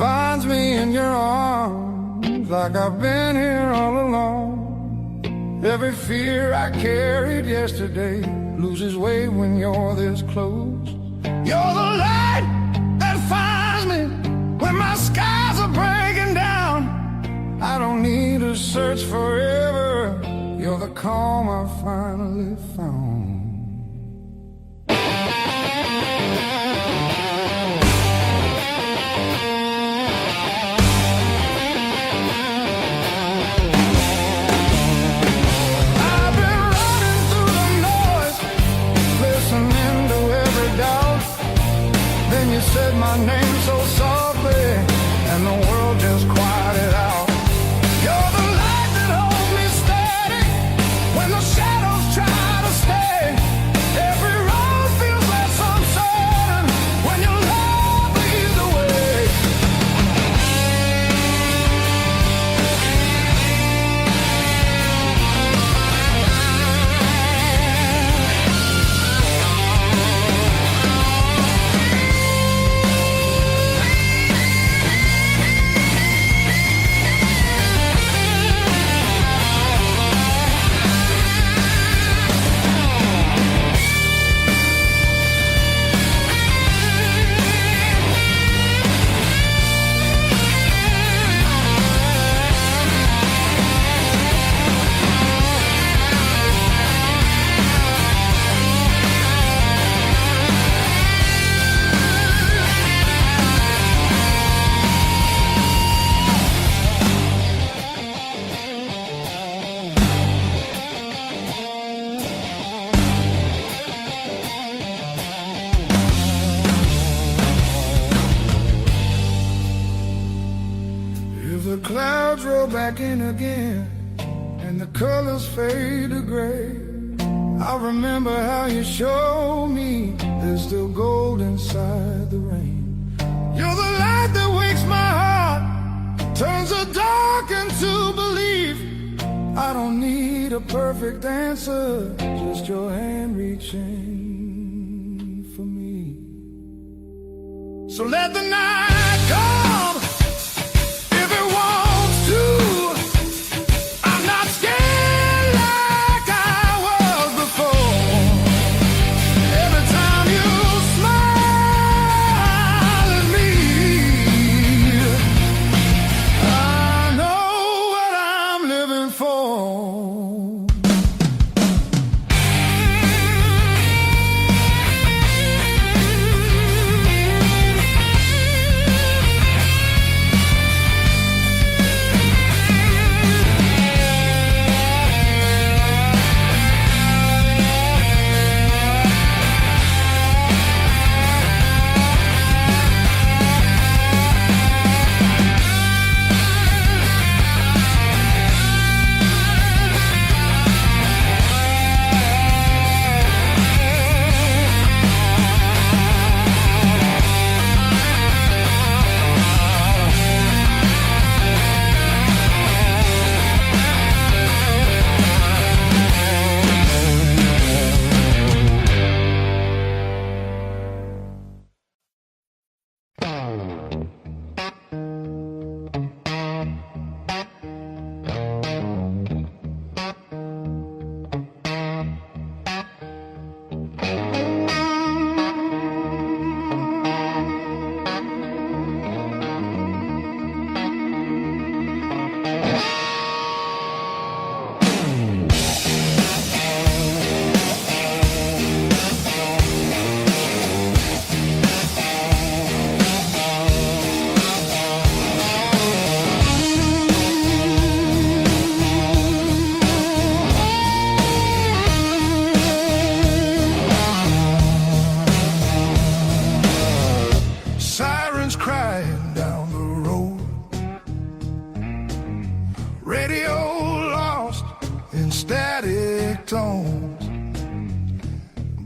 finds me in your arms like I've been here all along. Every fear I carried yesterday loses weight when you're this close. You're the light that finds me when my skies are breaking down. I don't need to search forever. You're the calm I finally found. You said my name so softly, and the world just quieted out. You're the light that holds me steady when the shadows try to stay. Every road feels less uncertain when your love leads the way. The clouds roll back in again and the colors fade to gray. I remember how you showed me there's still gold inside the rain. You're the light that wakes my heart, turns the dark into belief. I don't need a perfect answer, just your hand reaching for me. So let the night come.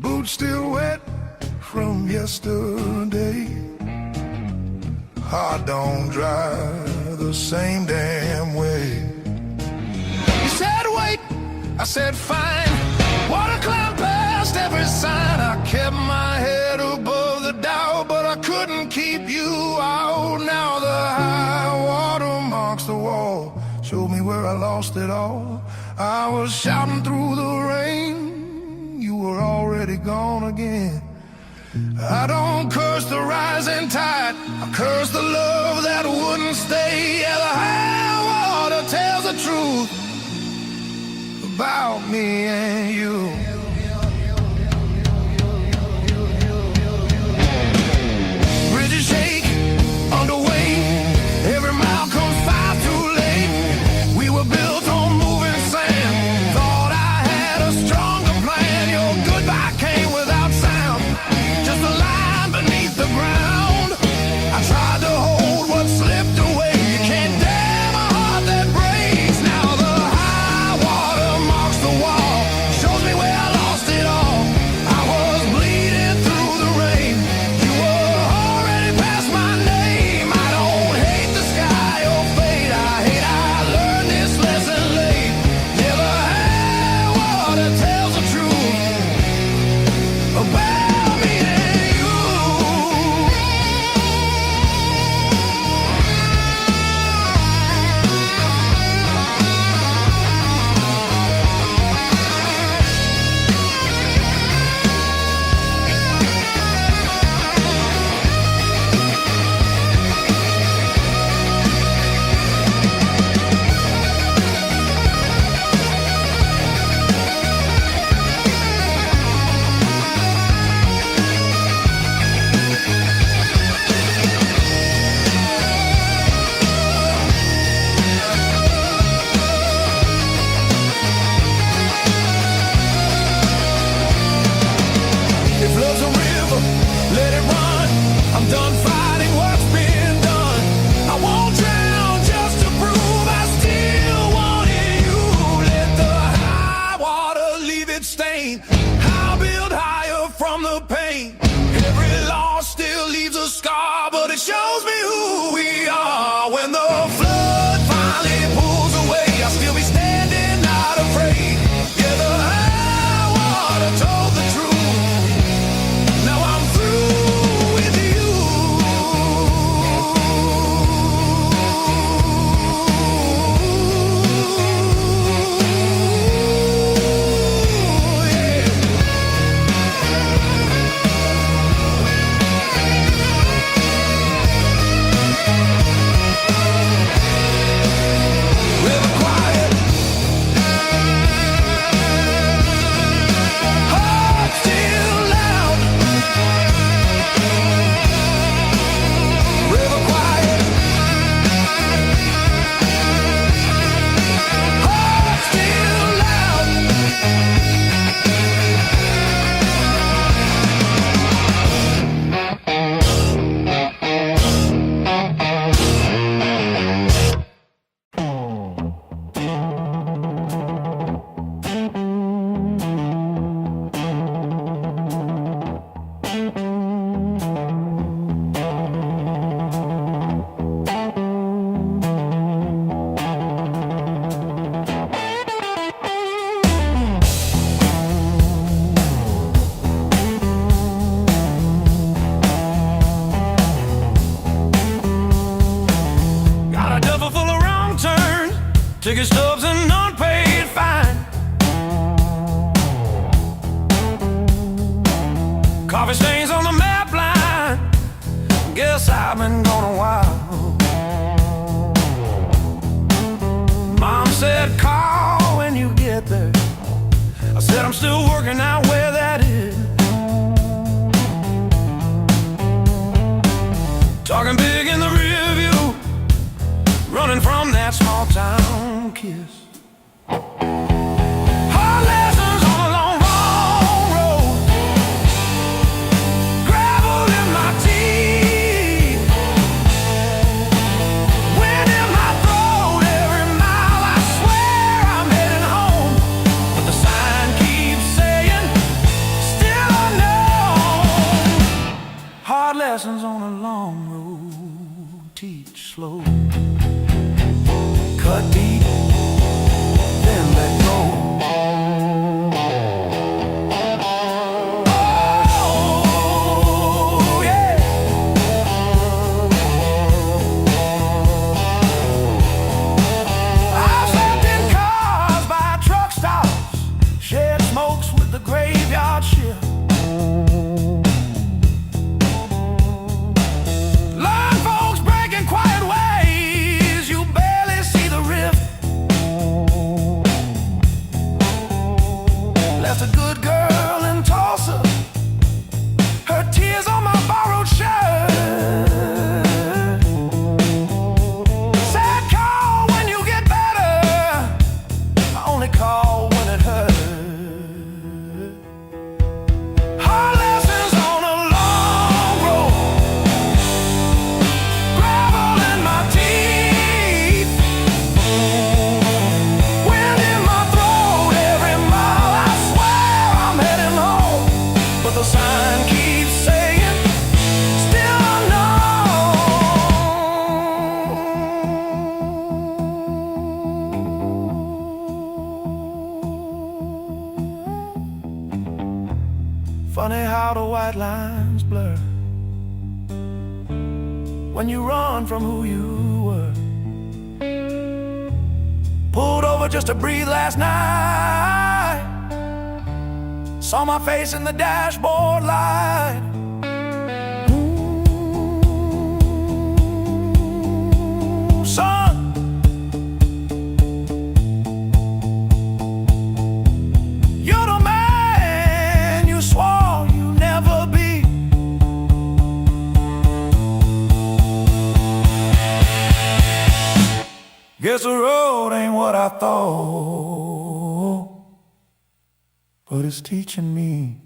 Boots still wet from yesterday. Heart don't dry the same damn way. You said wait, I said fine. Water climbed past every sign. I kept my head above the doubt, but I couldn't keep you out. Now the showed me where I lost it all. I was shouting through the rain, you were already gone again. I don't curse the rising tide, I curse the love that wouldn't stay. Yeah, the high water tells the truth about me and you. Bridges shake under weight, every mile comes far too late. We were built on moving sand, thought I had a stronger plan. Your goodbye came without sound, just a line beneath the ground. I tried to hold what slipped away. You can't damn a heart that breaks. Now the high water marks the wall, shows me where I lost it all. I was bleeding through the rain, you were already past my name. I don't hate the sky or fate, I learned this lesson late. Yeah, the high water tells the truth about me and you. If love's a river, let it run. I'm done fighting what's been done. I won't drown just to prove I still wanted you. Let the high water leave its stain, I'll build higher from the pain. Every loss still leaves a scar, but it shows me who we are. When the flood finally pulls away, I'll still be standing, not afraid. Yeah, the high water told the truth. Now I'm through with you. River quiet, heart still loud. River quiet, heart still loud. Got a duffel full of wrong turns, ticket stubs and unpaid fine. Coffee stains on the map line, guess I've been gone a while. Mom said call when you get there, I said I'm still working out where that is. Talking big in the rear view, running from that small town kiss. Hard lessons on a long, long road, gravel in my teeth, wind in my throat. Every mile I swear I'm heading home, but the sign keeps saying still unknown. Hard lessons on a long road, teach slow. Cut deep, then let go. Oh, yeah. I Funny how the white lines blur when you run from who you were. Pulled over just to breathe last night. Saw my face in the dashboard light. Ooh, son, you're the man you swore you'd never be. Guess the road ain't what I thought, but it's teaching me.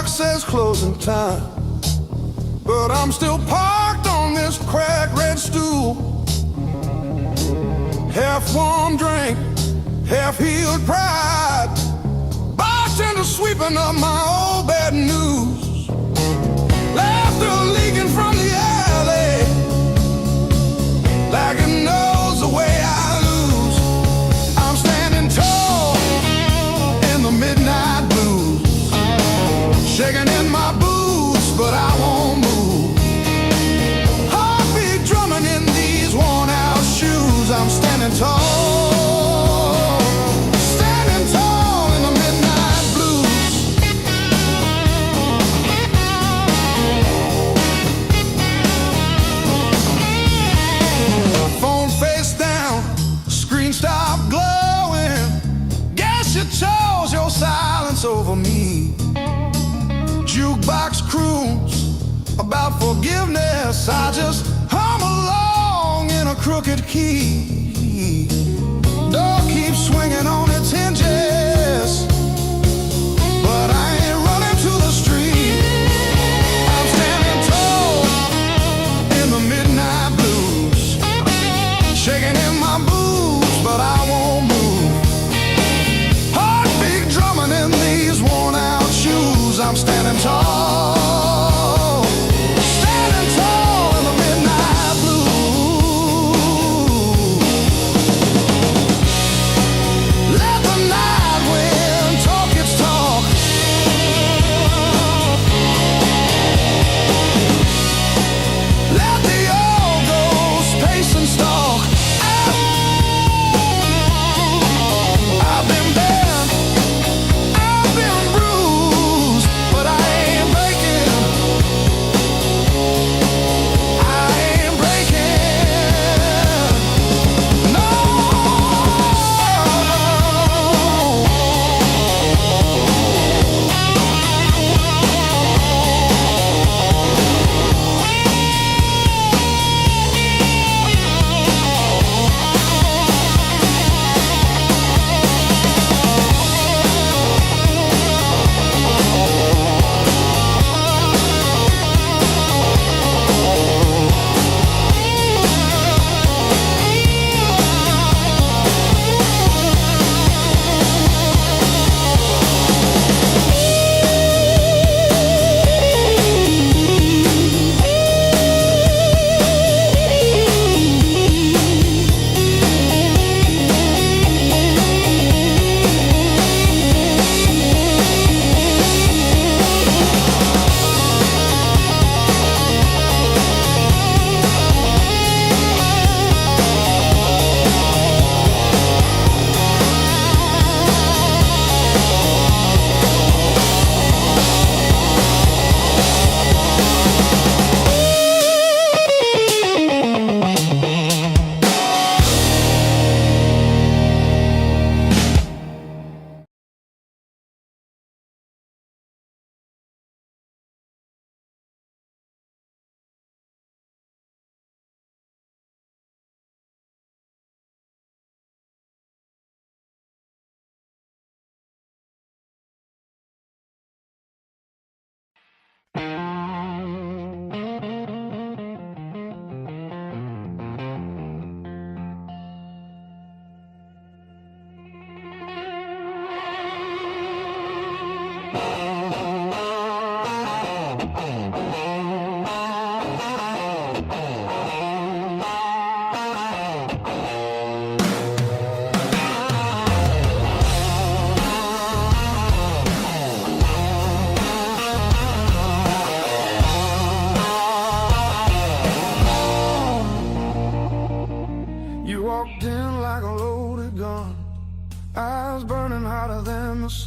Says closing time, but I'm still parked on this cracked red stool. Half warm drink, half healed pride, bartender sweeping up my old bad news. Laughter leaking from the alley, like it knows the way I lose. I'm standing tall in the midnight blues, shaking in my boots, but I won't move. Heartbeat drumming in these worn-out shoes. I'm standing tall, standing tall in the midnight blues. Phone face down, screen stopped glowing. Guess you chose your silence over me. Jukebox croons about forgiveness, I just hum along in a crooked key. Door keeps swinging on its hinges, but I ain't running to the street. I'm standing tall in the midnight blues, shaking in my boots, but I won't move. Heartbeat drumming in these worn-out shoes. I'm standing tall, standing tall in the midnight blue. Let the night wind talk its talk. Let the old ghost pace and stalk. I've been bent, I've been bruised, but I ain't breaking.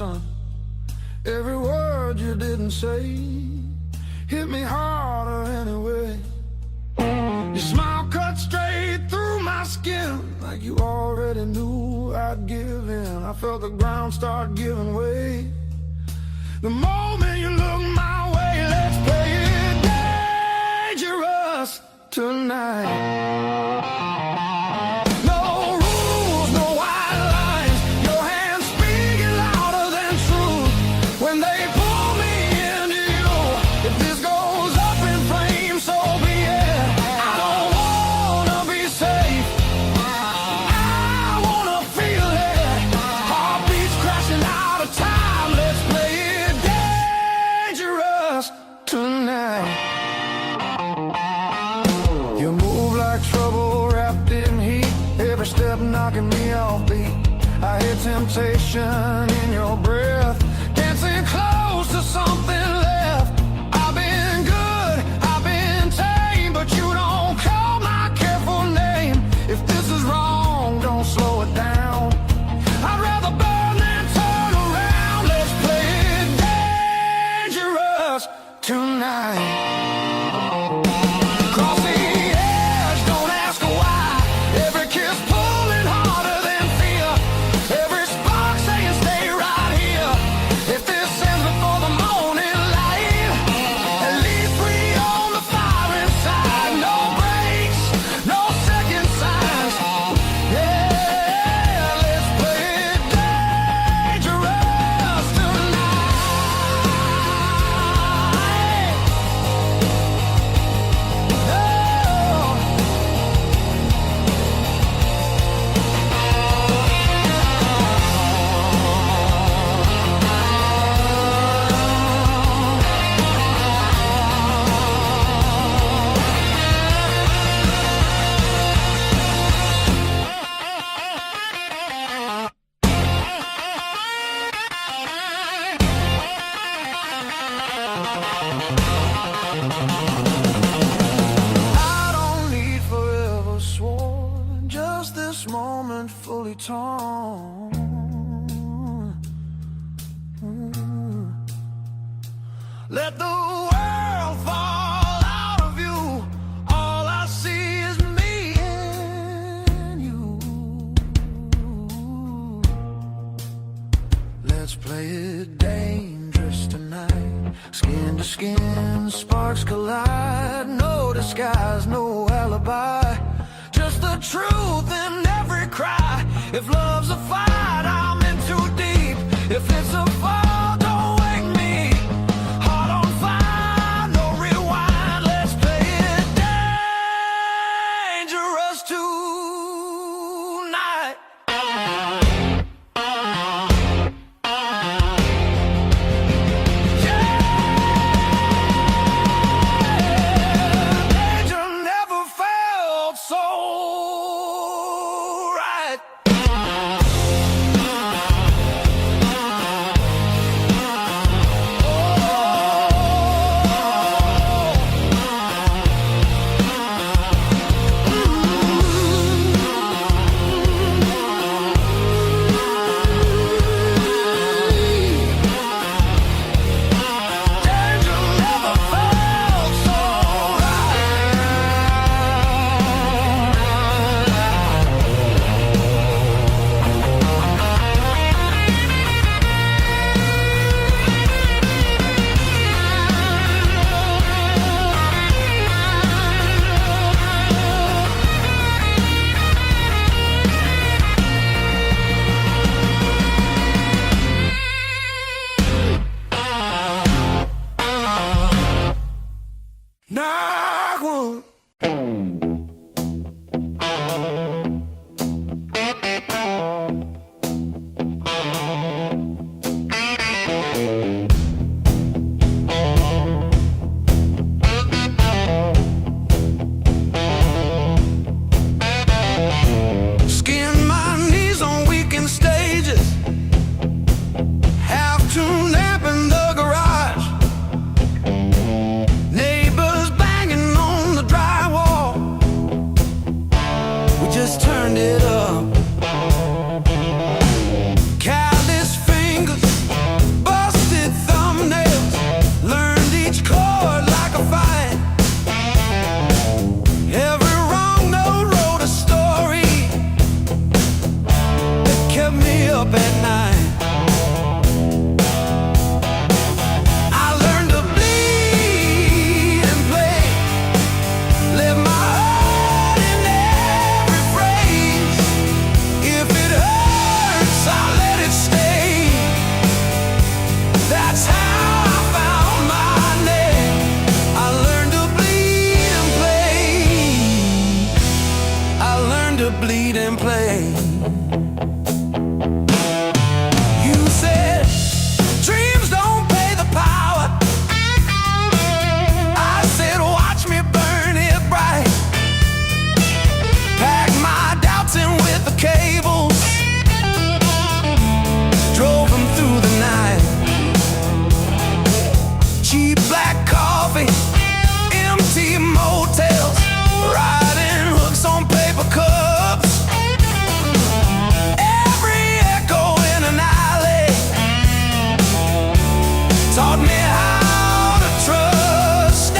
sun. Every word you didn't say hit me harder anyway. Your smile cut straight through my skin, like you already knew I'd give in. I felt the ground start giving way the moment you looked my way. Let's play it dangerous tonight. No rules, no white lines. Your hands speaking louder than truth when they pull me into you. If this goes up in flames, so be it. I don't wanna be safe, I wanna feel it. Heartbeats crashing out of time. Let's play it dangerous tonight. You move like trouble wrapped in heat, every step knocking me off beat. I hear temptation in your breath, dancing close to something left. I've been good, I've been tame, but you don't call my careful name. If this is wrong, don't slow it down. I'd rather burn than turn around. Let's play it dangerous tonight. Cross the edge, don't ask why. Every kiss pulling harder than fear. Every spark saying stay right here. If this ends before the morning light, at least we own the fire inside. No breaks, no second signs. Yeah, let's play it dangerous tonight. I don't need forever sworn, just this moment fully torn. Let the world fall out of you. All I see is me and you. Let's play it dangerous tonight. Skin to skin, sparks collide. No disguise, no alibi. Just the truth in every cry. If love's a fight, I'm in too deep. If it's a fall, don't wake me. Heart on fire, no rewind. Let's play it dangerous tonight. Danger never felt so right. black coffee, empty motels, riding hooks on paper cups. Every echo in an alley taught me how to trust.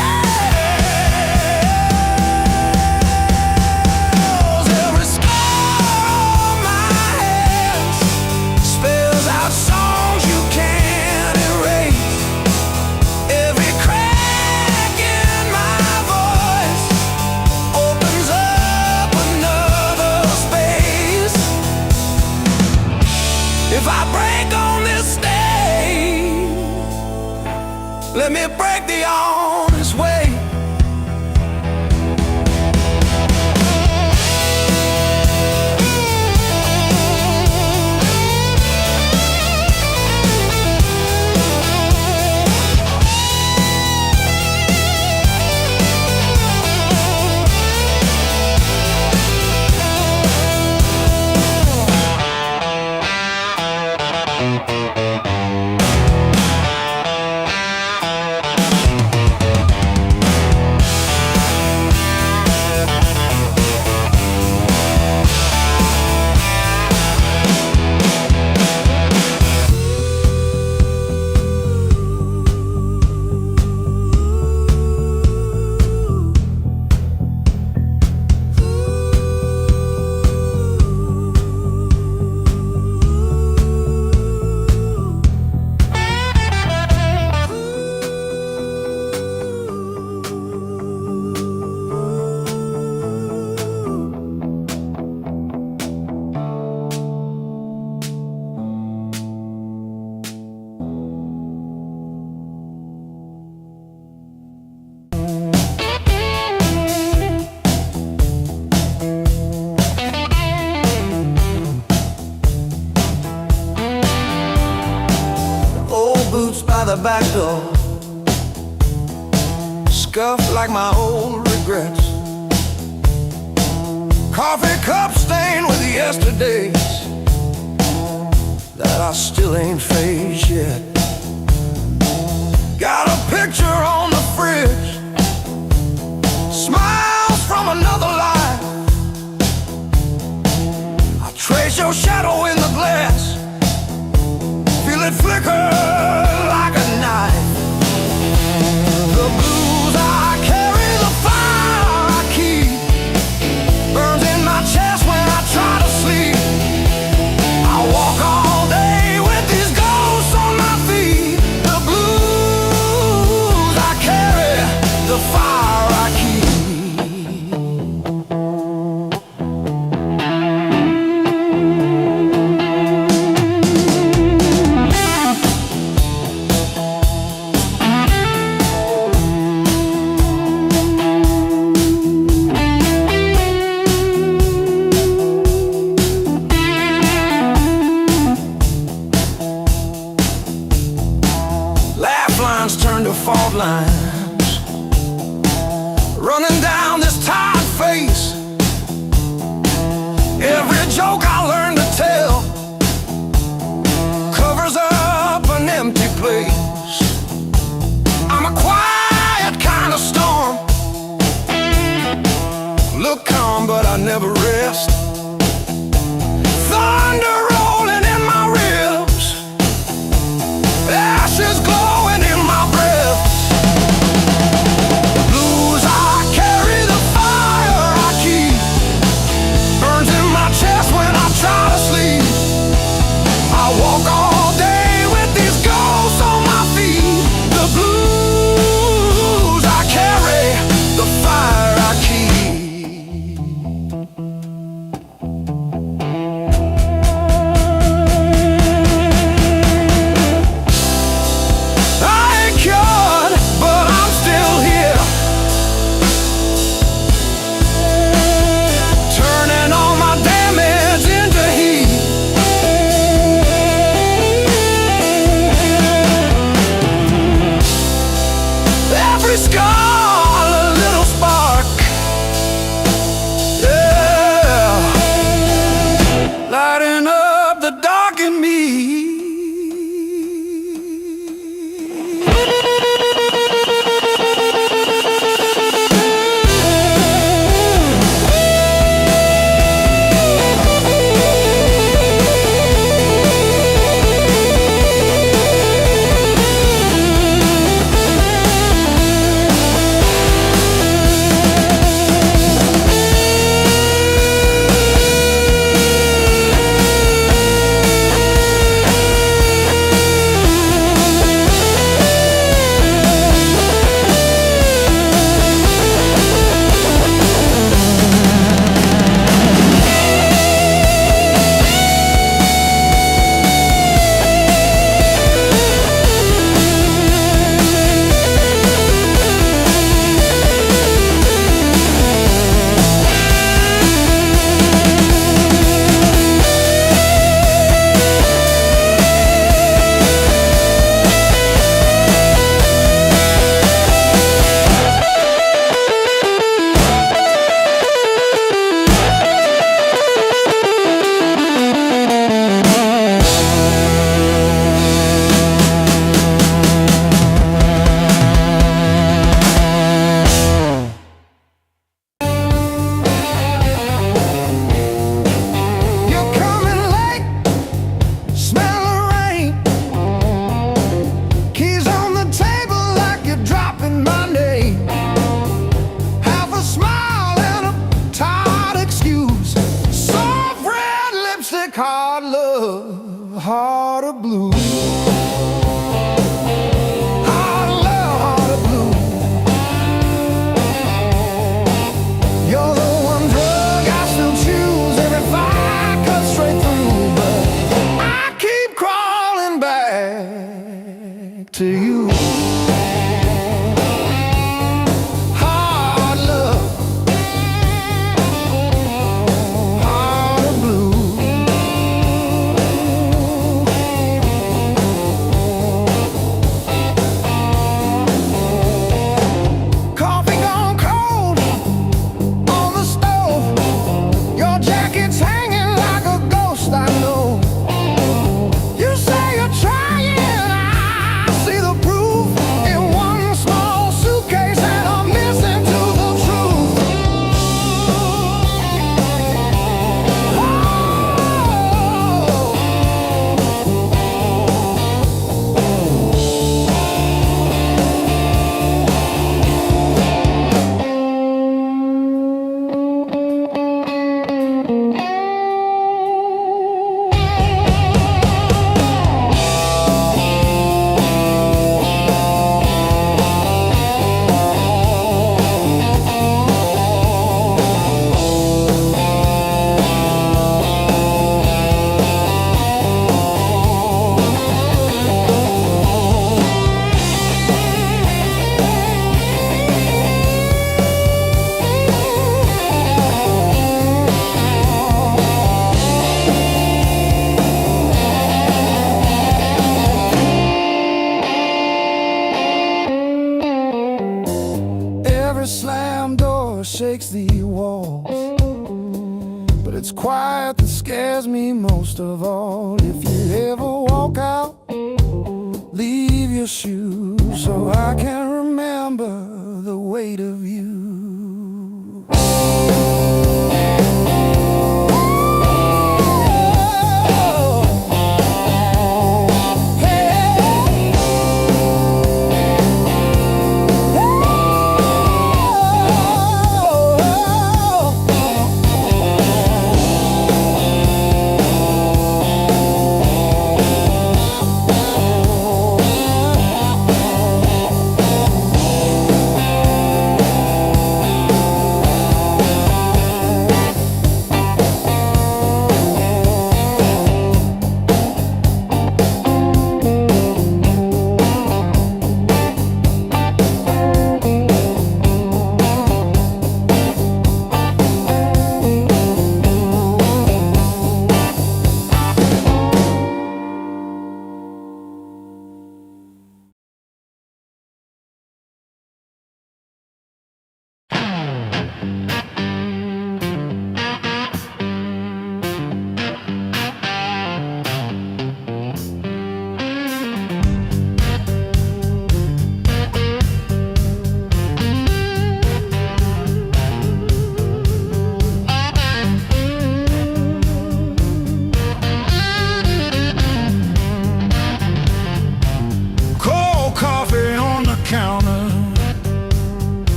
Every scar on my hands spells out songs you can't erase. Every crack in my voice opens up another space. If I break on this stage, let me break the honest way. Old boots by the back door, scuffed like my old regrets. Coffee cup stained with yesterdays that I still ain't faced yet. Got a picture on the fridge, smiles from another life. I trace your shadow in the glass, feel it flicker like a knife. The blues I carry, the fire I keep, burns in my chest when I try to sleep. I walk all day with these ghosts on my feet. The blues I carry, the fire I keep. Lines turn to fault lines, running down this tired face. Every joke I learn to tell covers up an empty place. I'm a quiet kind of storm, look calm but I never rest. Thunder rolling in my ribs, ashes glowing in my breath. The blues I carry, the fire I keep, burns in my chest when I try to sleep. I walk all day with these ghosts on my feet. The blues I carry, the fire I keep. every slam door shakes the walls, but it's quiet that scares me most of all. If you ever walk out, leave your shoes so I can remember the weight of you.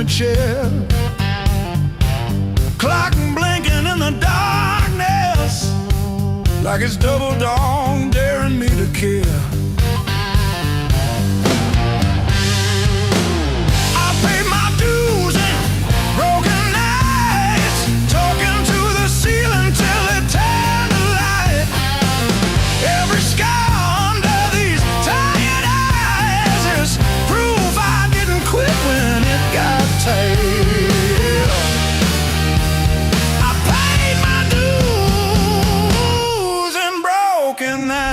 Chair, clock blinking in the darkness, like it's double dawn daring me to care. I paid my dues and broken nights, talking to the ceiling till it turned to light. Every scar under these tired eyes is proof I didn't quit when it got tight. I paid my dues and broken that.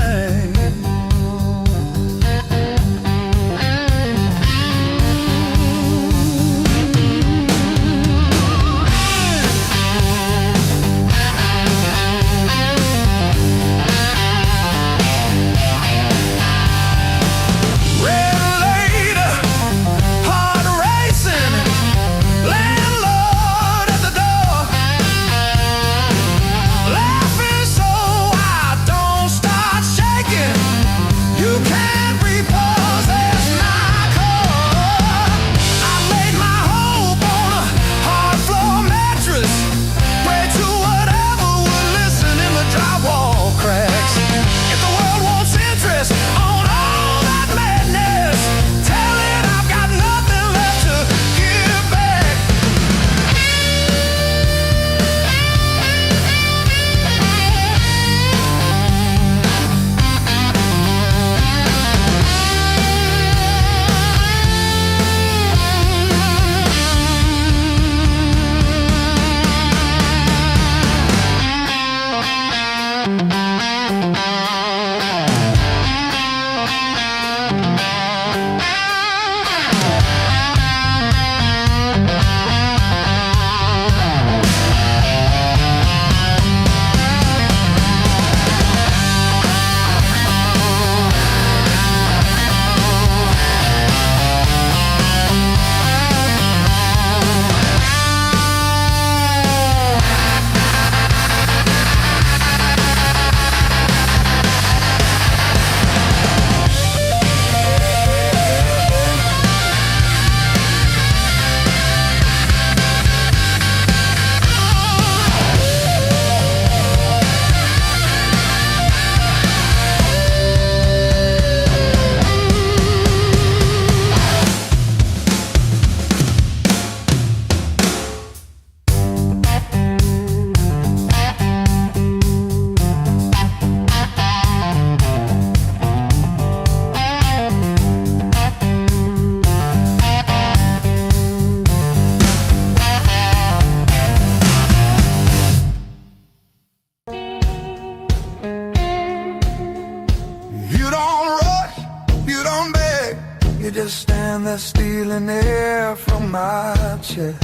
You just stand there stealing air from my chest.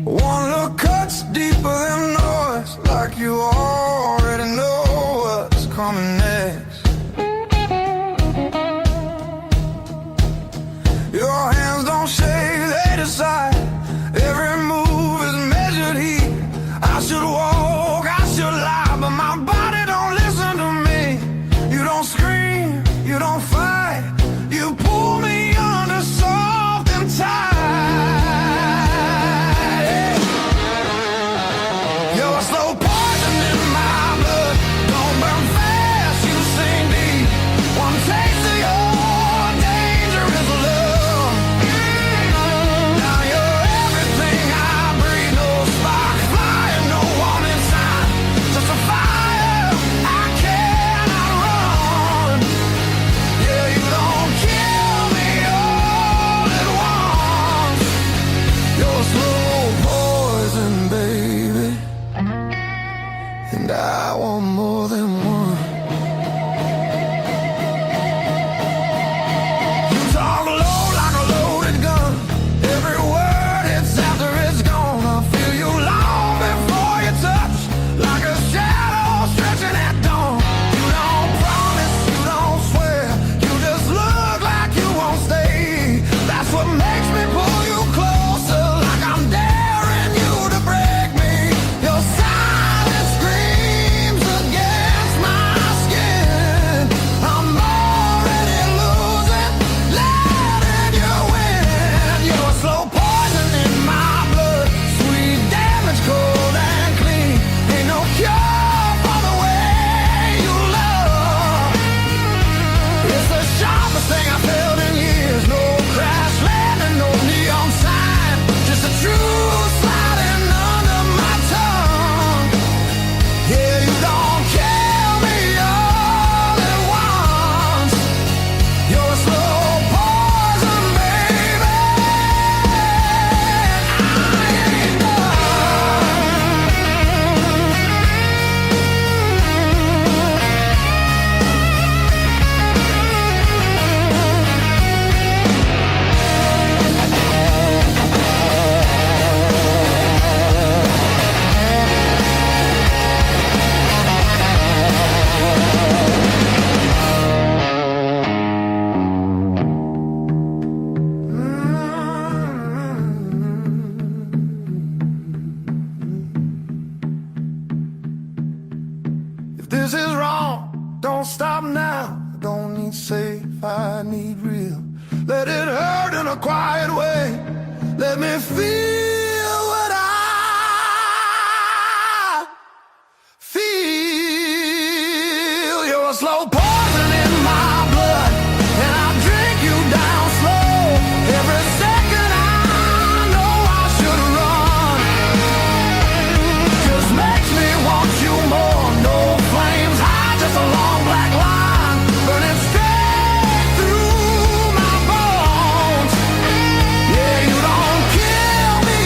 One look cuts deeper than noise, like you already know what's coming next. Your hands don't shake, they decide. Every move is measured heat. I should walk, I should lie, but my body don't listen to me. You don't scream, you don't fight, you pull me under soft and tight. You're a slow poison in my blood. Don't burn fast, you sing deep. One taste of your dangerous love. Now you're everything I breathe. No spark flying, no warning sign. Just a fire I cannot run. Yeah, you don't kill me all at once. You're slow poison, baby, and I want more than one. You talk low like a loaded gun. Every word hits after it's gone. I feel you long before you touch, like a shadow stretching at dawn. You don't promise, you don't swear, you just look like you won't stay. That's what makes me pull you closer, like I'm daring you to break me. Your silence screams against my skin. I'm already losing, letting you win. You're slow poison in my blood, sweet damage, cold and clean. Ain't no cure for the way you love. It's the sharpest thing I've felt in years. No crash landing, no neon sign, just a truth sliding under my tongue. Yeah, you don't kill me all at once. You're a slow poison, baby. I ain't done. If this is wrong, don't stop now. I don't need safe, I need real. Let it hurt in a quiet way. Let me feel what I feel. You're a slow poison in my blood, and I drink you down slow. Every second I know I should run. Just makes me want you more. No flames high, just a long black line burning straight through my bones. Yeah, you don't kill me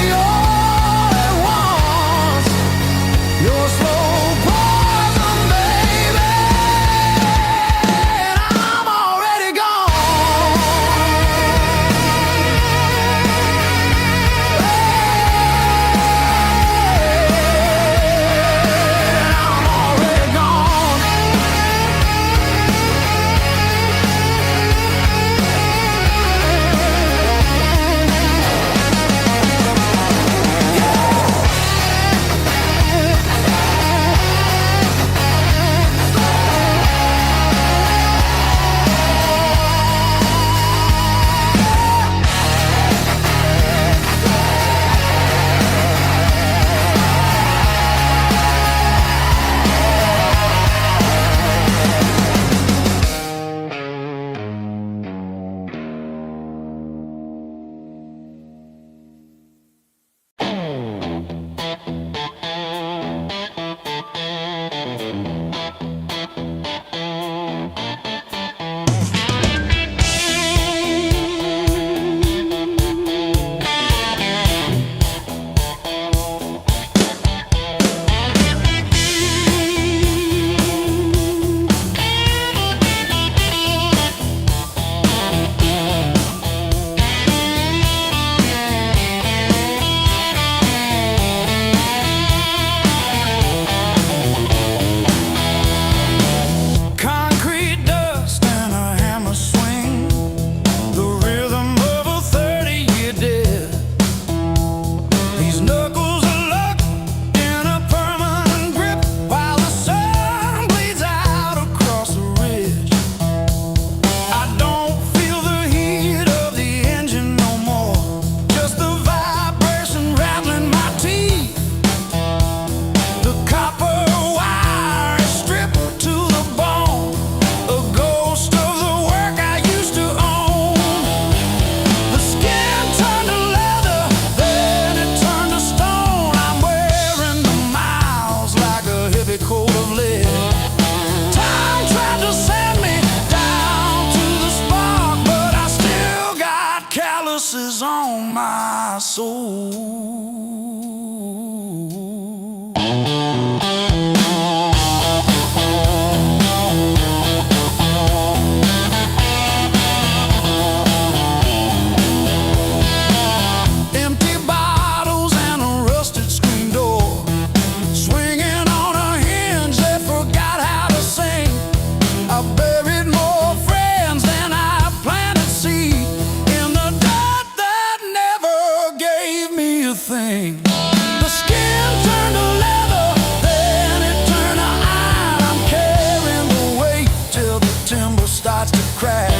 starts to crack.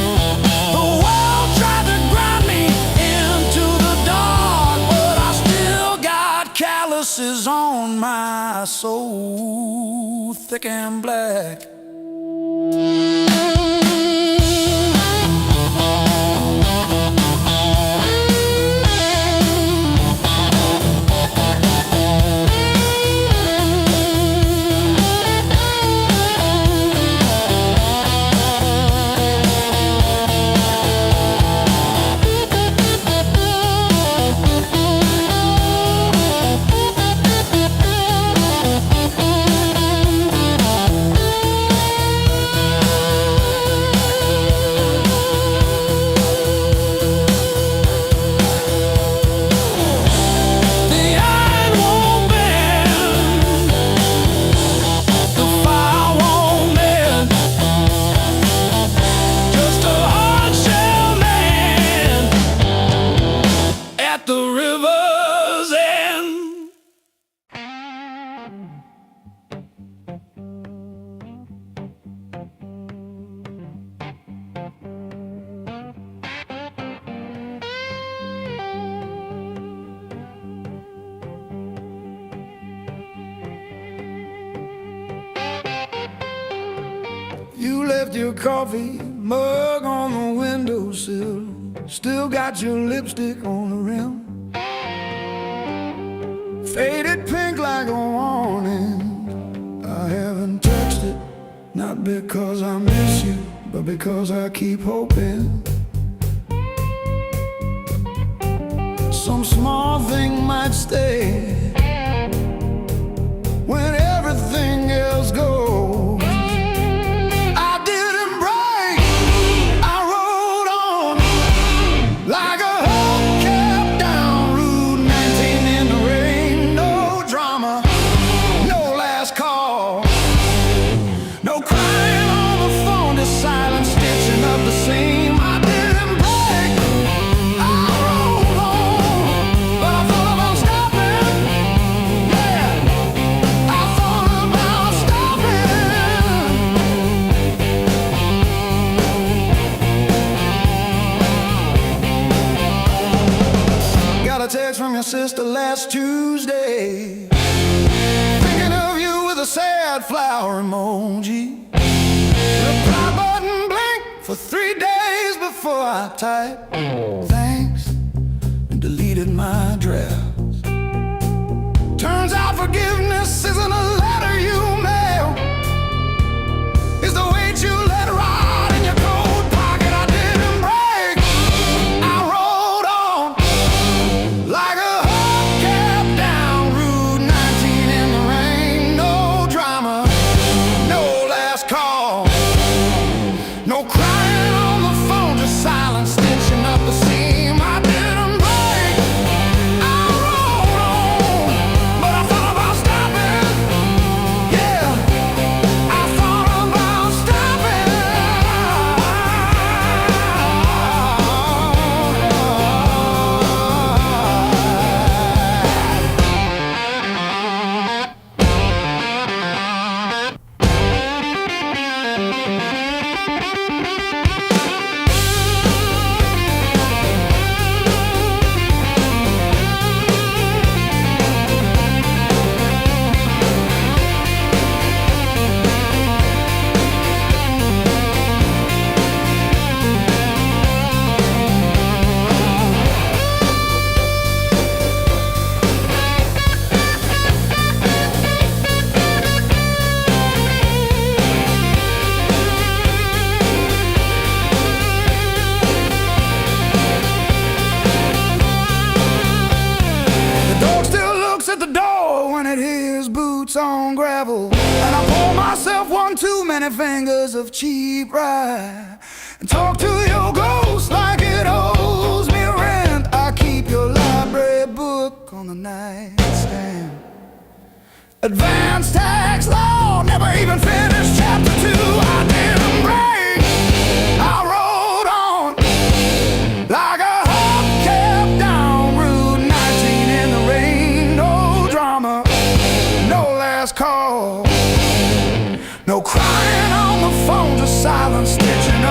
The world tried to grind me into the dark, but I still got calluses on my soul, thick and black. You left your coffee mug on the windowsill, still got your lipstick on the rim, faded pink like a warning. I haven't touched it, not because I miss you, but because I keep hoping some small thing might stay when everything else goes. Text from your sister last Tuesday, thinking of you with a sad flower emoji. Reply button blinked for 3 days before I typed thanks and deleted my drafts. Turns out forgiveness isn't a letter you mail, it's the weight you let ride in your coat pocket. I didn't break, I wrote on like a hubcap down Route 19 in the rain. No drama, no last call, no crying on the phone, just silence stitching up the seam. I didn't break, I wrote on, but I thought about stopping. Yeah, I thought about stopping. On gravel, and I pour myself one too many fingers of cheap rye, and talk to your ghost like it owes me rent. I keep your library book on the nightstand. Advanced tax law, never even finished chapter 2. I didn't break, I wrote on like a hubcap down Route 19 in the rain. No drama, no last call, no crying on the phone, just silence stitching up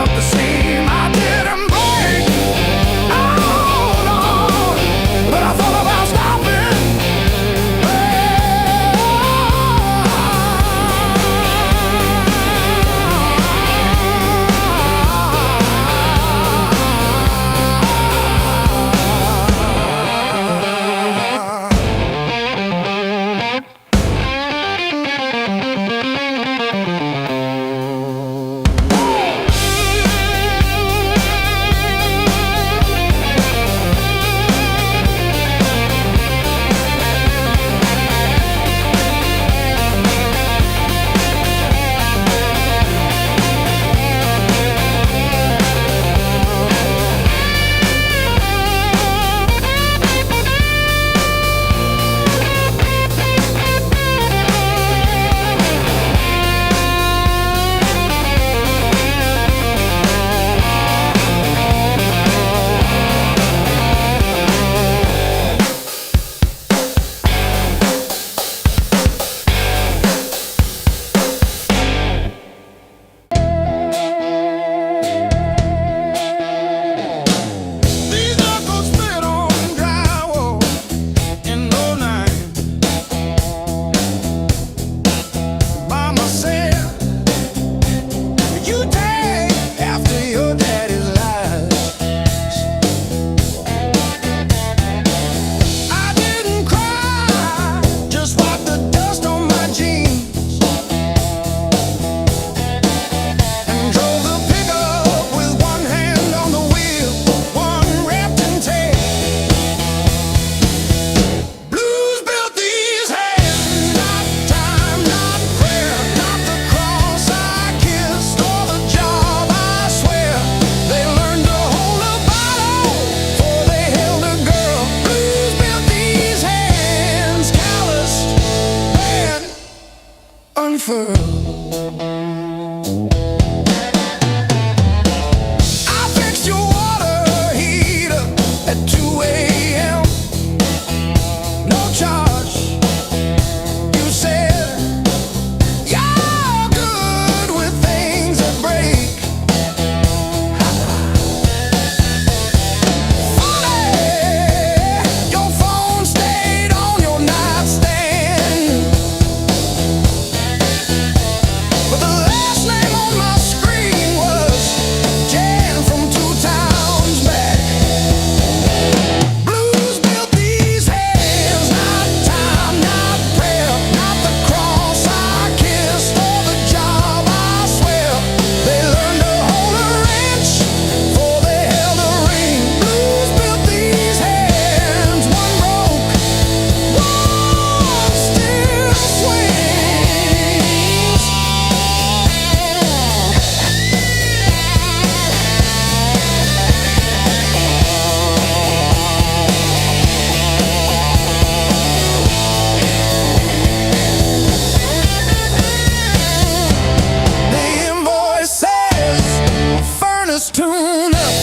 Let's tune up.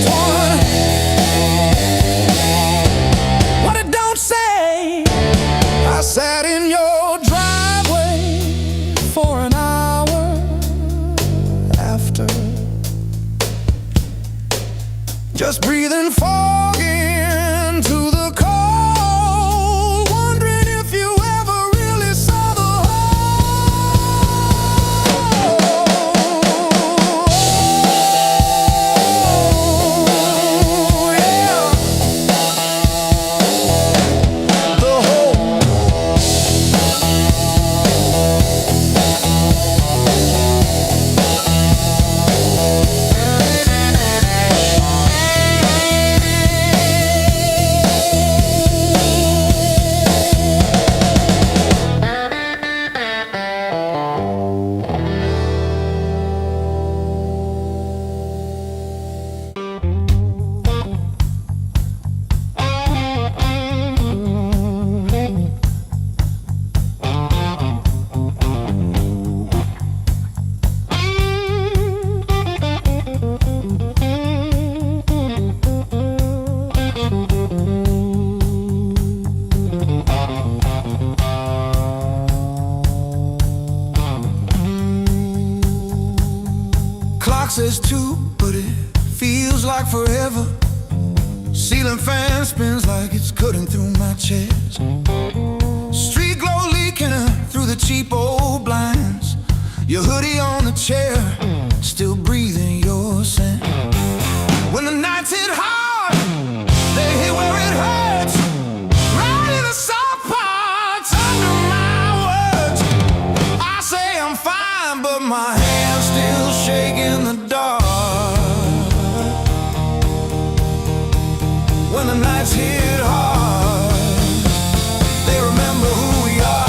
One. What it don't say. I sat in your driveway for an hour after, just breathing fog into the cold, wondering if you ever really saw the whole. Yeah. The whole. Clock says 2, but it feels like forever. Ceiling fan spins like it's cutting through my chest. Street glow leaking through the cheap old blinds. Your hoodie on the chair, still breathing your scent. When the nights hit hard, they hit where it hurts. Right in the soft parts under my words. I say I'm fine, but my hands still shake in the dark. When the nights hit hard, they remember who we are.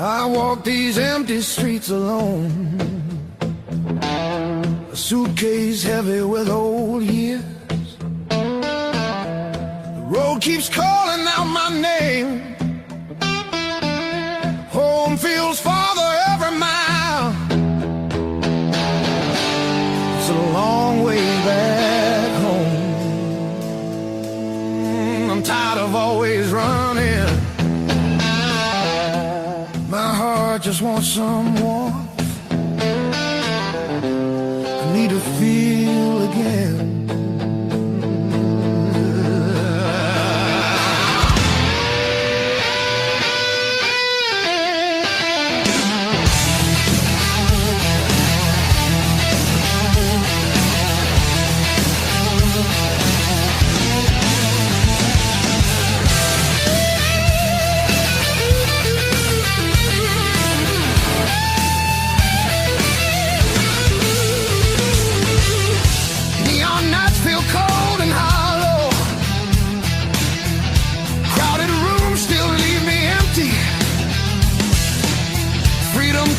I walk these empty streets alone, a suitcase heavy with old years. The road keeps calling out my name. Home feels farther every mile. It's a long way back home. I'm tired of always running. My heart just wants some warmth. I need to feel again.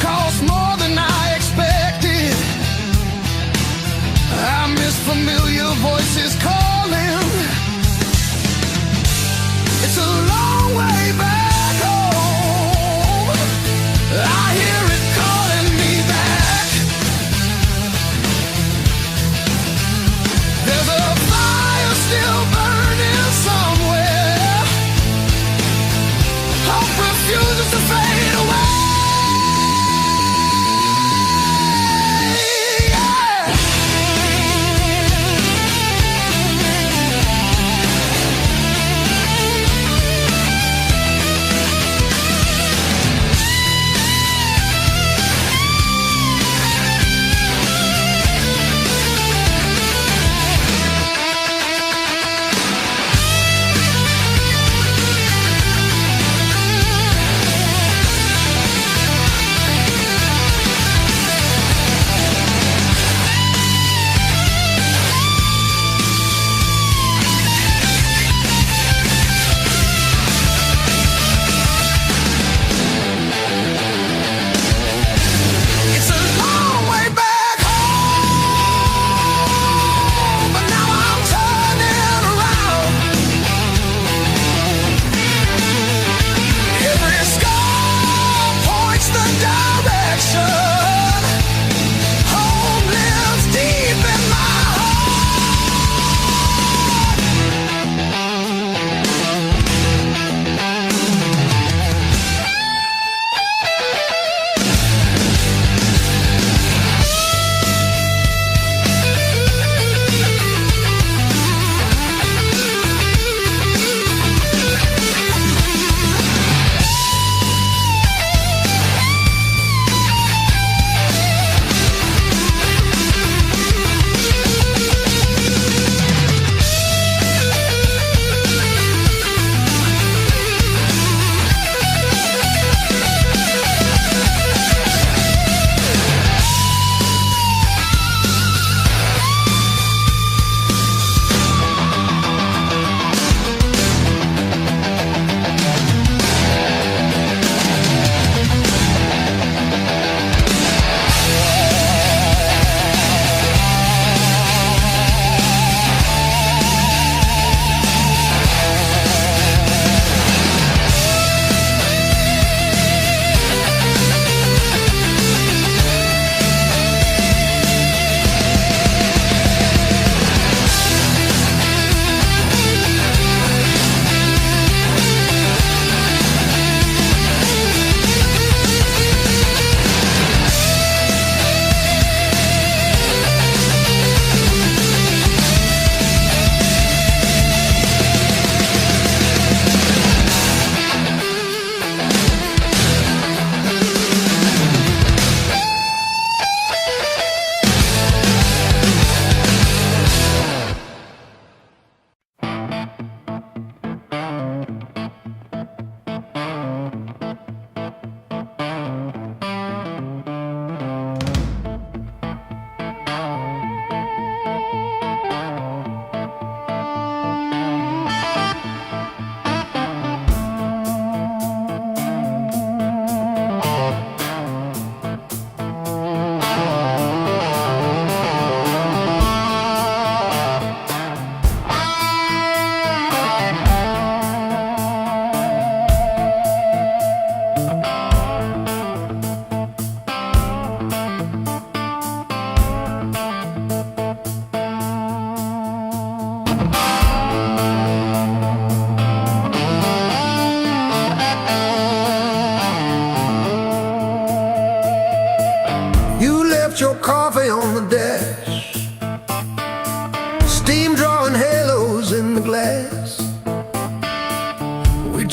Costs more than I expected. I miss familiar voices calling. It's a long way back home. I hear it calling me back. There's a fire still burning somewhere. Hope refuses to fade away.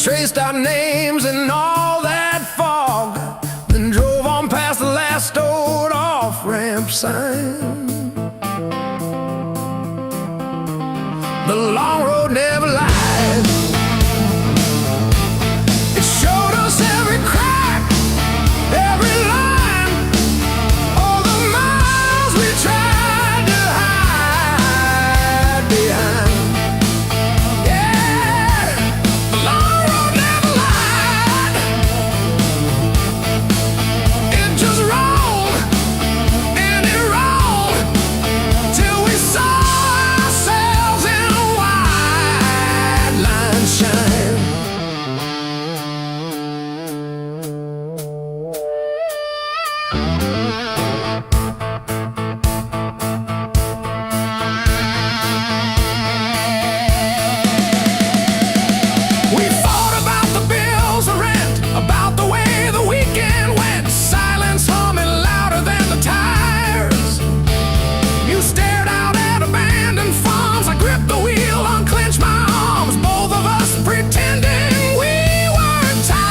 traced our names in all that fog, then drove on past the last old off-ramp sign. The long road never lied. It showed us every crack, every line, all the miles we tried to hide behind. Yeah, the long road never lied. It just rolled and it rolled till we saw ourselves in a wide line shine. We fought about the bills of rent, about the way the weekend went, silence humming louder than the tires. You stared out at abandoned farms, I gripped the wheel, unclenched my arms, both of us pretending we weren't tired.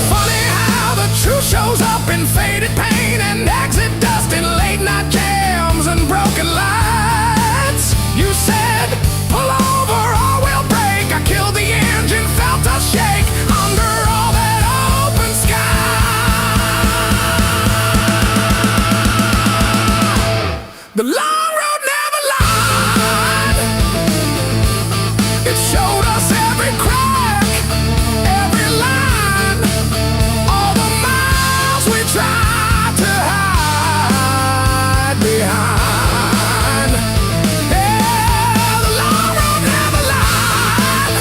Funny how the truth shows up in faded paint and exit dust in late night jams and broken lights. You said, pull over or we'll break. I killed the engine, felt us shake under all that open sky. The long road never lied. It showed us every crack, every line, all the miles we tried to hide behind. Yeah, the long road never lied.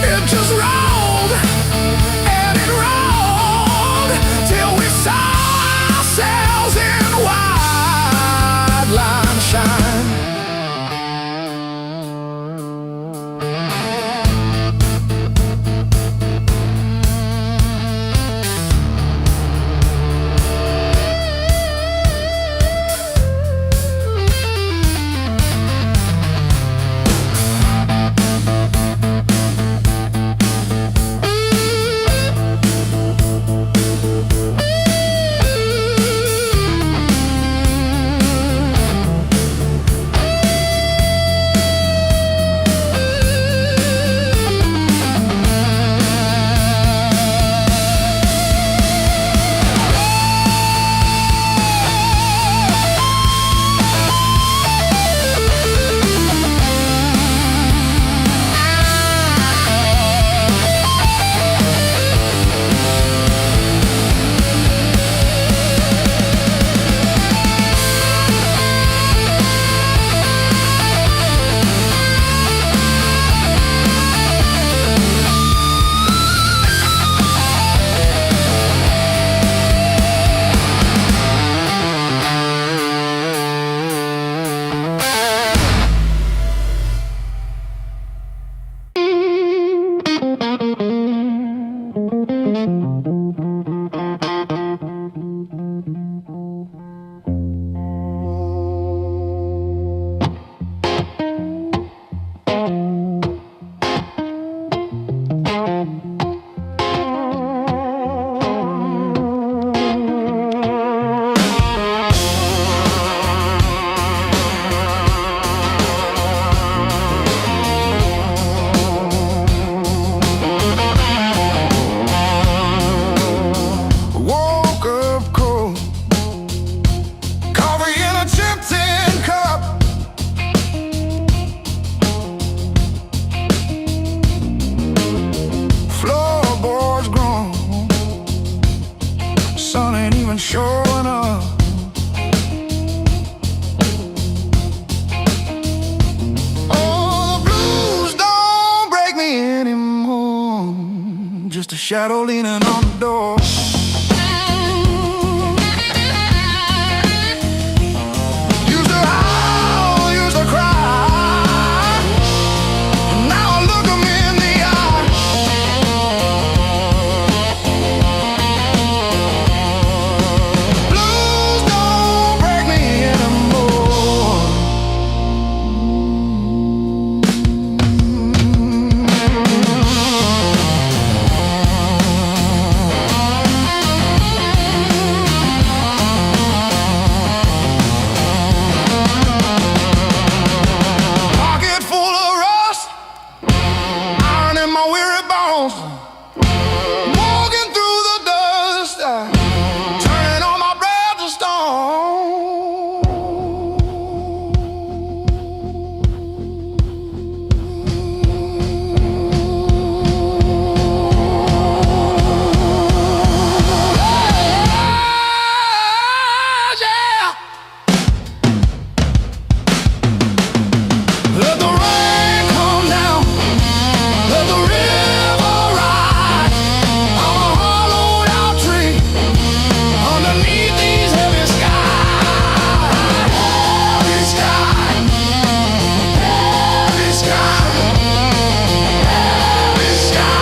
It just rolled and it rolled till we saw ourselves in wide line shine. showing up. Oh, the blues don't break me anymore. Just a shadow leaning on the door. Used to howl, used to cry. Now I look 'em in the eye. Blues don't break me anymore. Pocket full of rust, iron in my weary bones. Walking through the dust, turning all my breath to stone. Yeah. Let the rain come down, let the river rise. I'm a hollowed out tree underneath these heavy skies. Heavy sky, heavy sky, heavy sky.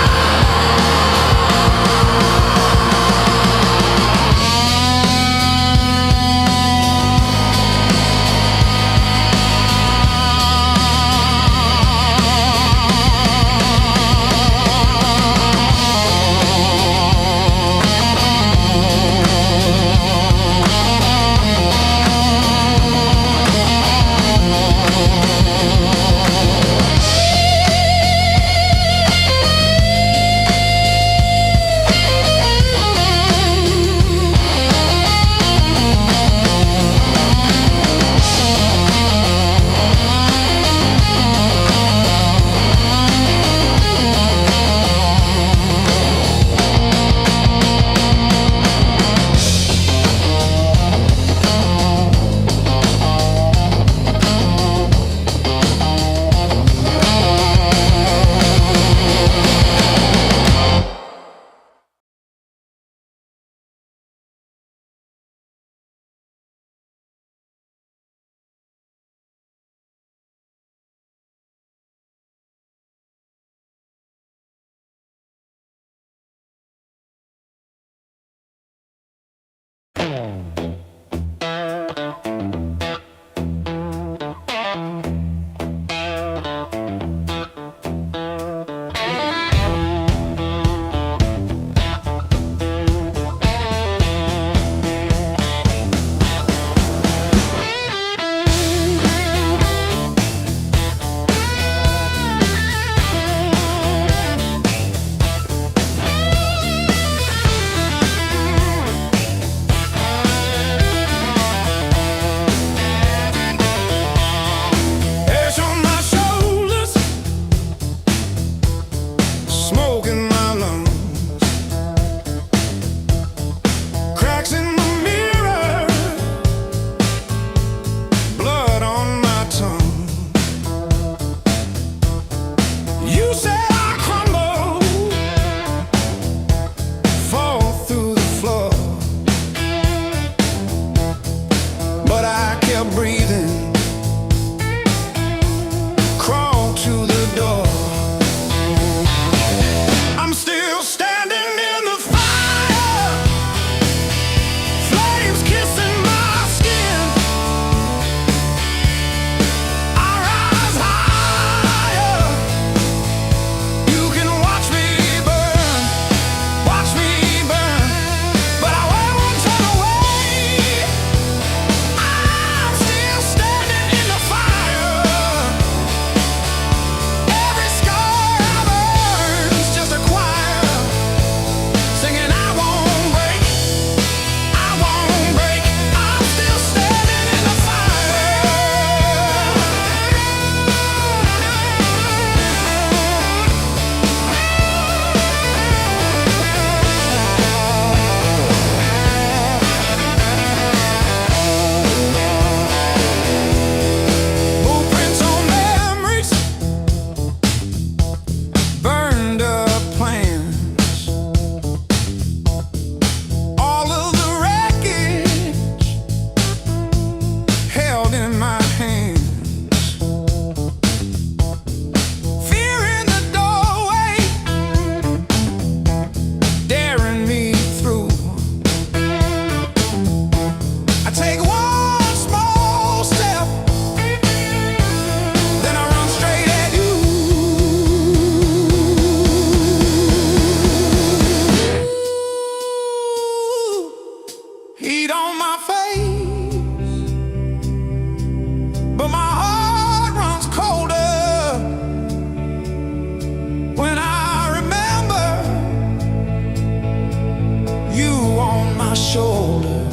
shoulder.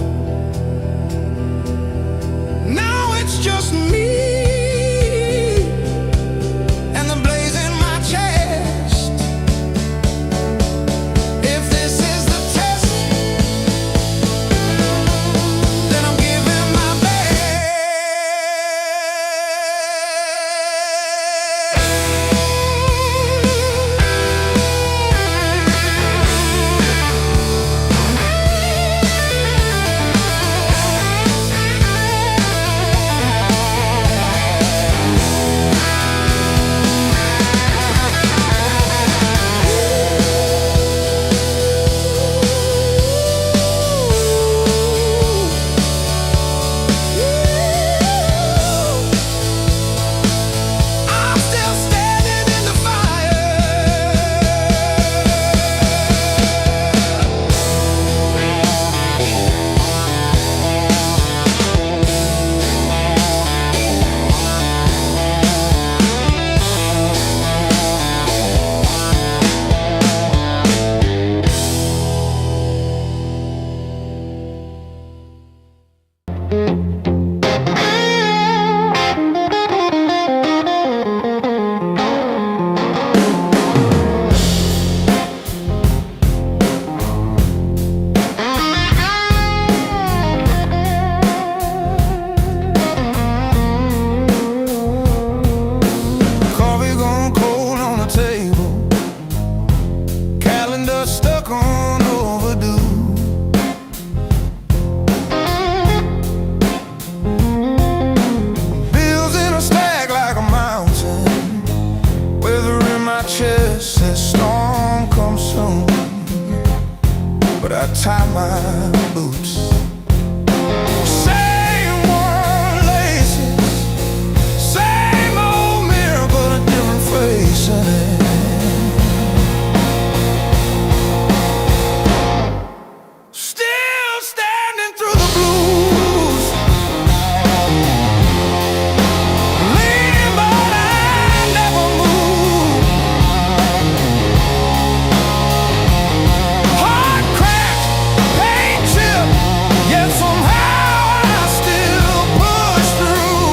Now it's just me and the blaze in my chest. If this is the test, then I'm giving my tie my boots. Same worn laces, same old mirror, but a different face in it. Still standing through the blues, leaning but I never move. Heart cracked, pain chipped, yet somehow I still push through.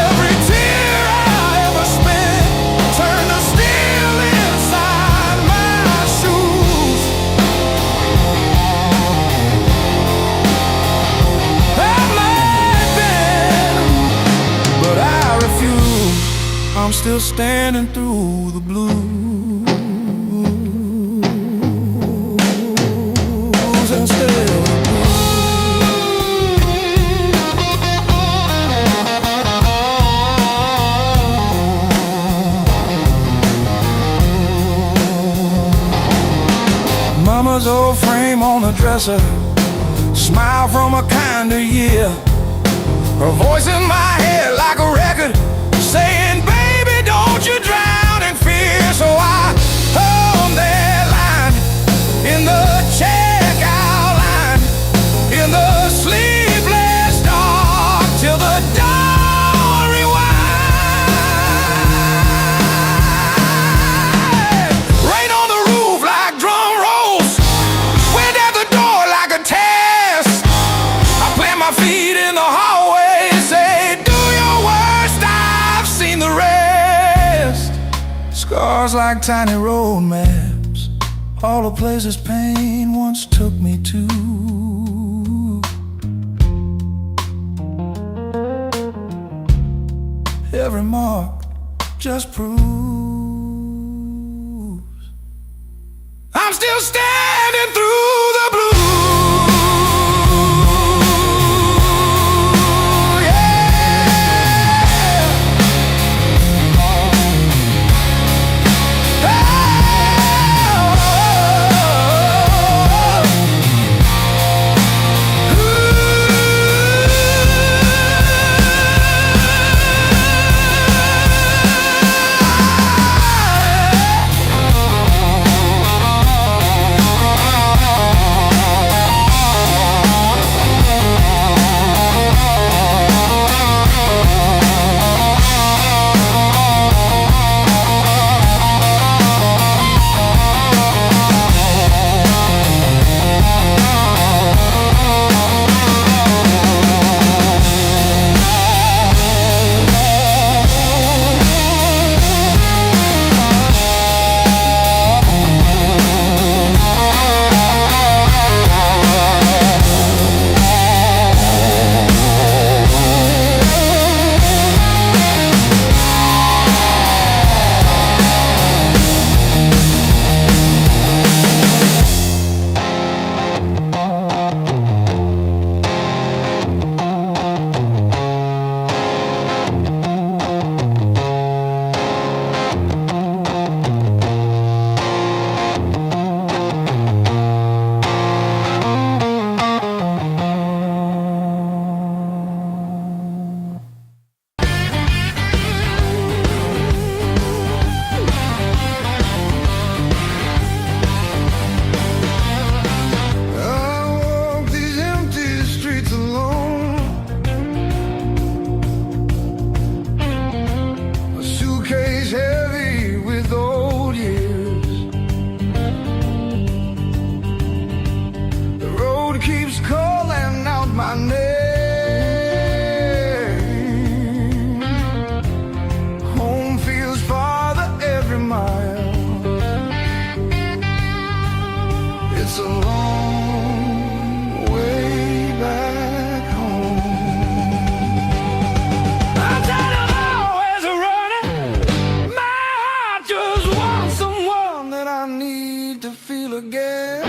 Every tear I ever spent turned to steel inside my shoes. That might have been, but I refuse. I'm still standing through the blues and still the blues. Mama's old frame on the dresser, smile from a kinder year. Her voice in my head like a record saying, baby, don't you drown in fear. So I hung that line in the checkout line, in the sleepless dark, till the dawn rewind. Rain on the roof like drum rolls, wind at the door like a test. I plant my feet in the hallway, say, do your worst, I've seen the rest. Scars like tiny road maps, all the places pain once took me to. Every mark just proves I'm still standing through the blues. again.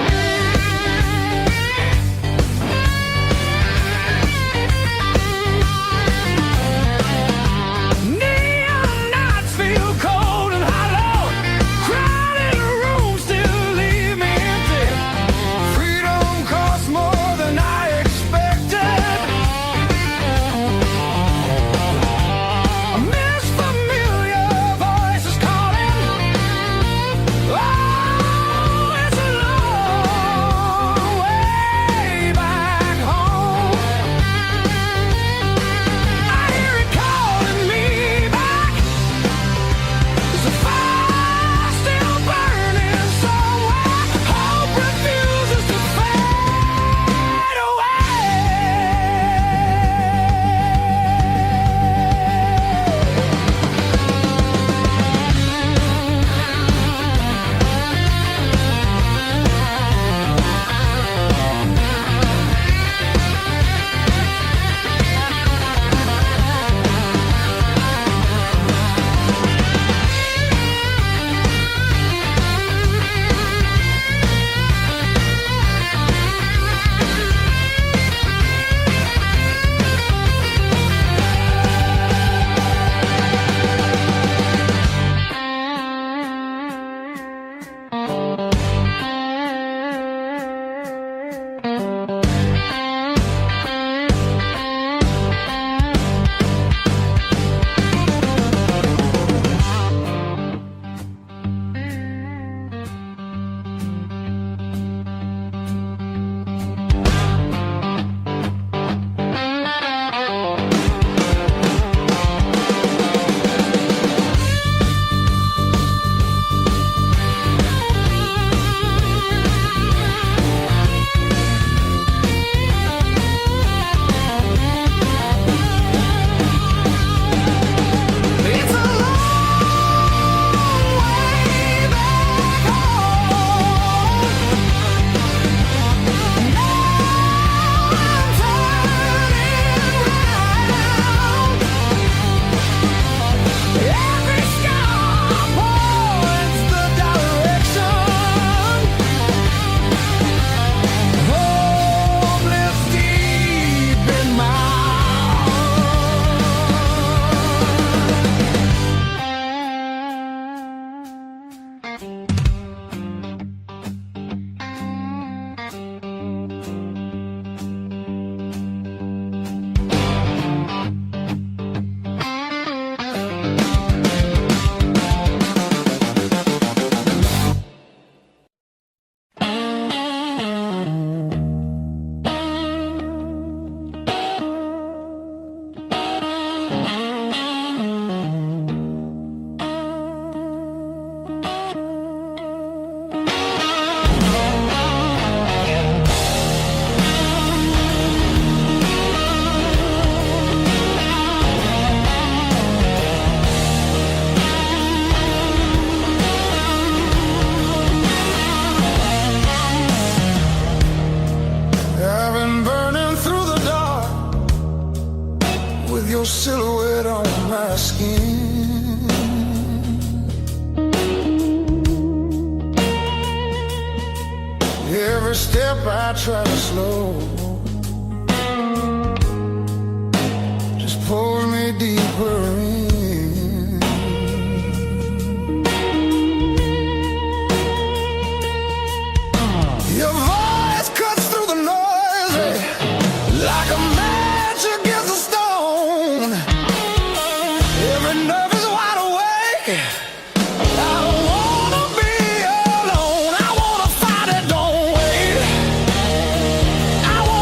Your silhouette on my skin. Every step I try to slow just pulls me deeper in. Your voice cuts through the noise like a match against a stone. Every nerve is wide awake. I don't wanna be alone. I wanna fight it, don't wait. I wanna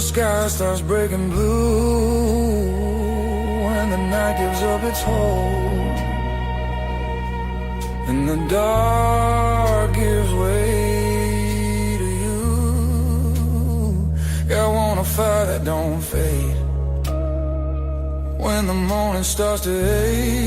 sky starts breaking blue, when the night gives up its hold, and the dark gives way to you. Yeah, I want a fire that don't fade, when the morning starts to ache.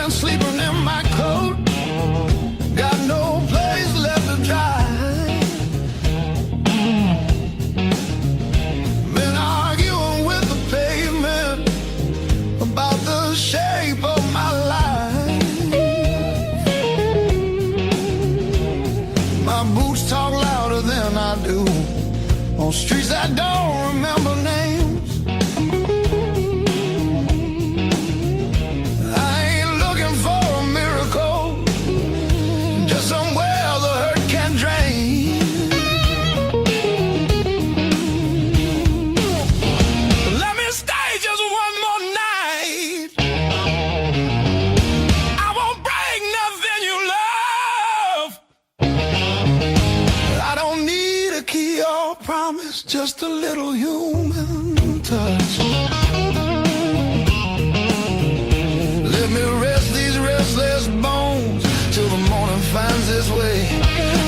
Sleeping in my coat, got no place left to dry. Been arguing with the pavement about the shape of my life. My boots talk louder than I do on streets I don't remember names. Just a little human touch. Let me rest these restless bones till the morning finds its way.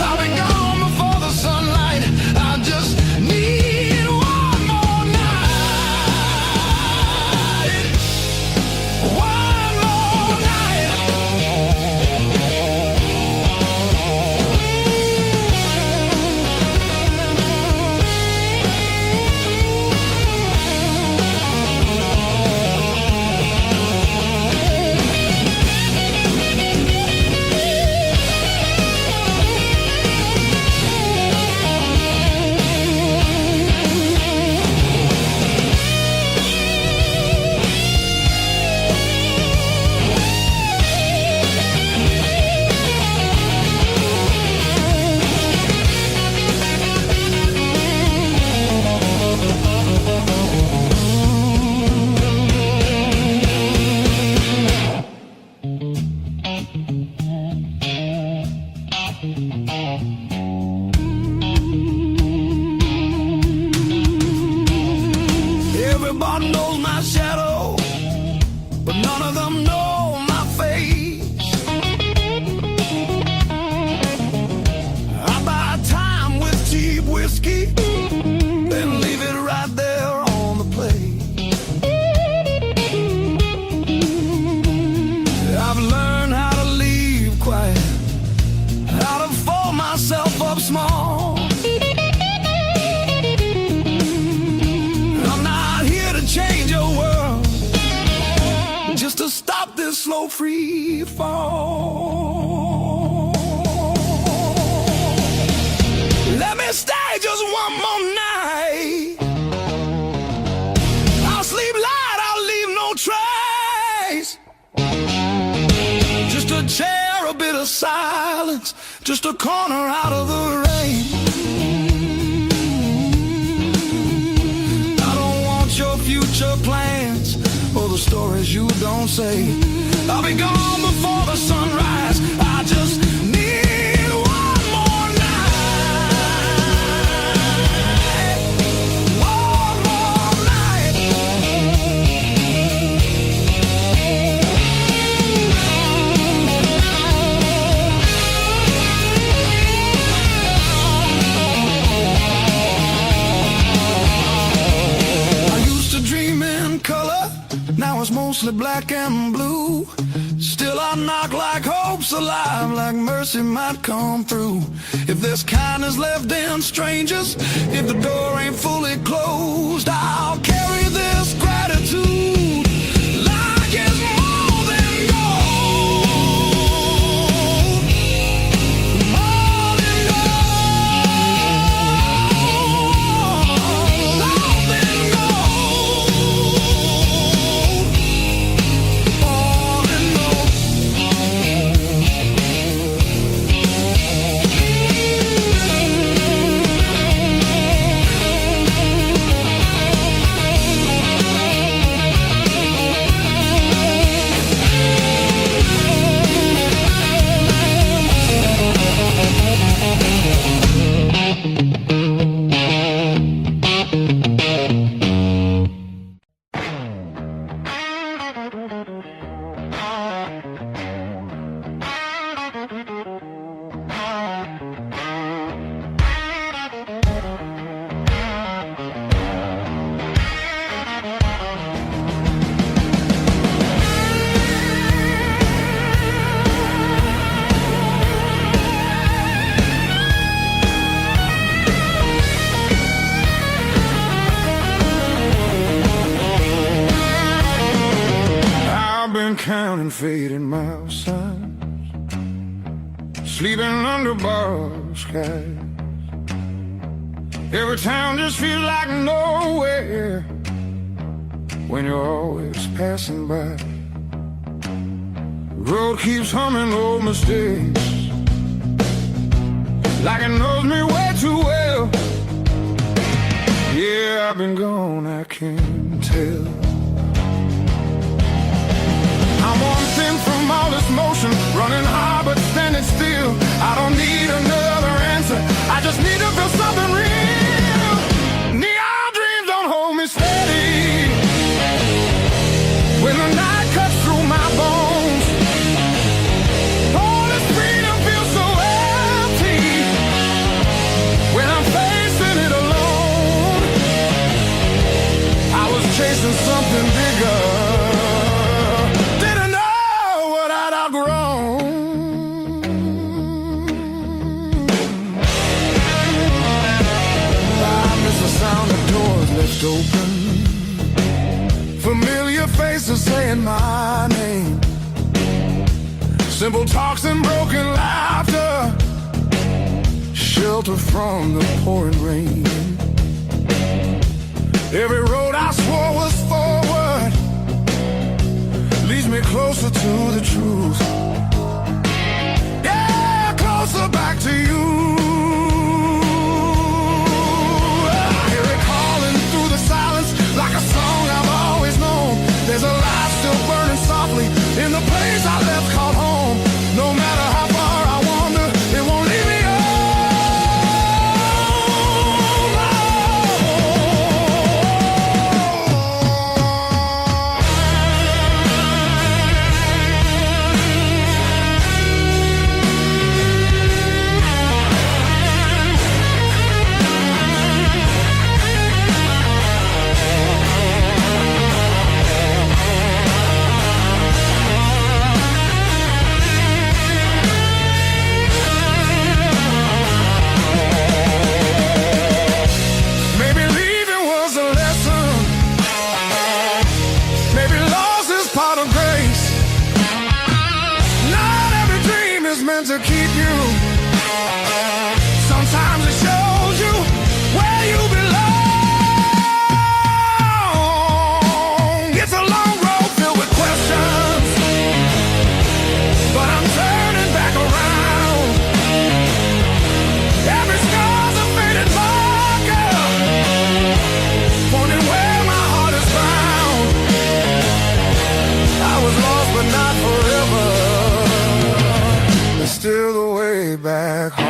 I'll be gone before the sunlight. I just need one more night. One more night. Everybody knows my shadow, but none of them know my face. I buy time with cheap whiskey, then leave it right there on the plate. I've learned how to leave quiet, how to fold myself up small. Change your world, just to stop this slow free fall. Let me stay just one more night. I'll sleep light, I'll leave no trace. Just a chair, a bit of silence, just a corner out of the rain. Future plans or the stories you don't say. I'll be gone before the sunrise. I just need one more night. black and blue. Still I knock like hope's alive, like mercy might come through. If there's kindness left in strangers, if the door ain't fully closed, I'll carry this gratitude like it's more than gold. More than gold. More than gold. More than gold. Counting fading mile signs, sleeping under borrowed skies. Every town just feels like nowhere when you're always passing by. The road keeps humming old mistakes, like it knows me way too well. Yeah, I've been gone, I can't tell. I'm one thing from all this motion, running hard but standing still. I don't need another answer, I just need to feel something real. Neon dreams don't hold me steady when the night cuts through my bones. All this freedom feels so empty when I'm facing it alone. I was chasing something bigger, open, familiar faces saying my name, simple talks and broken laughter, shelter from the pouring rain. Every road I swore was forward leads me closer to the truth. Yeah, closer back to you. Like a song I've always known, there's a light still burning softly in the place I left called home. No matter how far I wander, it won't leave me to keep you. Sometimes it shows you where you belong. It's a long road filled with questions, but I'm turning back around. Every scar's a faded marker, pointing where my heart is found. I was lost but not forever, still the way back home.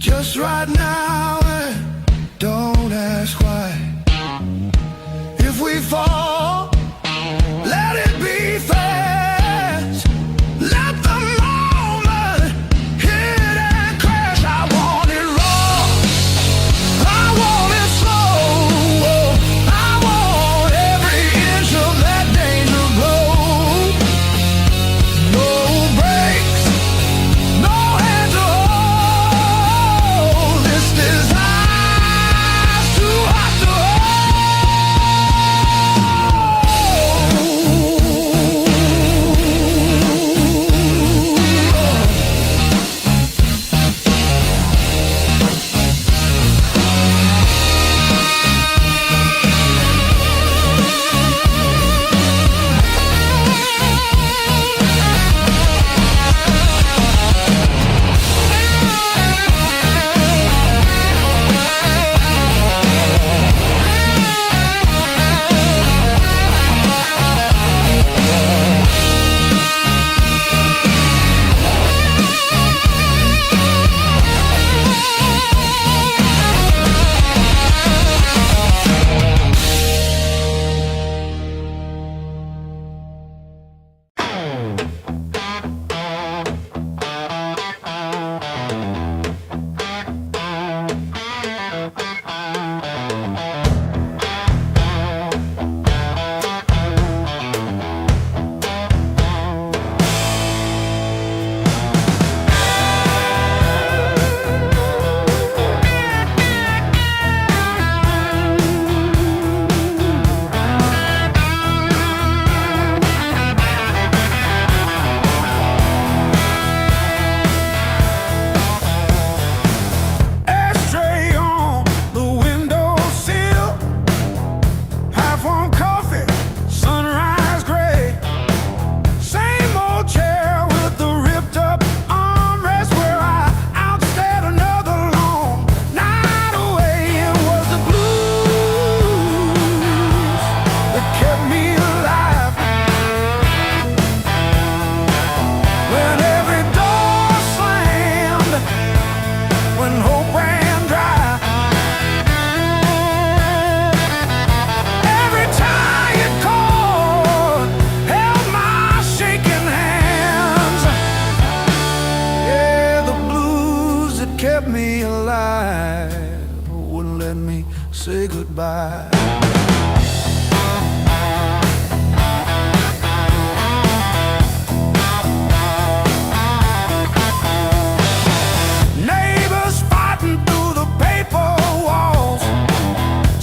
just right now, and don't ask why. If we fall, let it be fast. Let the moment hit and crash. I want it raw, I want it slow, I want every inch of that danger glow. No brakes, no hand to hold. This desire's too hot to kept me alive, wouldn't let me say goodbye. Neighbors fighting through the paper walls,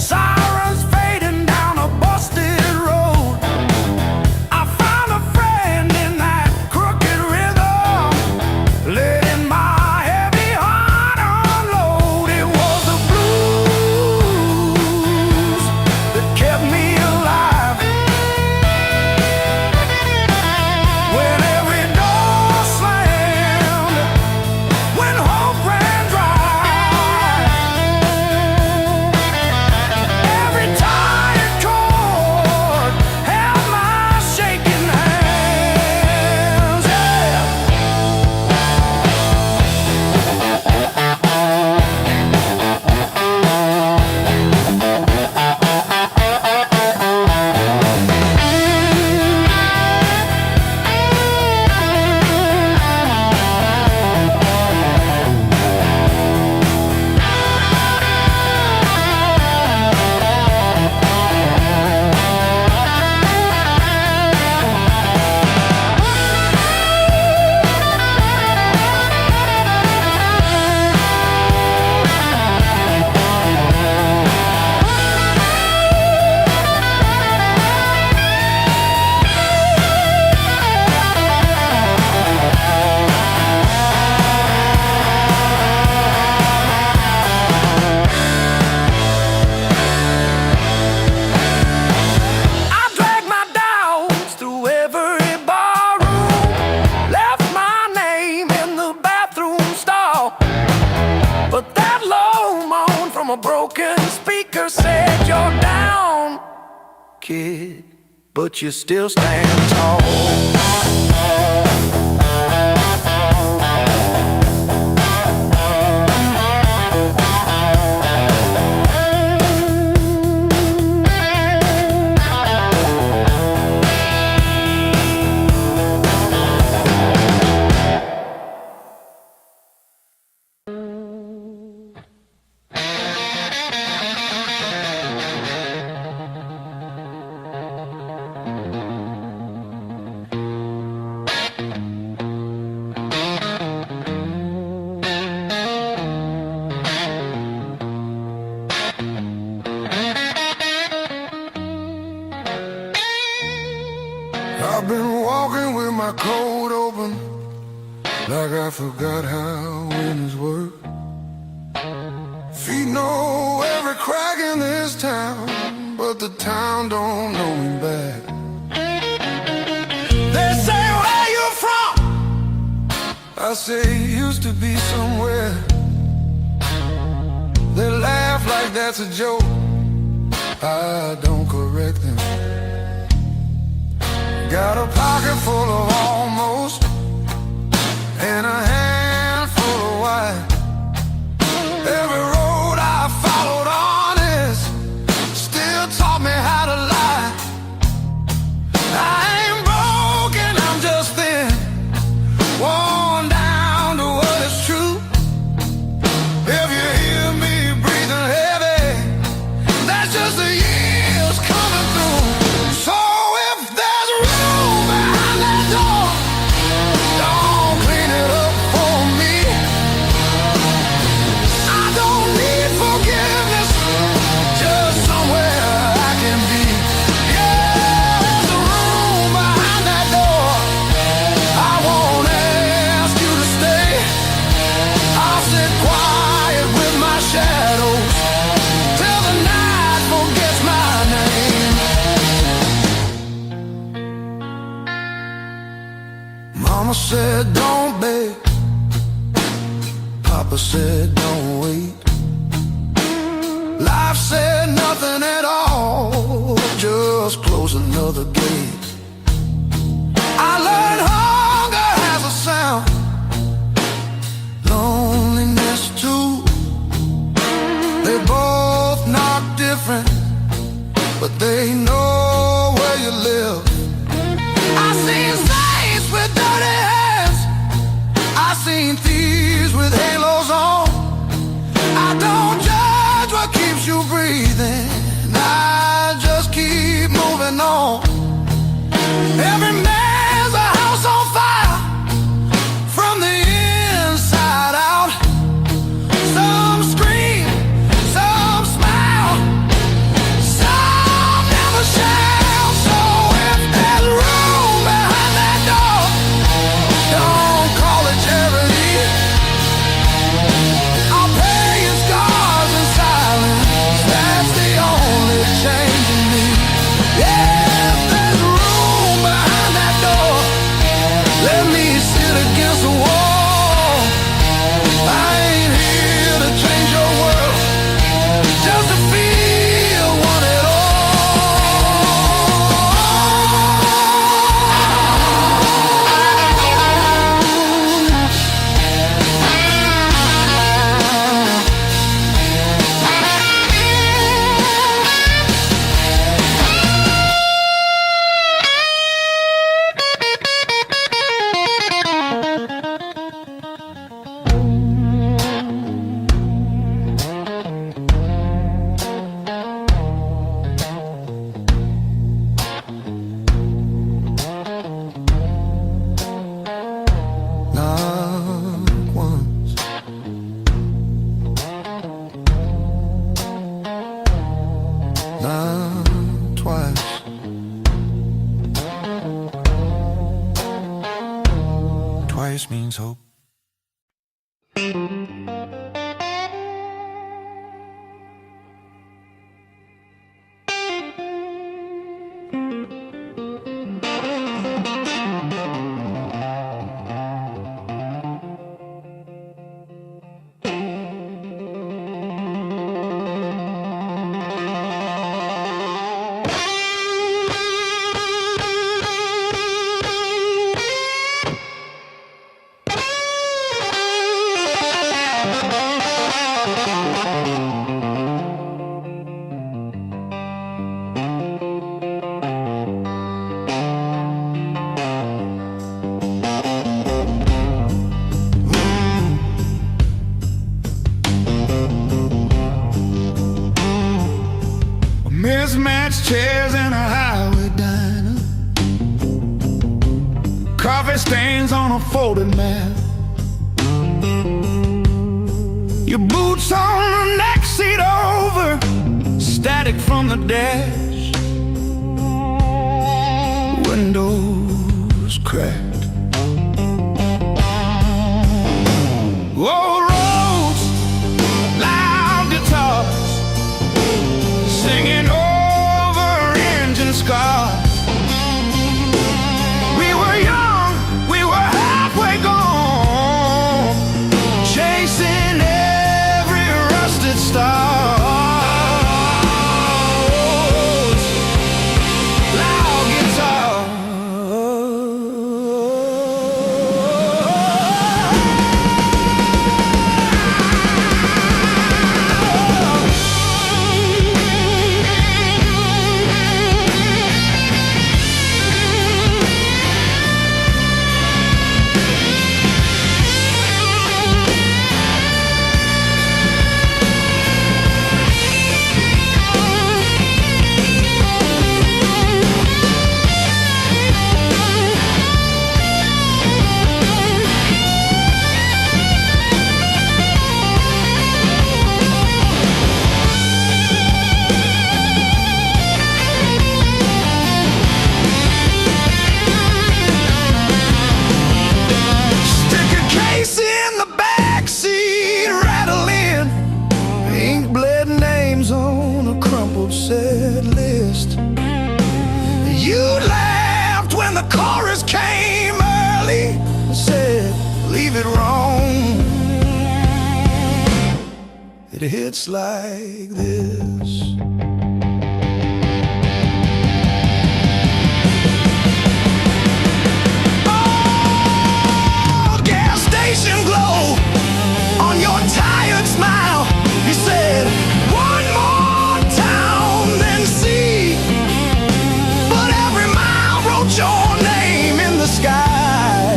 sirens fading down a busted road. I found a friend in that crooked rhythm, letting my heavy heart unload. It was the blues that kept me alive. When every door slammed, when hope ran dry, every tired chord held my shaking hands. Yeah. I dragged my dogs through every barroom, left my name in the bathroom stall. But that low moan from a broken speaker said, "You're down, kid, but you still stand tall." my coat open like I forgot how winners work. Feet know every crack in this town, but the town don't know me back. They say, where you from? I say, used to be somewhere. They laugh like that's a joke. I don't correct them. Got a pocket full of almost and a handful of white. Every road I followed honest still taught me how to lie. I ain't broken, I'm just thin, worn down to what is true. If you hear me breathing heavy, that's just the years coming through. So if there's room behind that door, don't clean it up for me. I don't need forgiveness, just somewhere I can be. Yeah, there's a room behind that door. I won't ask you to stay. I'll sit quiet with my shadows till the night forgets my name. Mama said don't beg, Papa said don't wait. Life said nothing at all, just close another gate. I learned hunger has a sound, loneliness too. They both knock different, but they know where you live. I seen saints with dirty hands, I seen thieves with halos on. I don't judge what keeps you breathing, I just keep moving on. Every man's a house on fire from the inside out. Some scream, some smile, some never shout. So if there's room behind that door, don't call it charity. I'll pay your scars in silence, that's the only change in me. Yeah, if there's room behind that door, let me sit against the wall. I ain't here to change your world, just to feel one at all. Not once, not twice. Twice means hope. Mismatched chairs in a highway diner, coffee stains on a folded map, your boots on the next seat over, static from the dash, windows cracked. Old roads, loud guitars, singing over engine scars. We were young, we were halfway gone, chasing every rusted star. Set list. You laughed when the chorus came early and said, leave it wrong. It hits like this. Oh, gas station glow on your tired smile. He said, one more your name in the sky,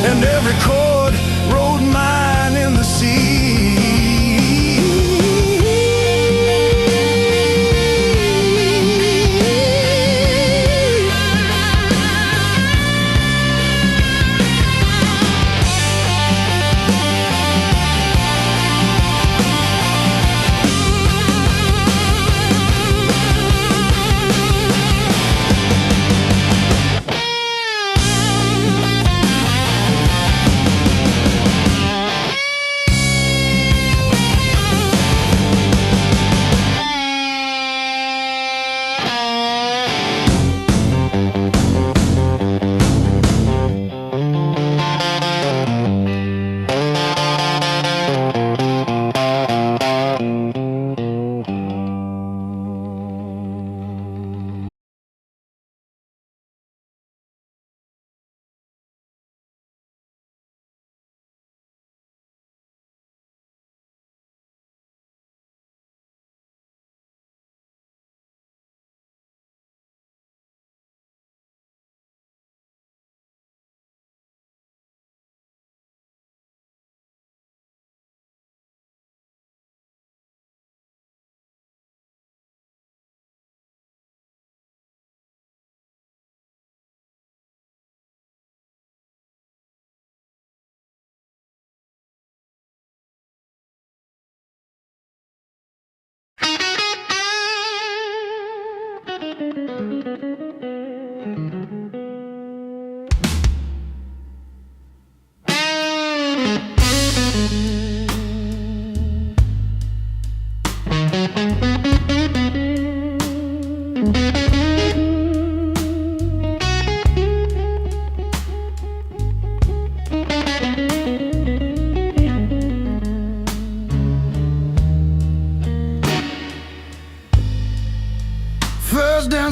and every chord wrote mine in the sea.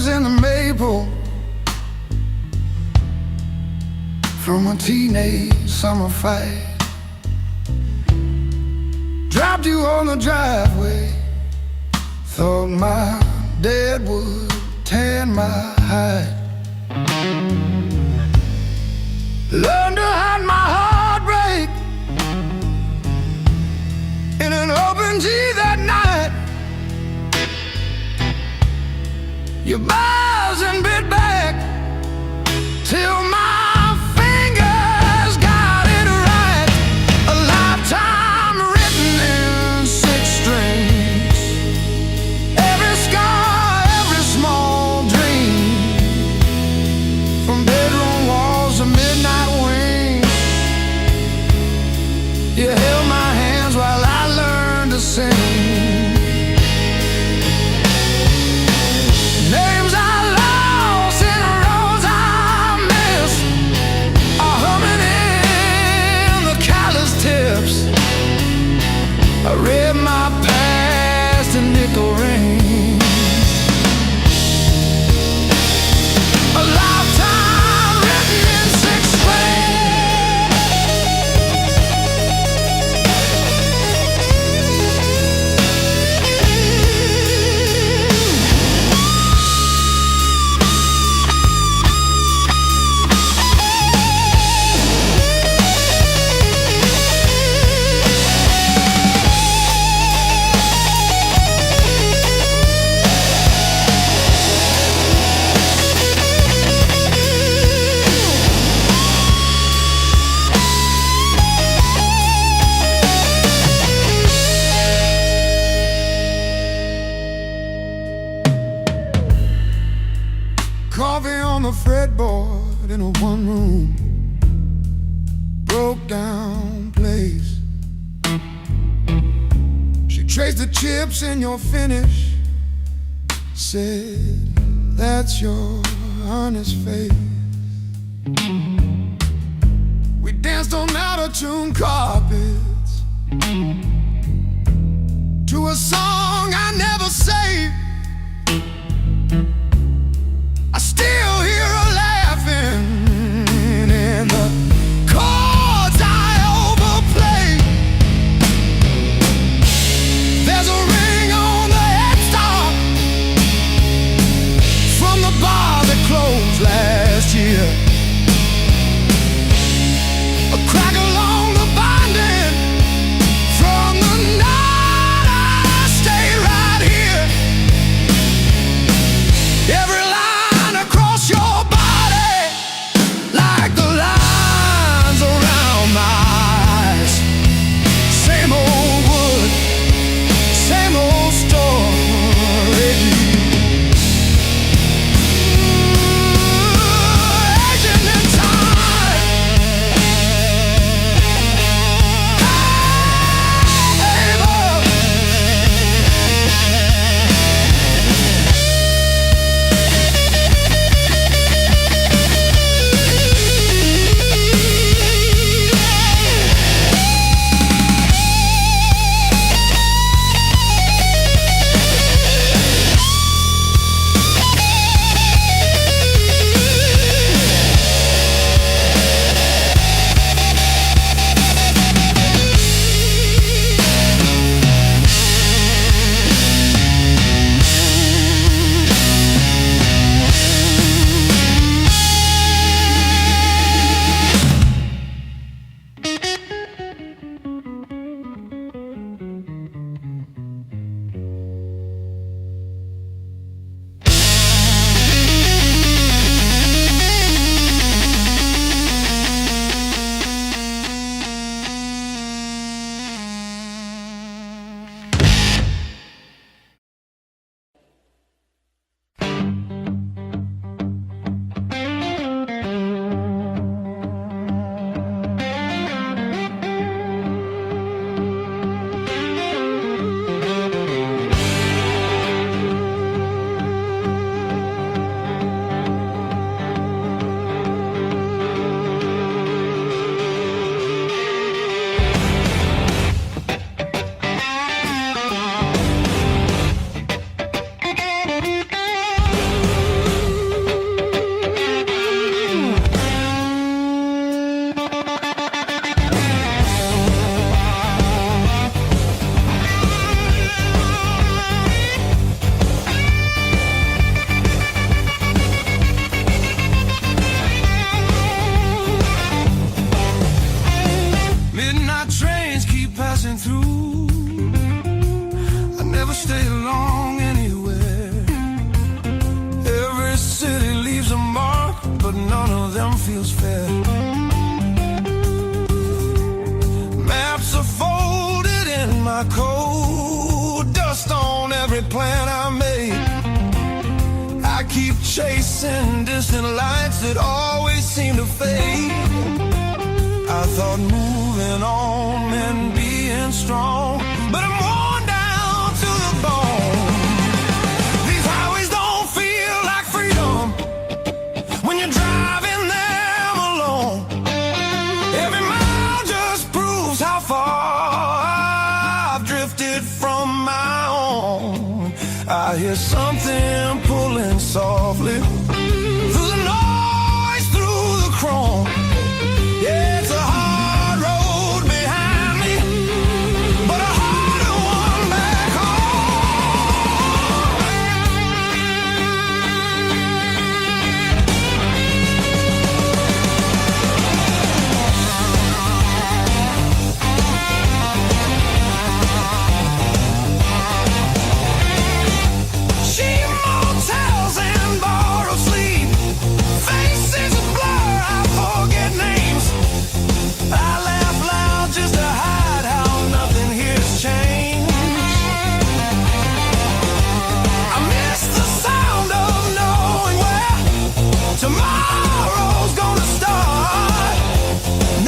In the maple from a teenage summer fight, dropped you on the driveway, thought my dad would tan my hide. Learned to hide my heartbreak in an open G that night. You buzz and bit back till my fingers got it right. A lifetime written in 6 strings. Every scar, every small dream, from bedroom walls to midnight wings. read my past in nickel rings. A lifetime written in 6 strings. Coffee on the fretboard in a one-room broke down place. She traced the chips in your finish, said, that's your honest face. We danced on out-of-tune carpets to a song I never saved. I still hear her laughing in the chords I overplay. There's a ring on the headstock from the bar that closed last year. A crack along the binding from the night I stayed right here. Every line across your body, like the lines around my eyes. Same old wood, same old story. Aging in time. Hey, love. Midnight trains keep passing through. I never stay long anywhere. Every city leaves a mark, but none of them feels fair. Maps are folded in my coat, dust on every plan I made. I keep chasing distant lights that always seem to fade. I thought moving on meant being strong, but I'm worn down to the bone. These highways don't feel like freedom when you're driving them alone. Every mile just proves how far I've drifted. exit from my own. I hear something pulling softly through the noise, through the chrome. Yeah, it's a hard road behind me, but a harder one back motels and borrowed sleep, faces a blur, I forget names. I laugh loud just to hide how nothing here's changed. I miss the sound of knowing where tomorrow's gonna start.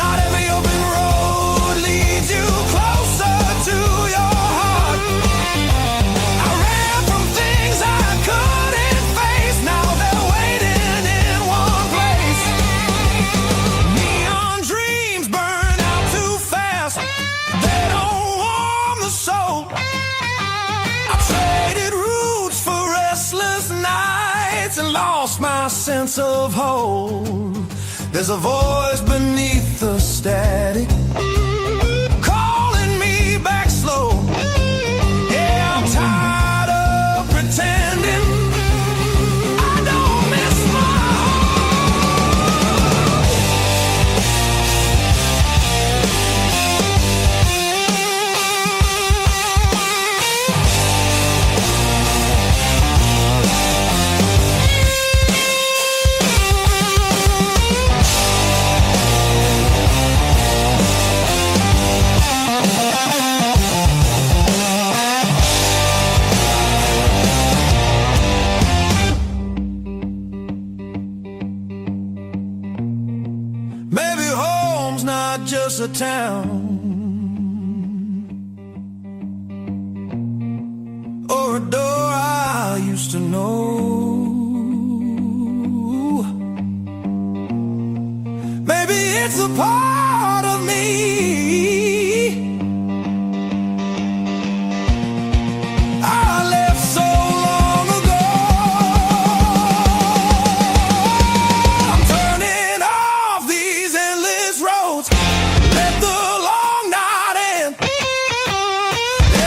Not every open road leads you closer to your heart. I ran from things I couldn't face, now they're waiting in one place. Neon dreams burn out too fast, they don't warm the soul. I traded roots for restless nights and lost my sense of hope. There's a voice beneath the static calling me back slow. Yeah, I'm tired of pretending I don't miss my maybe home's not just a town or a door I used to know. Maybe it's a part of me I left so long ago. I'm turning off these endless roads, let the long night end.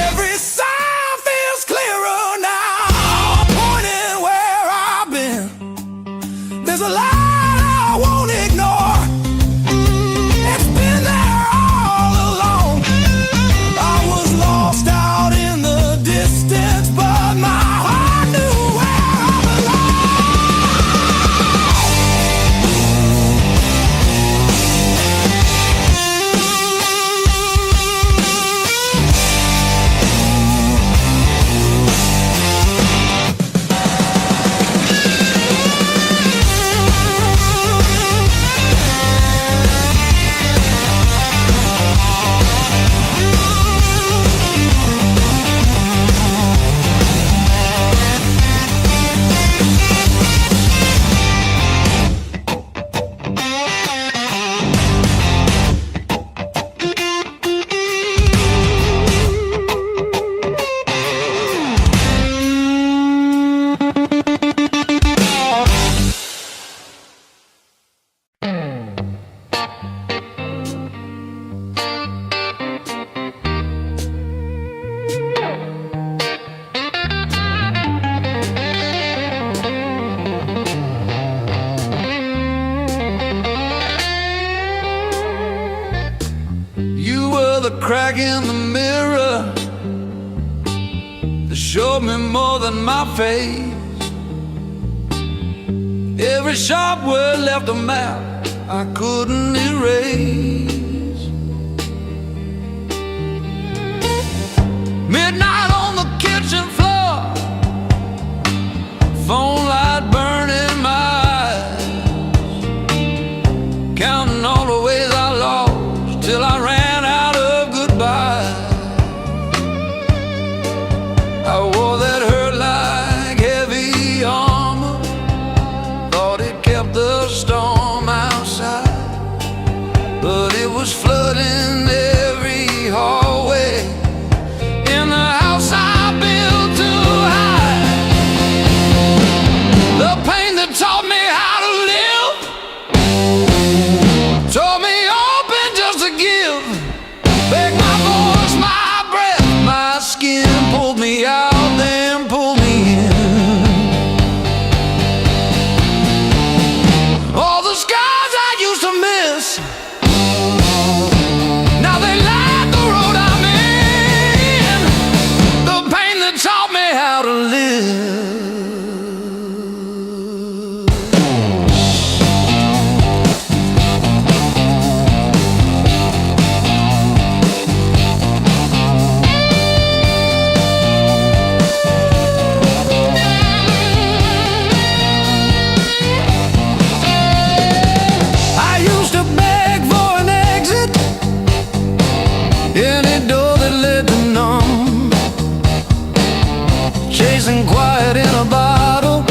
Every sign feels clearer now, pointing where I've been. There's a light I won't ignore, it's been there all along. I was lost out in the distance, but my heart knew where I the crack in the mirror that showed me more than my face. Every sharp word left a map I couldn't erase. Midnight on the kitchen floor, phone light burning my eyes, counting all the ways I lost till I ran out of goodbye. I wore that hurt like heavy armor, thought it kept the storm outside, but it was flooding every hallway in the how to live. Chasing quiet in a bottle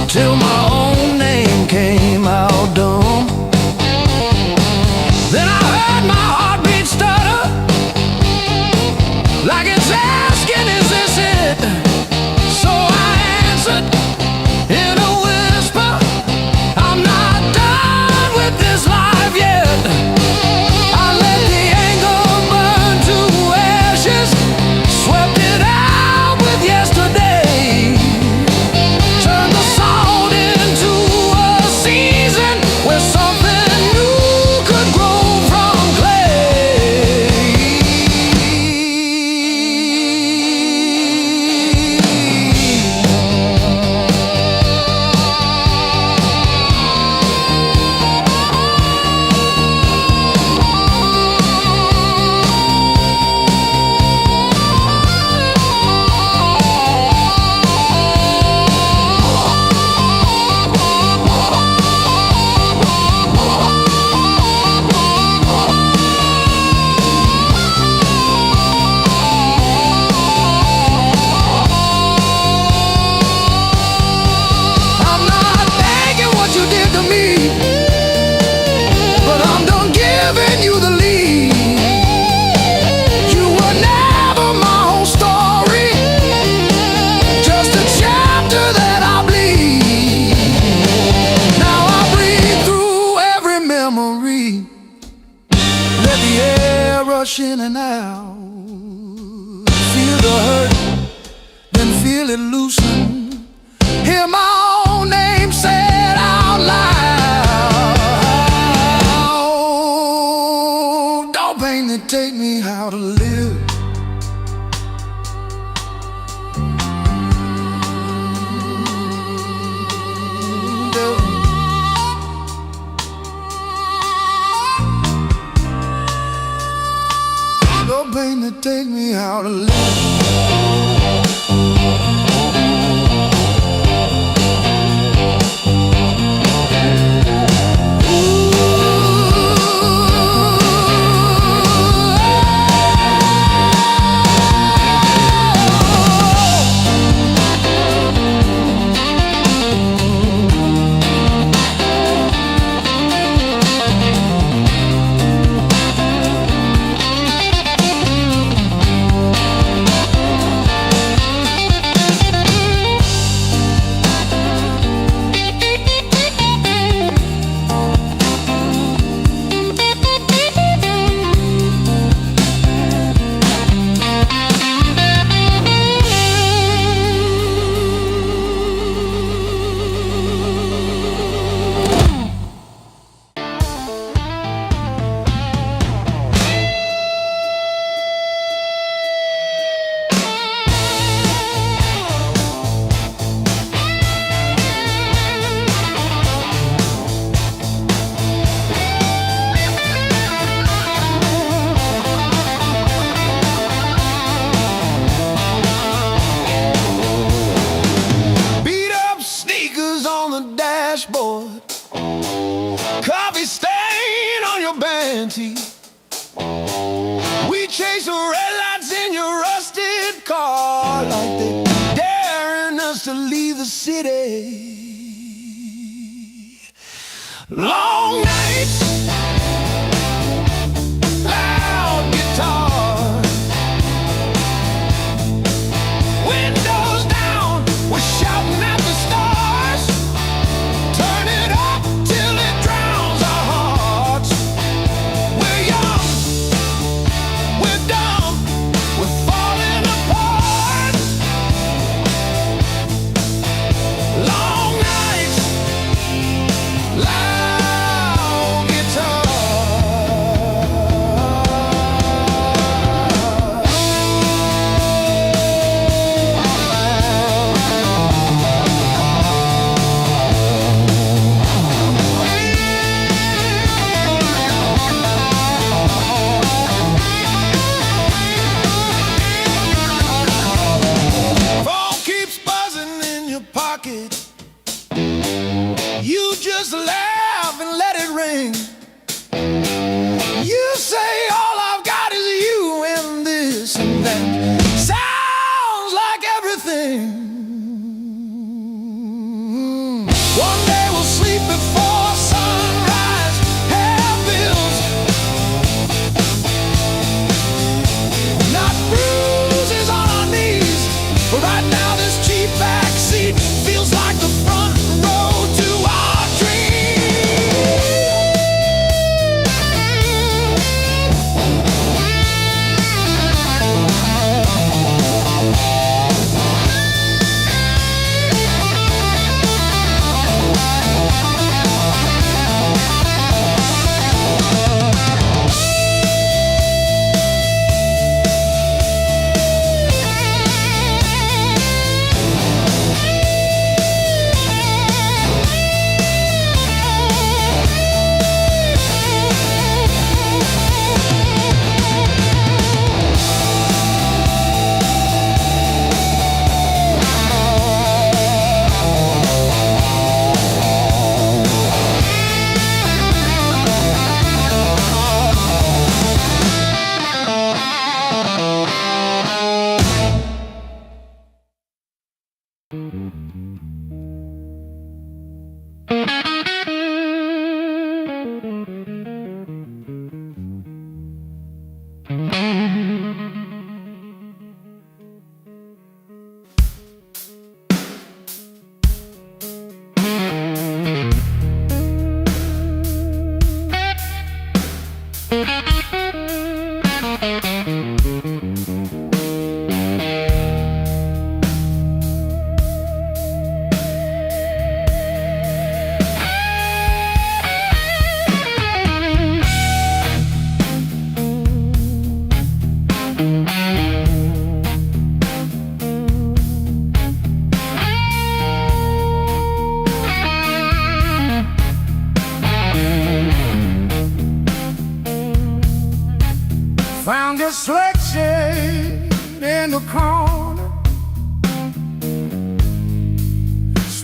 till my own name came out dumb. Then I heard my heartbeat stutter, like it's asking, is this it? So I answered in a whisper, I'm not done with this life yet. I let the anger burn to ashes, swept it out with yesterday. In and out, feel the hurt, then feel it loosen. Hear my own name said out loud. Don't pain that take me how to live. No pain to take me how to live. Dashboard, coffee stain on your panty. We chase the red lights in your rusted car, like they daring us to leave the city. Long nights, loud guitar, windows down, we're shouting at the stars. Turn it up till it drowns our hearts. We're young, we're dumb, we're falling apart. Long nights, loud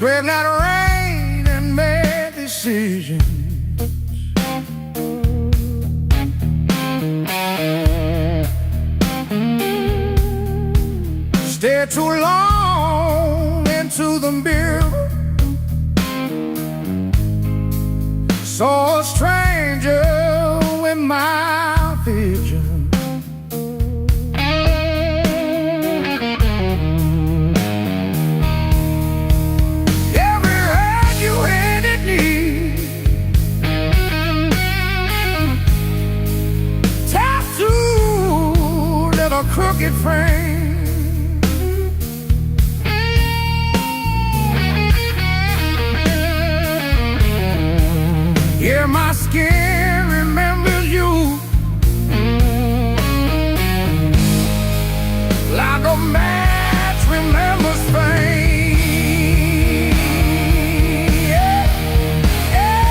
sweat like rain and made decisions. Stayed too long into the mirror, saw a stranger in my vision. Every hand you handed me, tattooed in a crooked frame. Yeah, my skin remembers you like a match remembers fame. Yeah, yeah.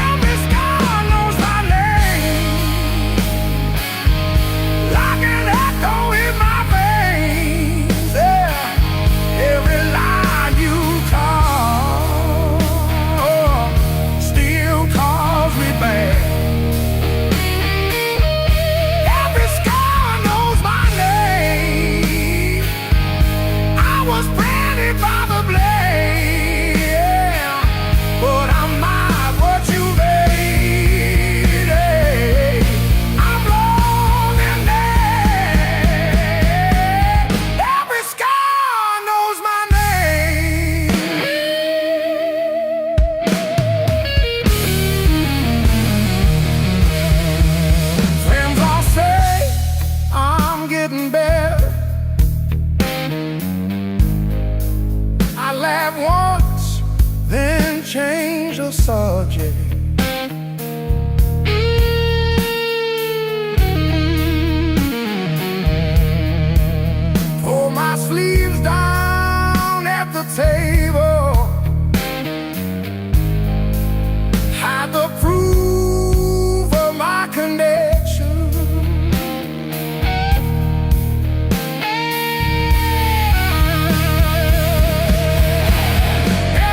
Every scar knows my name, like an echo in my veins. Yeah, every line you call still calls me back. Every scar knows my name. I was branded by the blade, yeah, but I'm not what you made. Hey, I'm long and dead. Every scar knows my name. Friends all say I'm getting better. I laugh once, then change the subject. Pull my sleeves down at the table, hide the proof of my connection.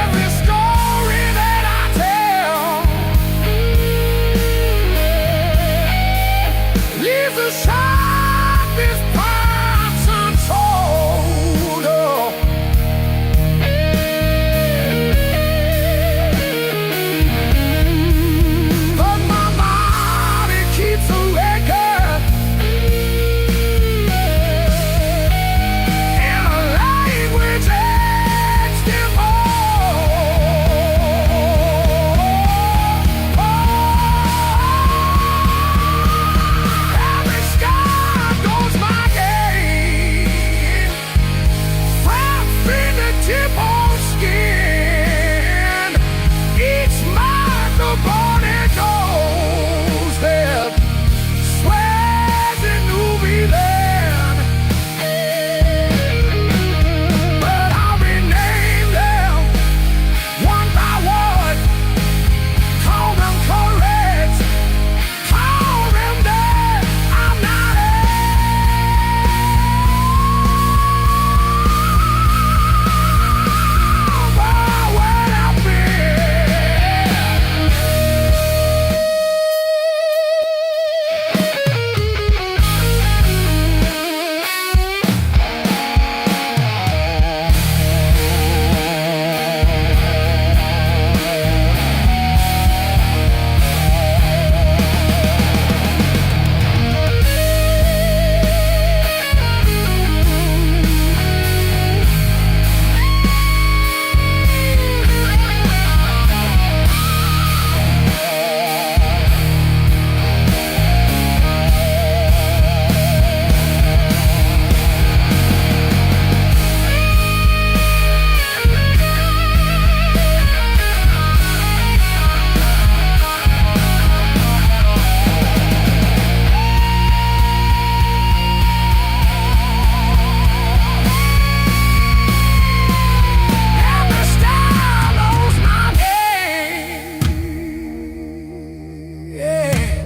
Every story that I tell leaves the sharpest parts untold. Oh. But my body keeps awake in a language etched in every scar goes my game, from fingertip on skin. Each mark a body knows that swears it knew me then. But I'll rename them one by one, call them correct, call them dead. I'm not over where I've been. Every star knows my name. Yeah.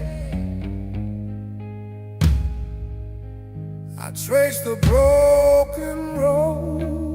I trace the broken road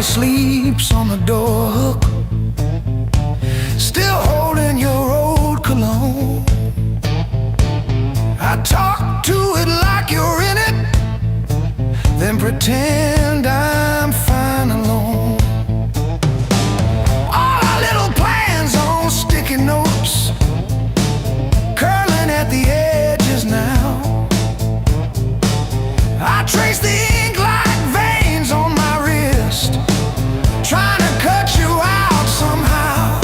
sleeps on the door hook, still holding your old cologne. I talk to it like you're in it, then pretend I'm fine alone. All our little plans on sticky notes, curling at the edges now. I trace the ink like veins on my wrist, trying to cut you out somehow.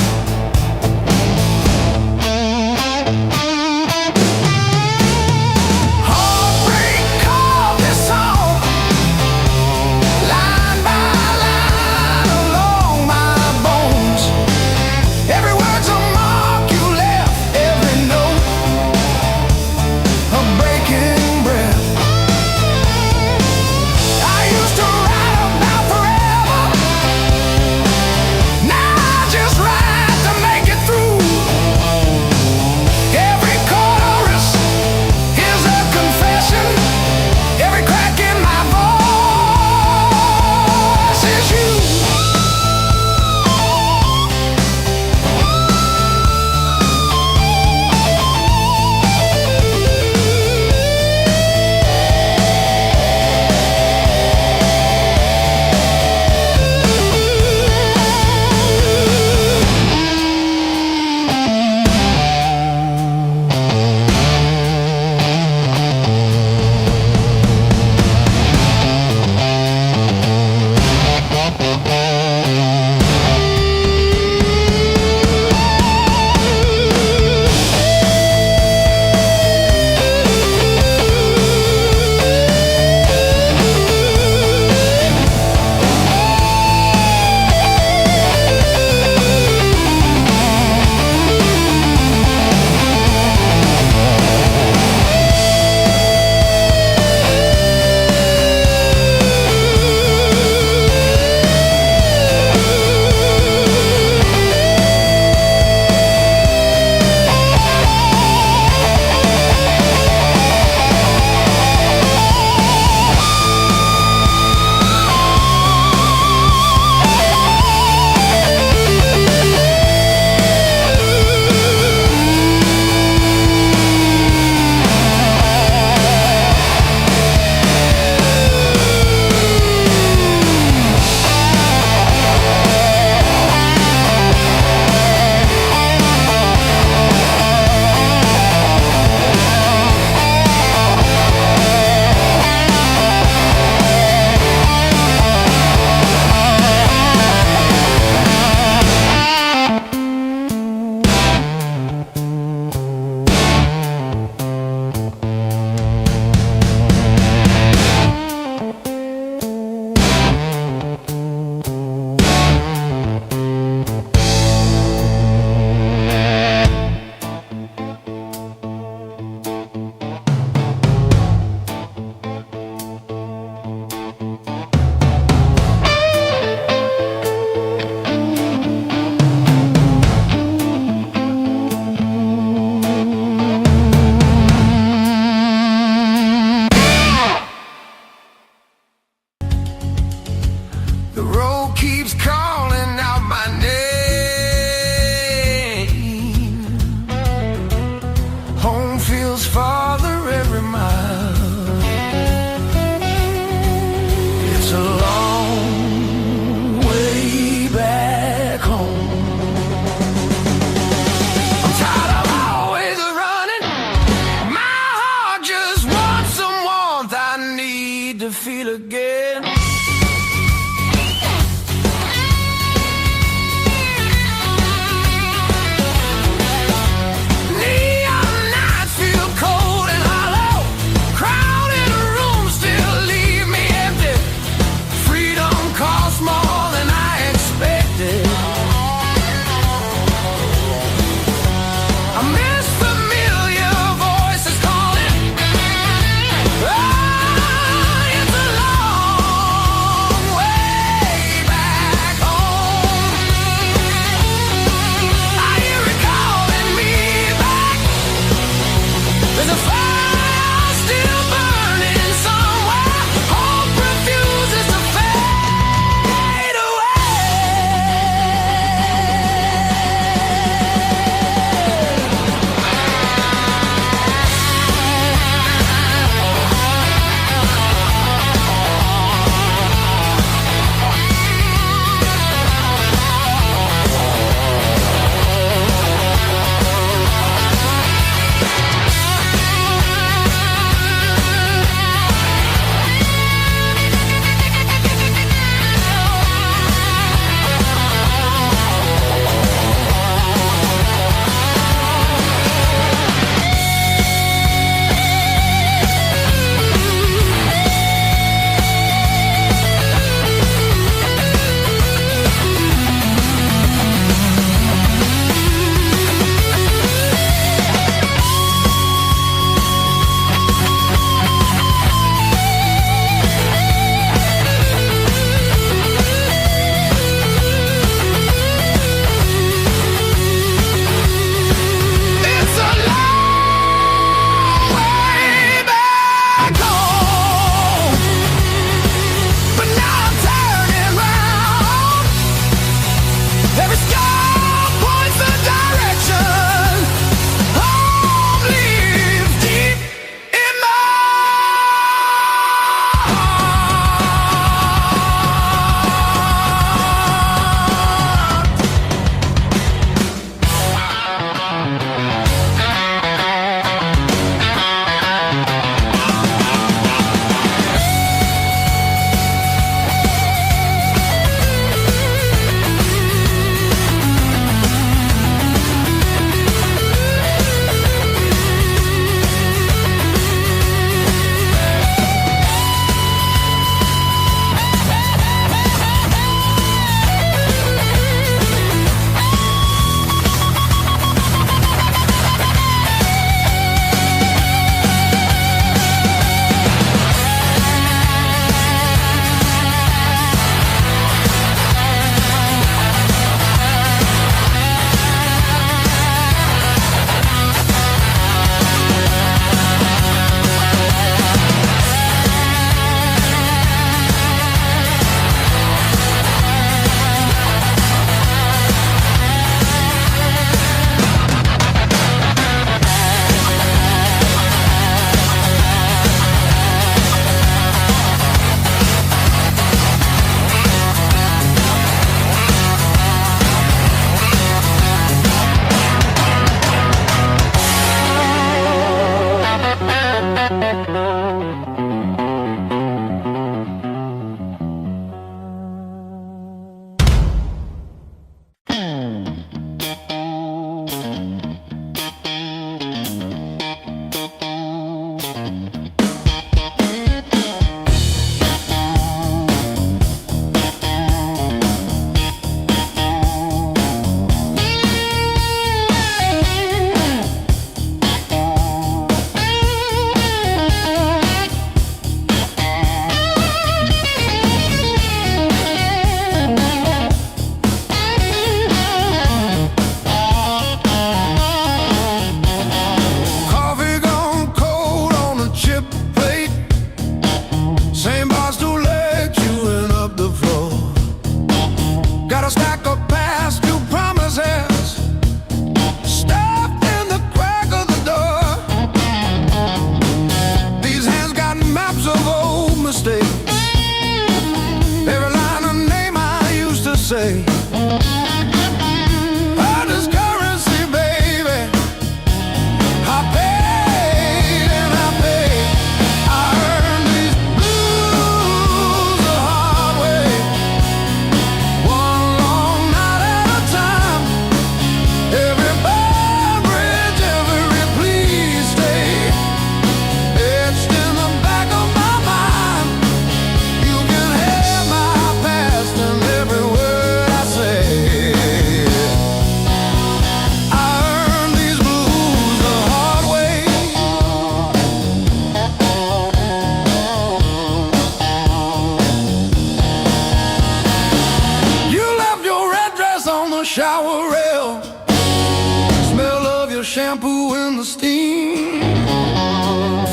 shampoo in the steam.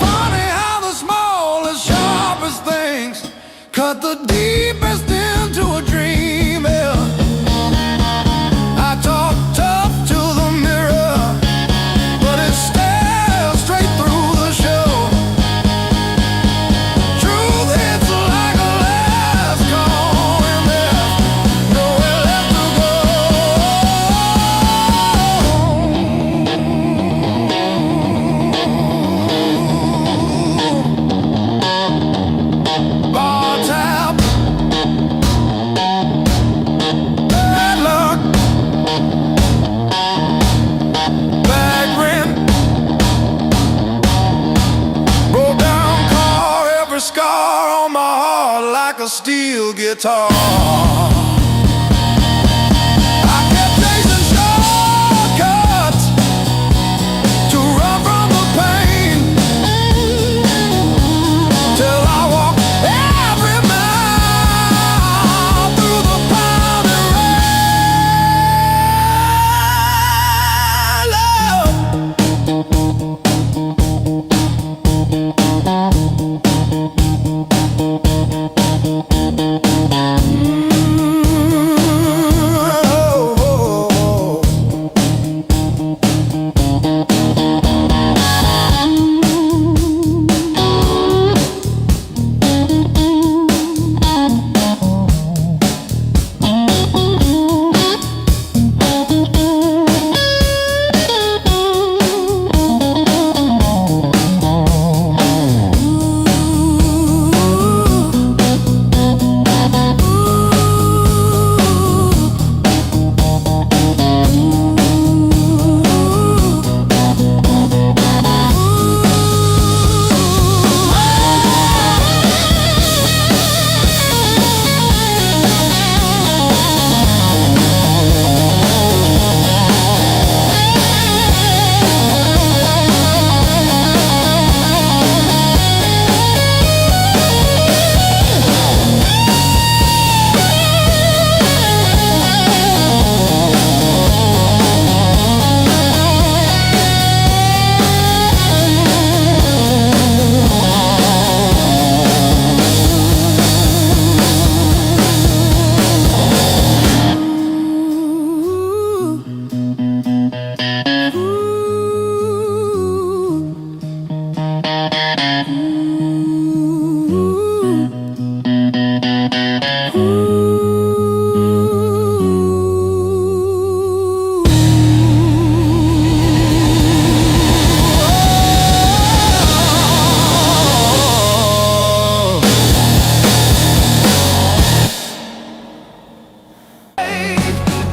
Funny how the smallest, sharpest things cut the deepest into a dream. Yeah. I talk tough to the mirror, but it stares straight through the show. Truth hits like a last call, and there's nowhere left to go. Bar tab, bad luck, bad rent, broke down car, every scar on my heart like a steel guitar. I kept chasing shortcuts to run from the pain, till I walked every mile through the pounding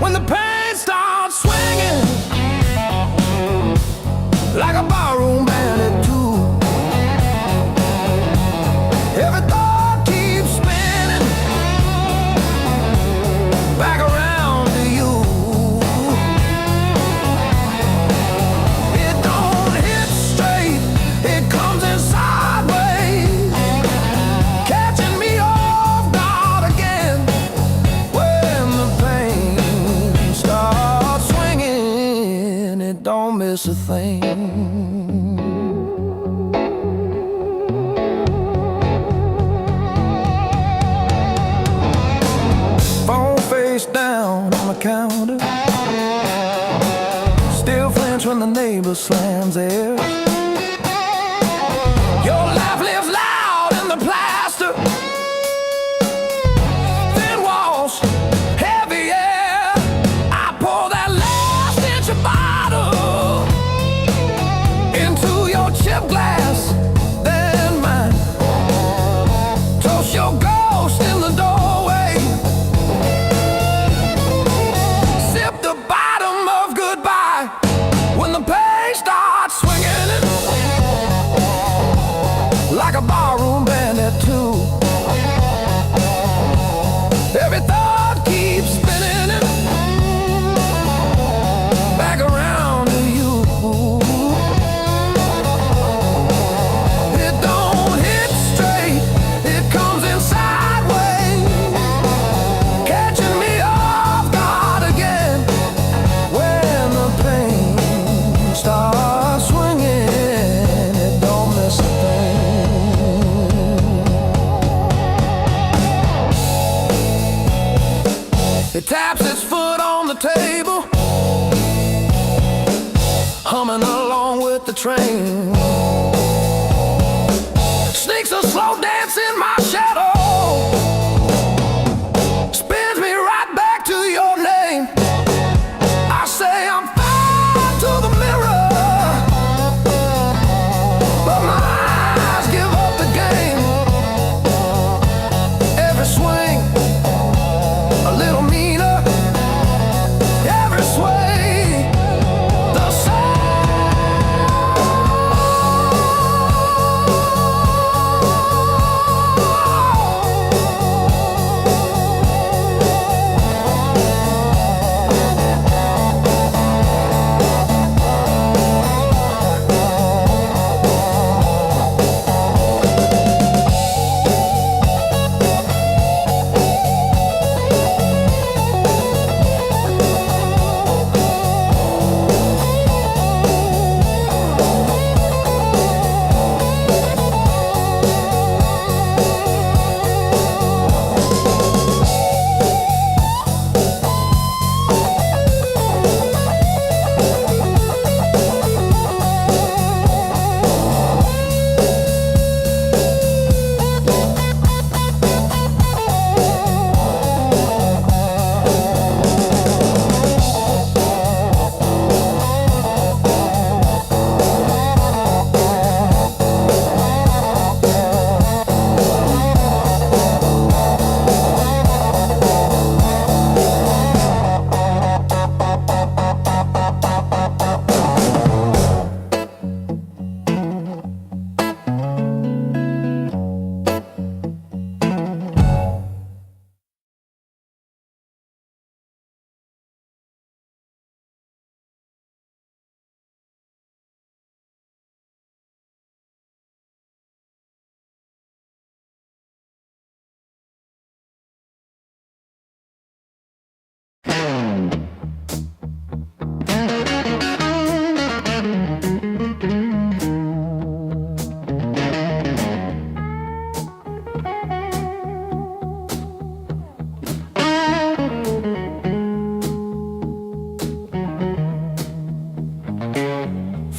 when the pain starts swinging like a barroom band at two. Every thought keeps spinning back around to you. It don't hit straight, it comes in sideways, catching me off guard again. When the pain starts swinging, it don't miss a thing. Phone face down on the counter, still flinch when the neighbor slams theirs. Your laugh lives loud in the plaster, thin walls, heavy air. I pour that last inch of bottle into your chip glass, then mine. Toast your ghost in the doorway, sip the bottom of goodbye when the pain starts swinging it like a barroom band at two. Every thought keeps spinning it back around to you. It don't hit straight, it comes in sideways, catching me off guard again when the pain starts the train. Sneaks a slow dance in my shadow, spins me right back to your name. I say I'm fine to the mirror, but my eyes give up the game. Every swing a little meaner, every sway the same.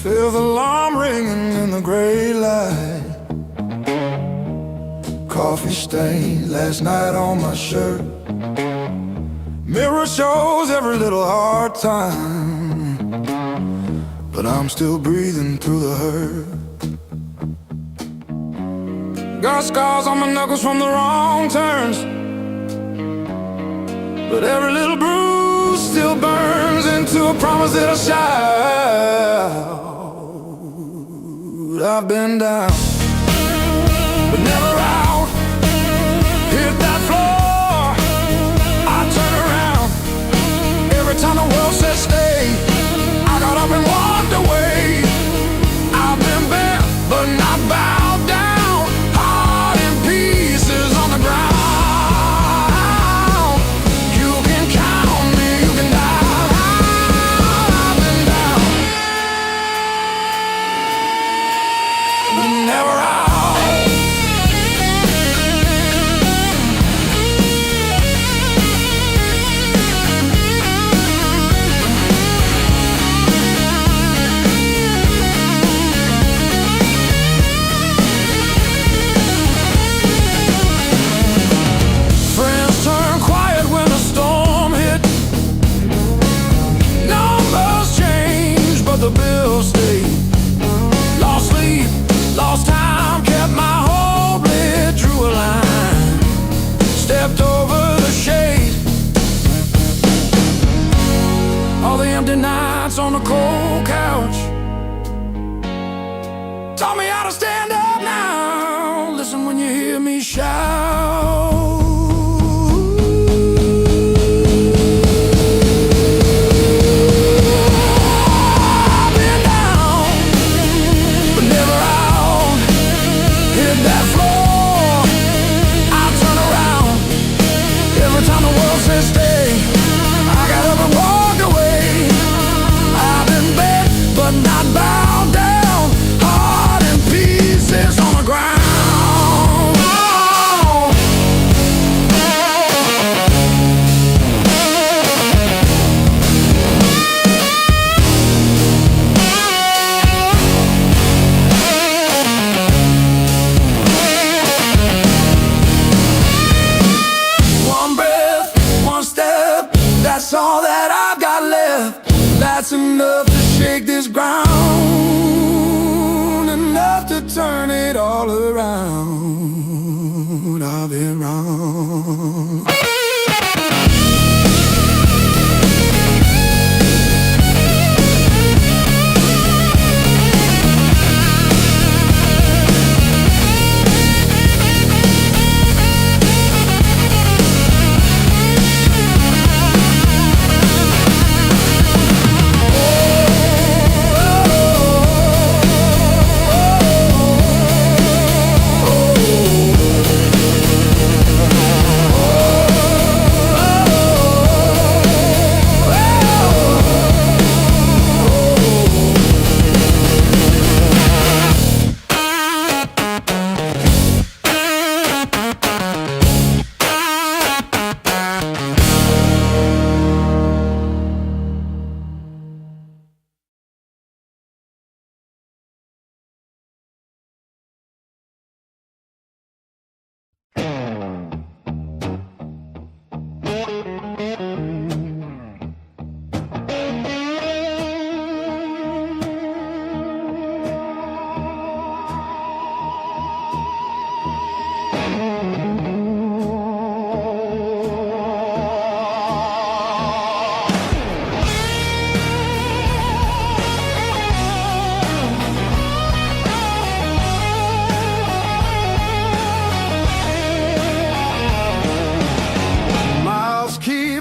Feel the alarm ringing in the gray light. Coffee stain last night on my shirt. Mirror shows every little hard time, but I'm still breathing through the hurt. Got scars on my knuckles from the wrong turns, but every little bruise still burns into a promise that I'll shout. I've been down, but never out. Hit that floor, I turn around. Every time the world says stay, I got up and walked away. I've been bent, but not bowed down. Heart in pieces on the ground. You can count me, you can down. I've been down, but never out. Friends turn quiet when a storm hit. Numbers change, but the bills stay. Lost sleep, lost time, kept my hope lit, drew a line, stepped over the shade. All the empty nights on the cold couch taught me how to stand up now. Listen when you hear me shout. I've been down, but never out. Hit that floor, I turn around. Every time the world says stay, I got up and walked away. I've been bent, but not bowed down. Heart in pieces on the ground. That's enough to shake this ground, enough to turn it all around. I've been wrong.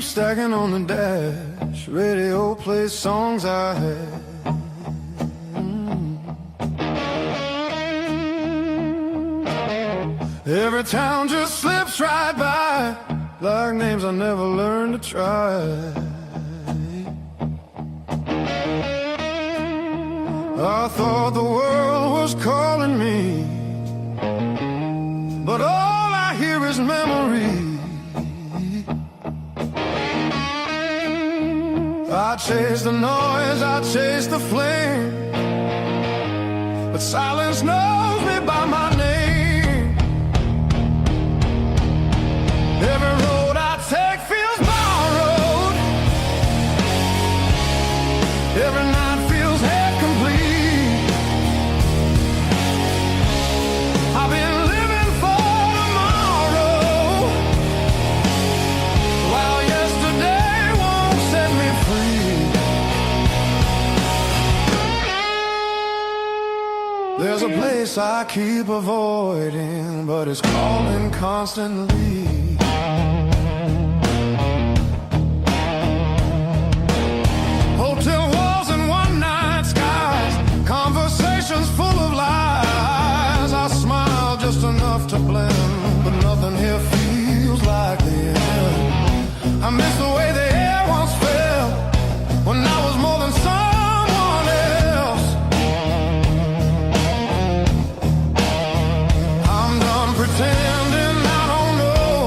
Stacking on the dash, radio plays songs I had. Every town just slips right by, like names I never learned to try. I thought the world was calling me, but all I hear is memory. I chase the noise, I chase the flame, but silence knows me by my name. Every road I take feels borrowed, every night feels half complete. I've been living for tomorrow, while yesterday won't set me free. There's a place I keep avoiding, but it's calling constantly. Hotel walls and one-night skies, conversations full of lies. I smile just enough to blend, but nothing here feels like the end. I miss the way the air once felt, when I was more than someone else. I'm done pretending I don't know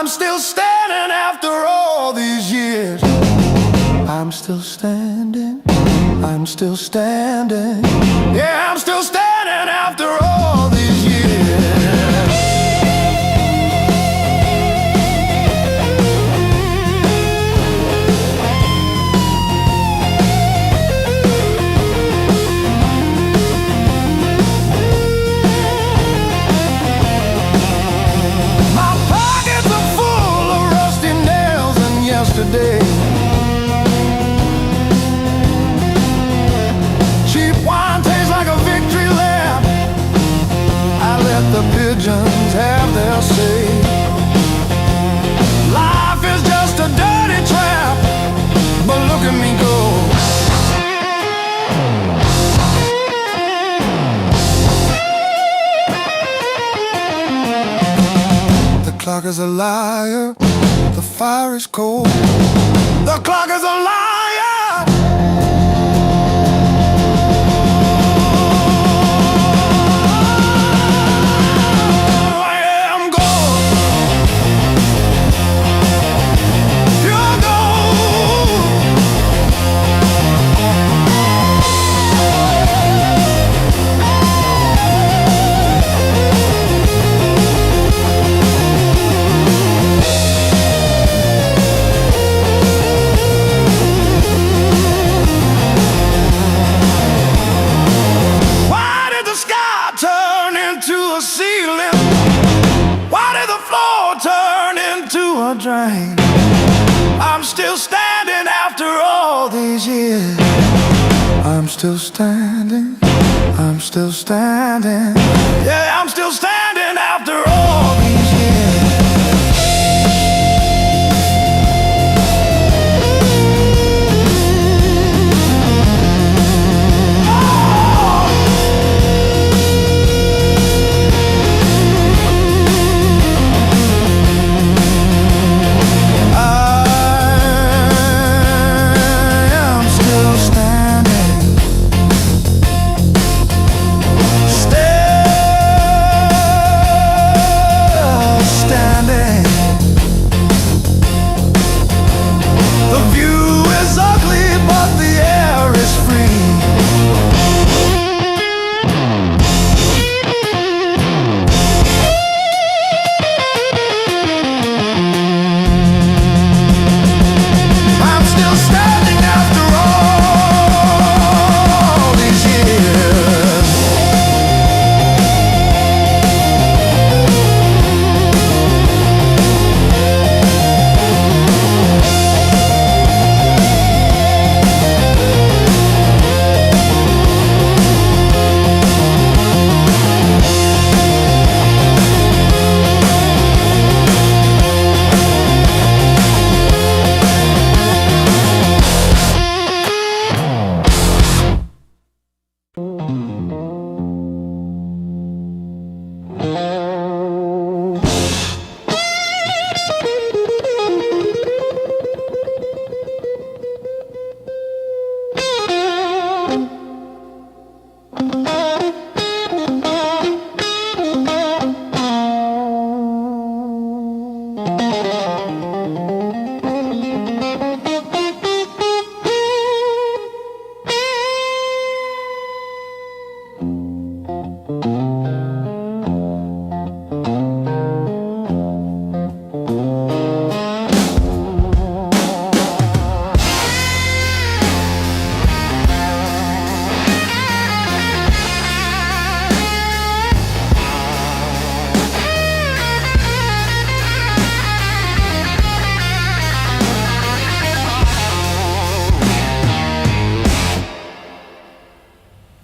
I'm still standing after all these years. I'm still standing, I'm still standing. Yeah, I'm still standing after all these years. My pockets are full of rusty nails and yesterday. The pigeons have their say. Life is just a dirty trap, but look at me go. The clock is a liar, the fire is cold. The clock is a liar. Drain. I'm still standing after all these years. I'm still standing, I'm still standing. Yeah, I'm still standing after all these years.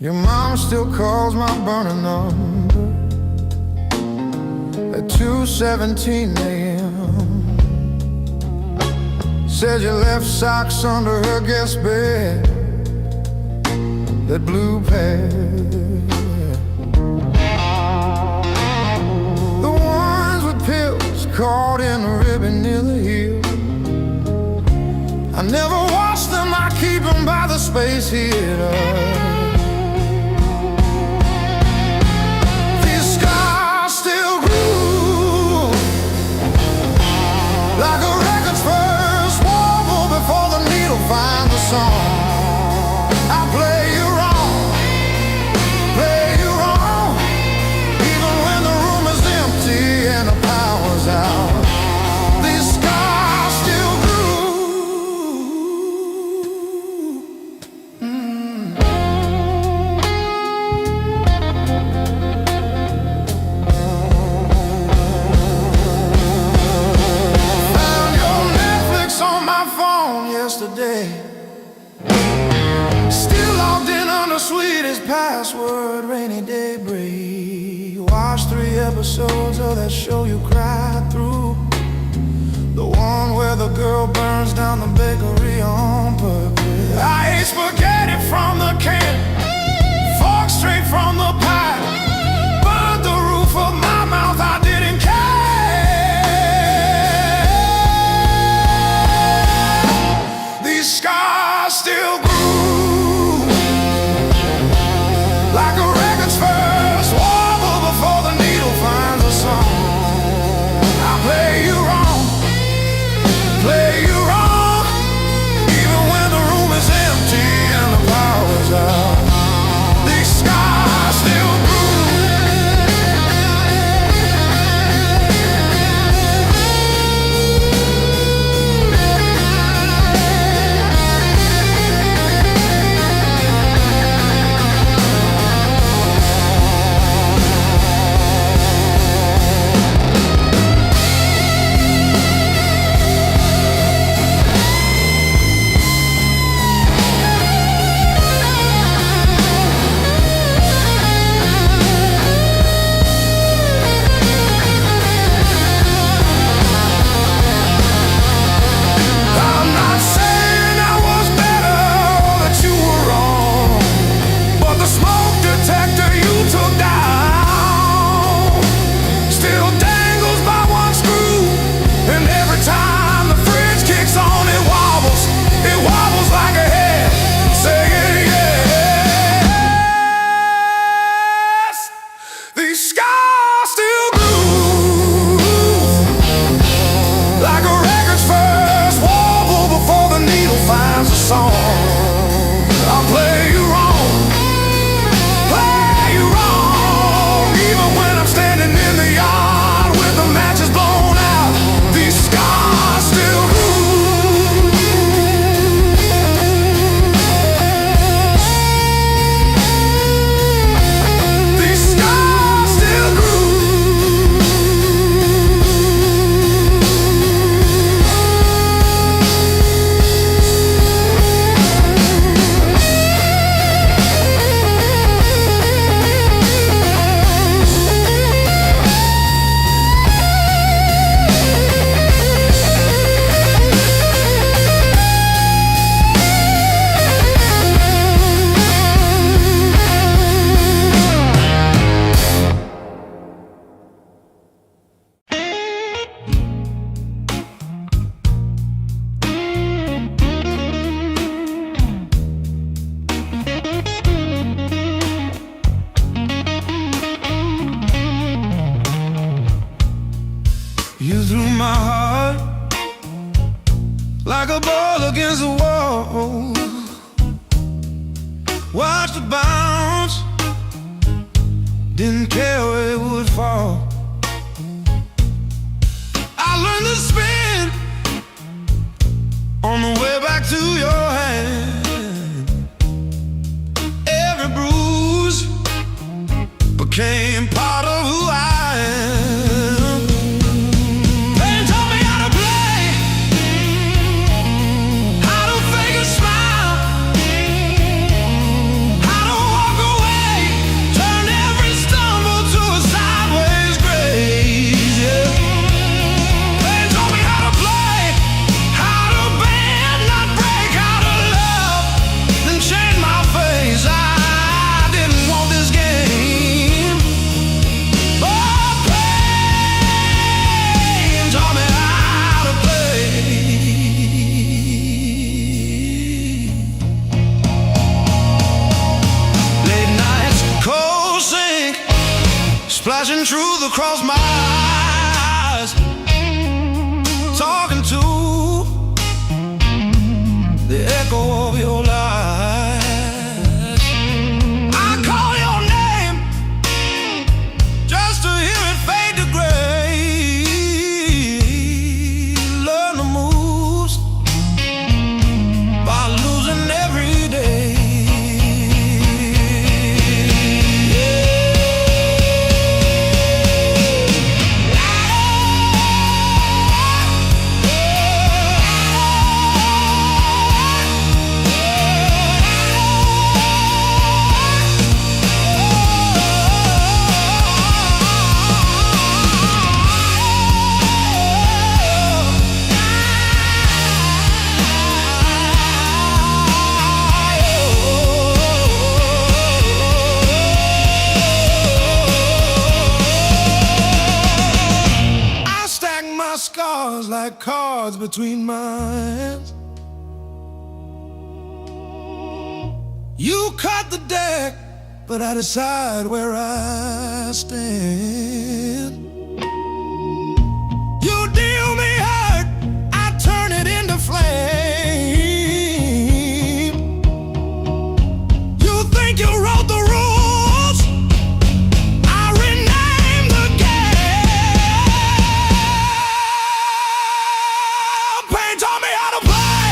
Your mom still calls my burner number at 2:17 a.m. Said you left socks under her guest bed, that blue pair, the ones with pills caught in a ribbon near the heel. I never wash them, I keep them by the space heater. song. I play you wrong, play you wrong, even when the room is empty and the power's out. These scars still yesterday, still logged in on the sweetest password, rainy day break. Watched 3 episodes of that show you cried through, the one where the girl burns down the bakery on purpose. I ate spaghetti from the can, fork straight from the pie, burned the roof of my mouth, I didn't care. Scars still grew, like a record's first wobble before the needle finds a song. I play you wrong, play you wrong, even when the room is empty and the power's out. These scars still You threw my heart like a ball against the wall. Watched it bounce, didn't care where it would fall. I learned to spin on the way back to your hand. Every bruise became part of who I am. Pain taught me how to play, how to fake a smile, how to walk away, turn every stumble to a sideways grace, yeah. Pain taught me how to play, how to bend, not break, how to love, then change my face. I didn't want this game, but pain taught me how to play. Late nights, cold sink, splashing truth across my eyes, talking to the echo of your stars like cards between my hands. You cut the deck, but I decide where I stand. You deal me hurt, I turn it into flame. You think you wrote the rules, I rename the game. Pain taught me how to play,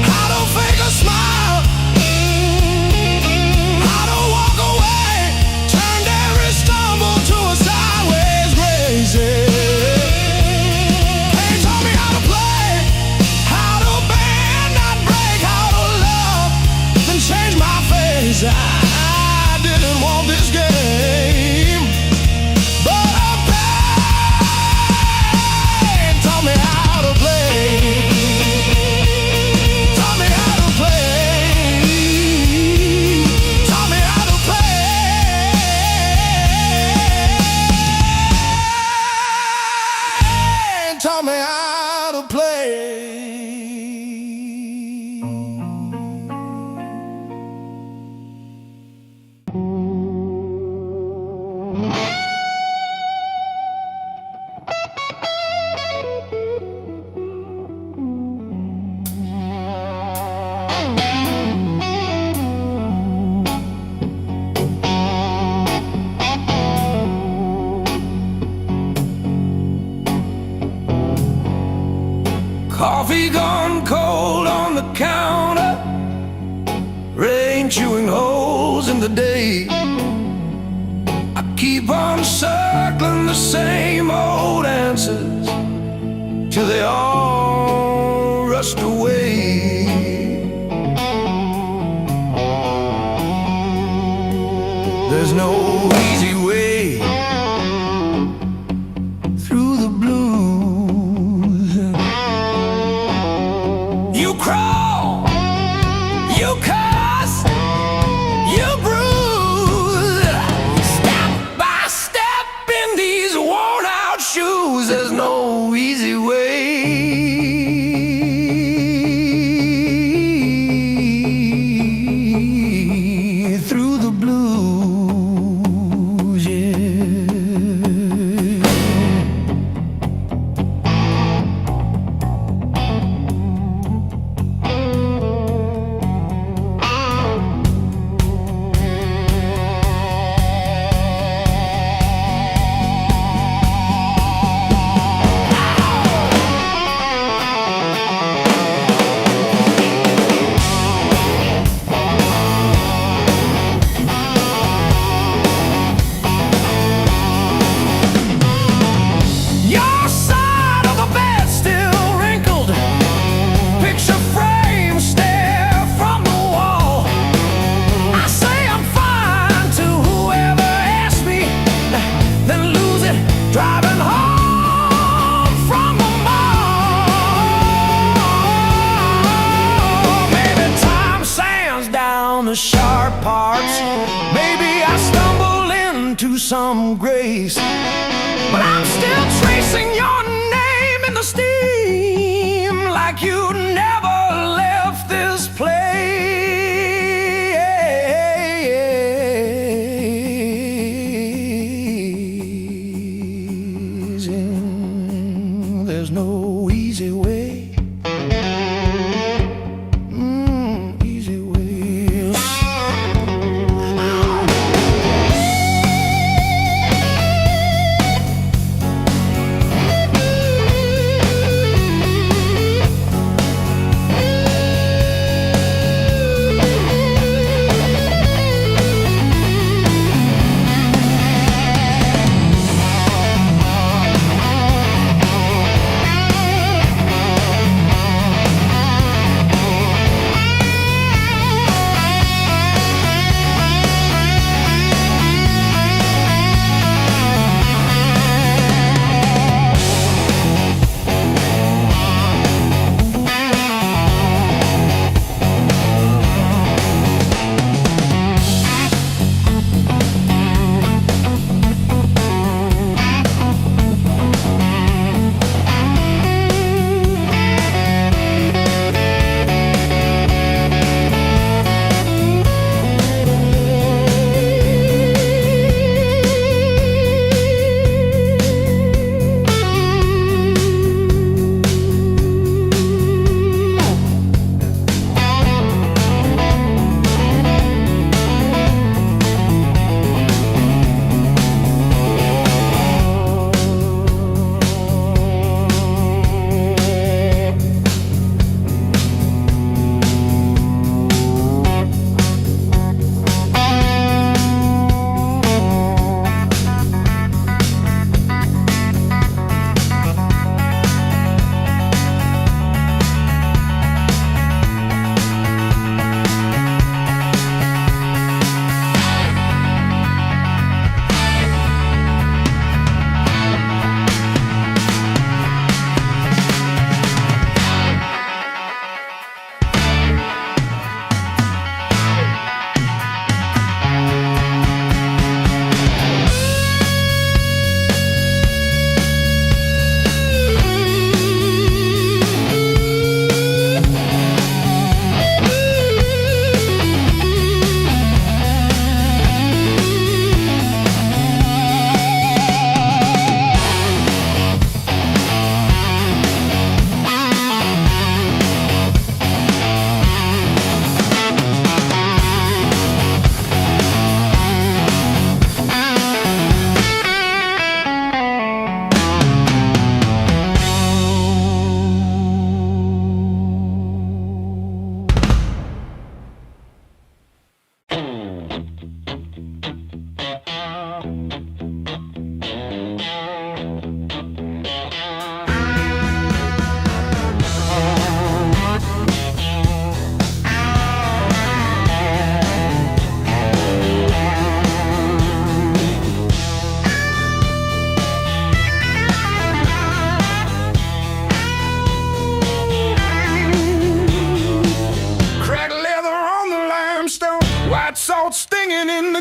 how to fake a smile, how to walk away, turned every stumble to a sideways grace. Pain taught me how to play, how to bend, not break, how to love, then change my face. I didn't want this game, but a pain taught me how to play. Taught me how to play. Taught me how to play. Taught me how to play. Coffee gone cold on the counter, rain chewing holes in the day. I keep on circling the same old answers till they all rust away. There's no easy way through the blues. You crawl, you cuss, you bruise, step by step in these worn out shoes. There's no easy way through the blues, yeah. Your side of the bed still wrinkled, picture frame stare from the wall. I say I'm fine to whoever asks me, then lose it driving home from the mall. Maybe time sands down the sharp parts, maybe I stumble into some grace, but I'm still tracing your name in the steam like you never left this place. There's no easy way. Easy way.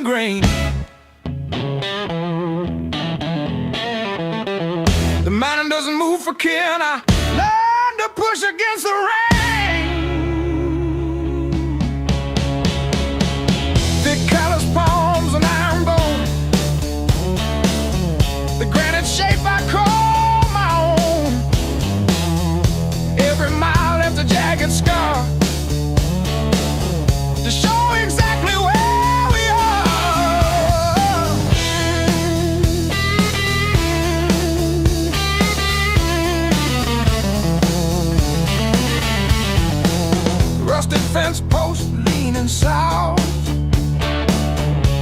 the grain. The mountain doesn't move for kin. I learned to push against the rain. Thick callous palms and iron bone, the granite shape I call my own. Every mile left a jagged scar to show exactly where we are. Rusted fence post leaning south,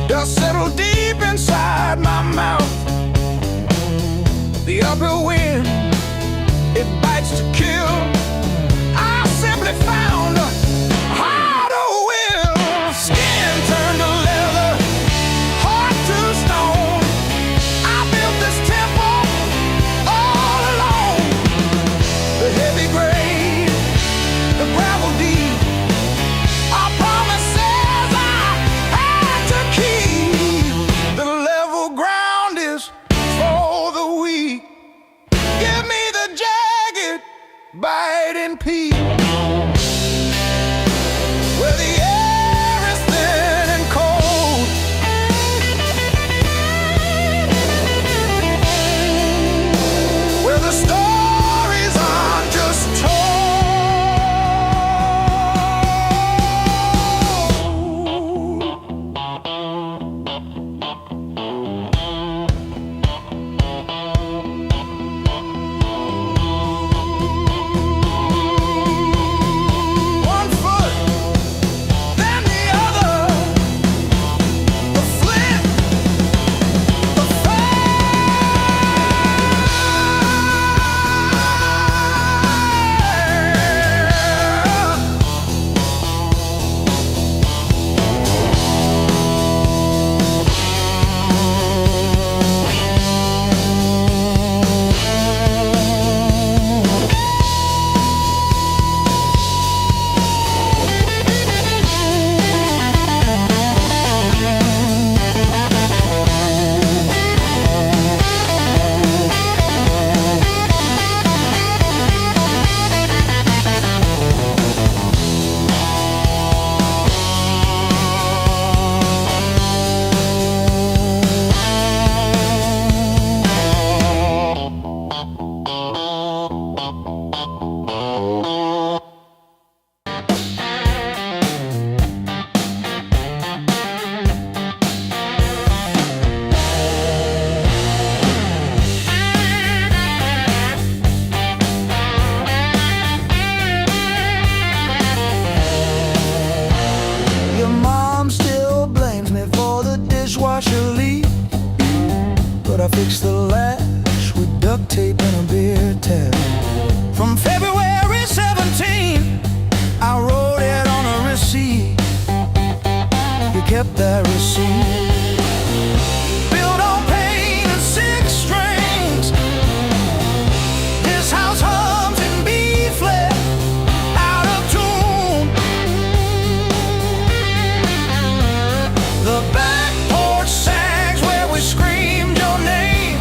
dust settled deep inside my mouth. The uphill wind, it bites to kill. I simply found a harder will. Skin turned to leather, heart to stone. I built this temple all alone. The heavy grade, the gravel deep, our promises I had to keep. The level ground is for the weak. Give me the jagged, biting peak, where the air is thin and cold, where the stories aren't just told. One foot, then the other, the flint, the Your mom still blames me for the dishwasher leak, but I fixed the latch with duct tape and a beer tap. From February 17, I wrote it on a receipt. You kept that receipt. Built on pain and six strings. This house hums in B flat, out of tune. The back porch sags where we screamed your name,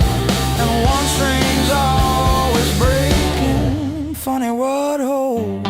and one string's always breaking. Funny what holds.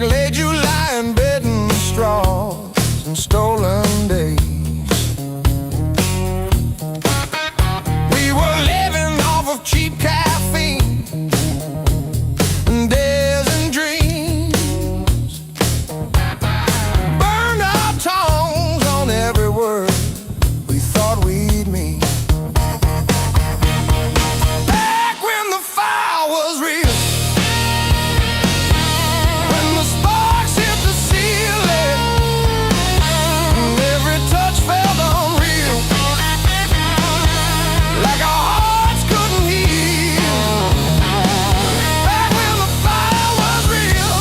like late July and bed and straws and stolen days. We were living off of cheap caffeine and days and dreams. Burned our tongues on every word we thought we'd mean. Back when the fire was real, when the sparks hit the ceiling, and every touch felt unreal, like our hearts couldn't heal. Back when the fire was real,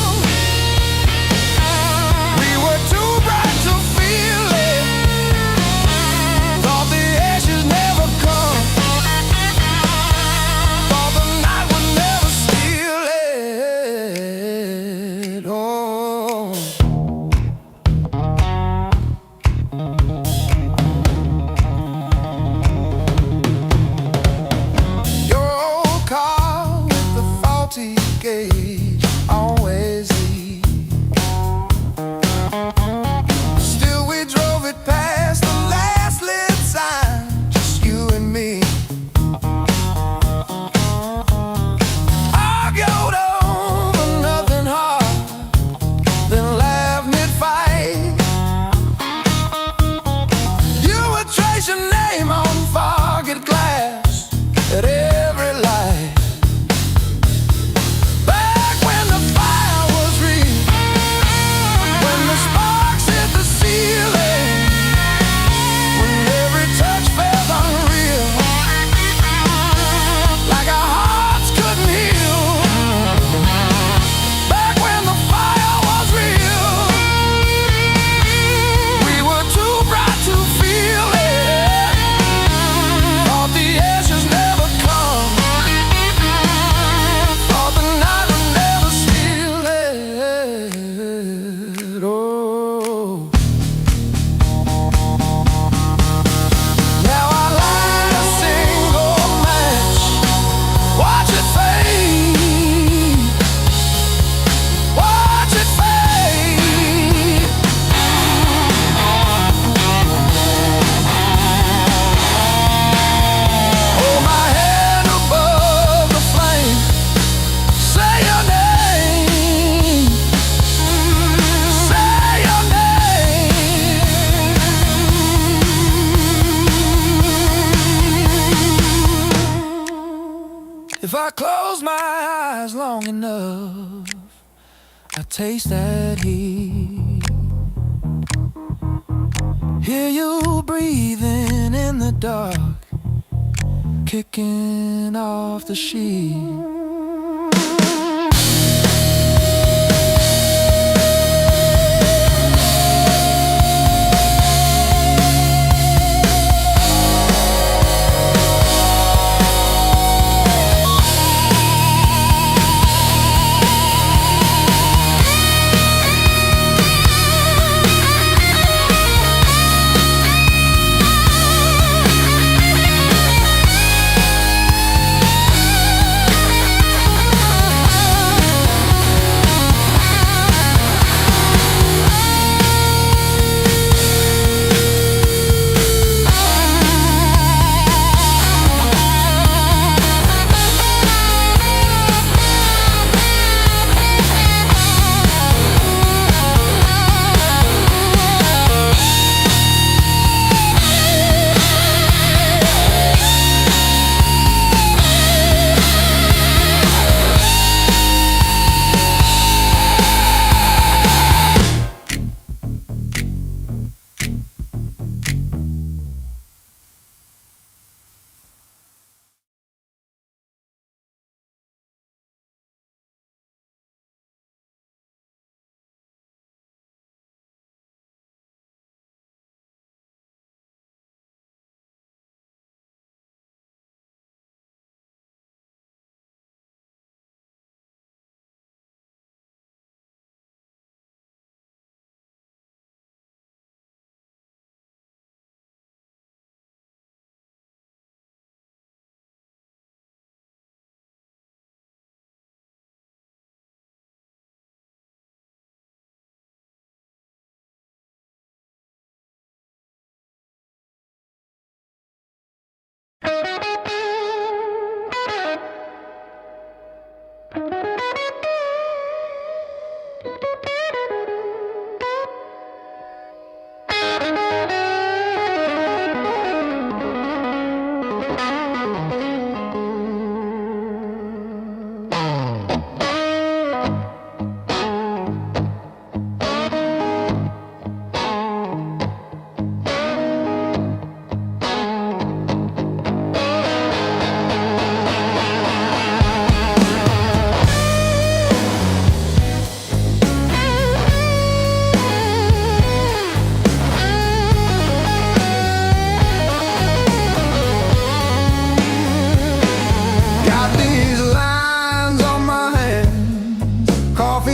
we were too bright to feel it. Thought the ashes never come, thought the night would never steal it. Oh, your old car with the faulty gauge always leads. Still we drove it past the last lit sign, just you and me. Argued over nothing hard, then laughed mid-fight. You would trace your name on foggy glass at every light. Back when the fire was real, when the sparks hit the ceiling, when every touch felt unreal, like our hearts couldn't heal. Back when the fire was real, we were too bright to feel it. Thought the ashes never come, thought the night would never steal it. Oh, now I light a single match, watch it fade, watch it fade. Hold my head above the flame, say your name, say your name. If I close my eyes long enough, I taste that heat. Hear you breathing in the dark, kicking off the sheet.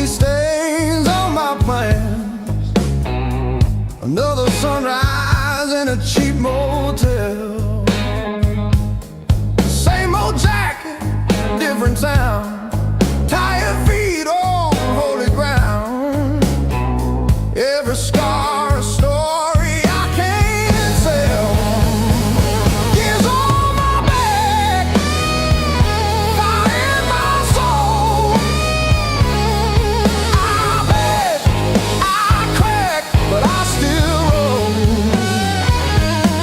coffee stains on my plans. Another sunrise in a cheap motel. Same old jacket, different town. Tired feet on holy ground. Every scar a story I can't tell. Years on my back, fire in my soul. I beg, I crack, but I still roll.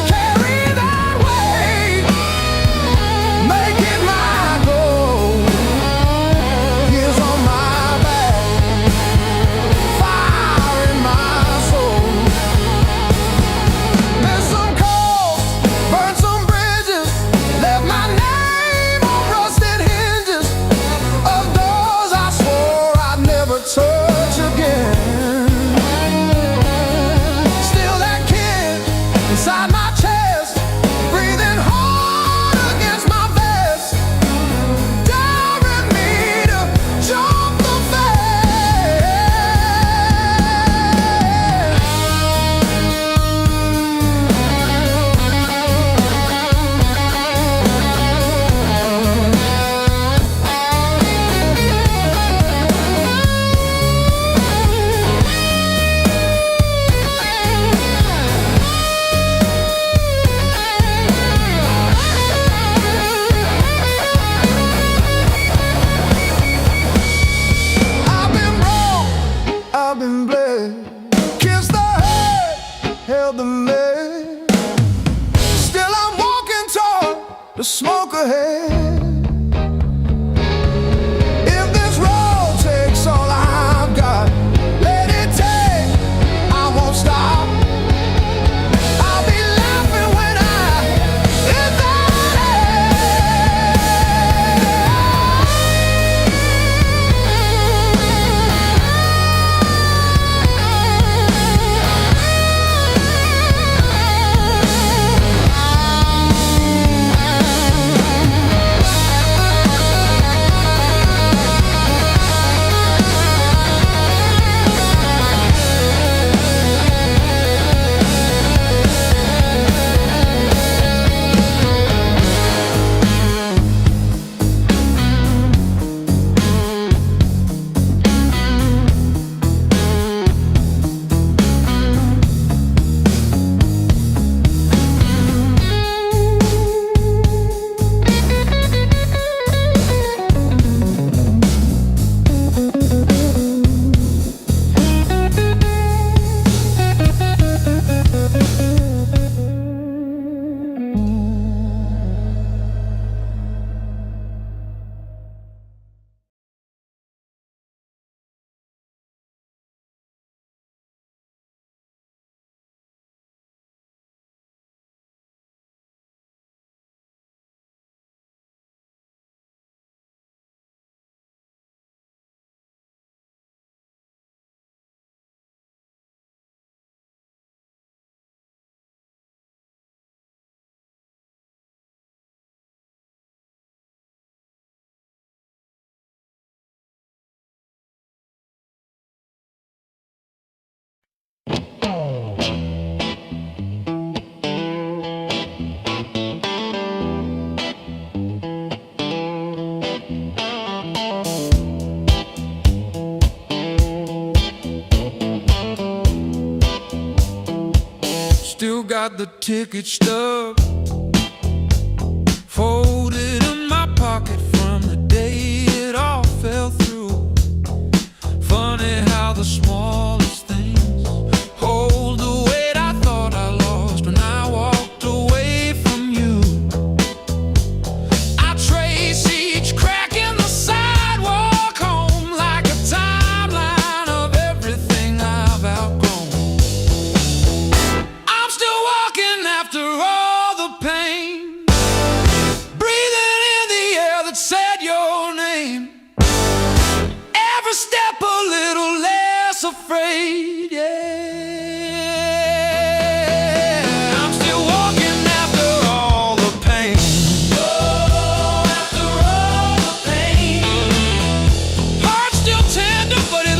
Carry that weight, make it my goal. Years on my back, fire in my soul. Missed some calls, burned some bridges, left my name on rusted hinges of doors I swore I'd never touch again. Still that kid inside my chest, breathing hard against my vest, daring me to jump the fence. I've been wrong, I've been bled, kissed the head, held the lead. Still I'm walking toward the smoke ahead. If this road takes all I've got, let it take, I won't stop. I'll be laughing when I hit that edge. Still got the ticket stub folded in my pocket from the day it all fell through. Funny how the smallest things hold the weight I thought I lost when I walked away from you. I trace each crack in the sidewalk home like a timeline of everything I've outgrown. I'm still walking after all the pain, breathing in the air that said your name. Every step a little less afraid, yeah. I'm still walking after all the pain. Oh, after all the pain. Heart still tender, but it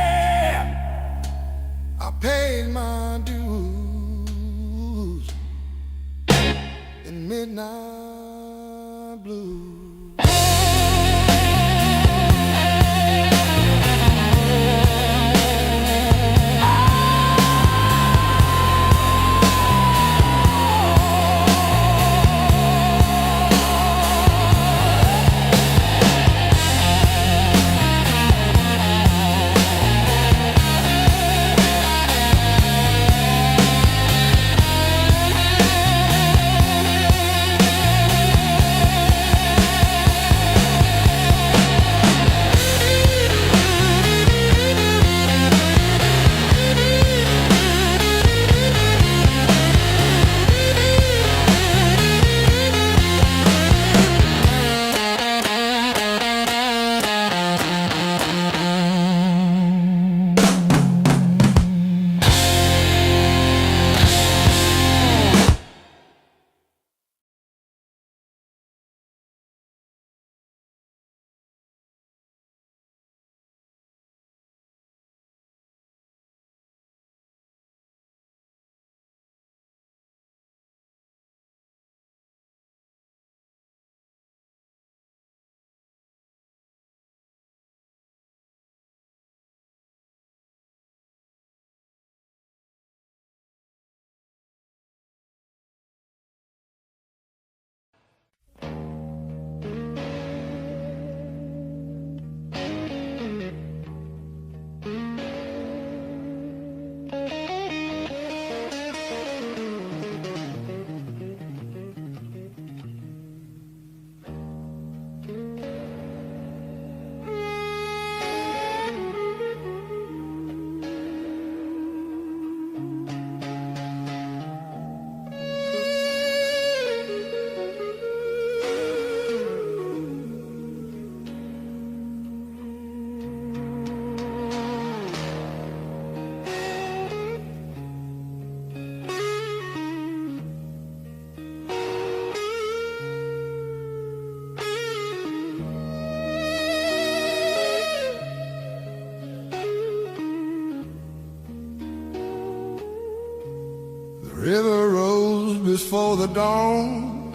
River rose before the dawn,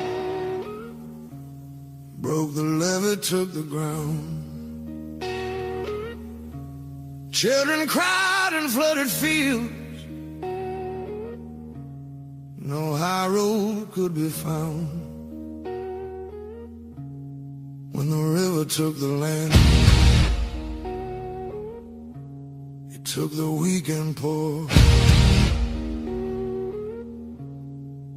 broke the levee, took the ground. Children cried in flooded fields, no high road could be found. When the river took the land, it took the weak and poor.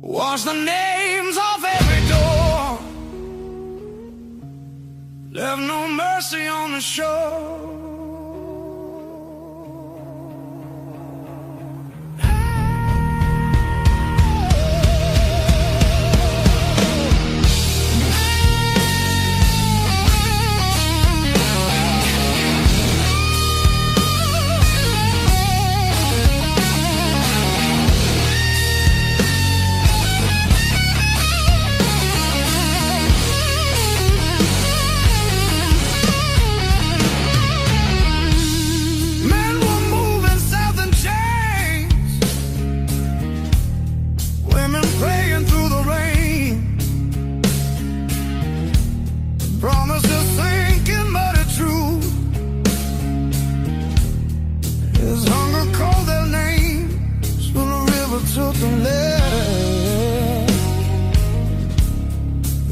Washed the names off every door, left no mercy on the shore.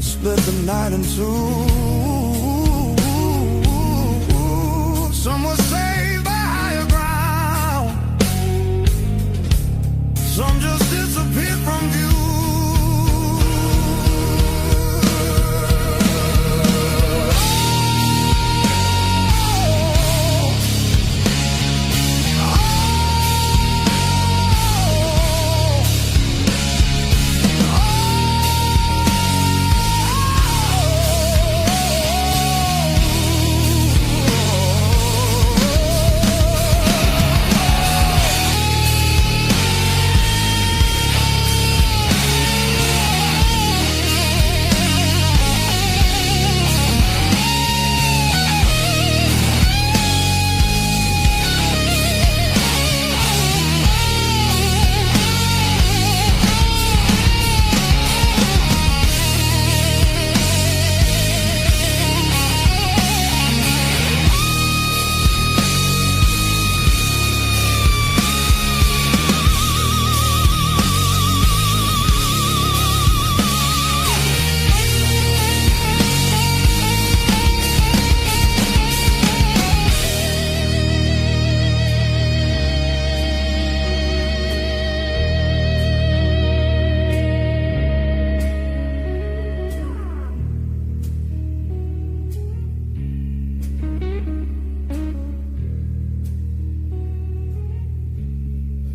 Split the night in two. Some were saved by higher ground, some just disappeared from view.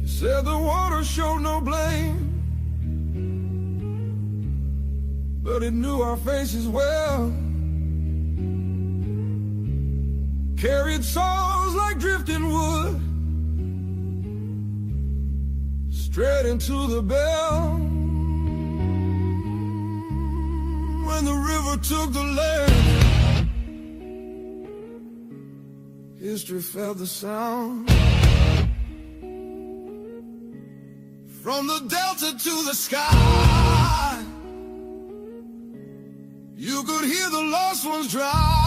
Said the water showed no blame, but it knew our faces well. Carried souls like drifting wood, straight into the bell. When the river took the land, history felt the sound. From the delta to the sky, you could hear the lost ones drown.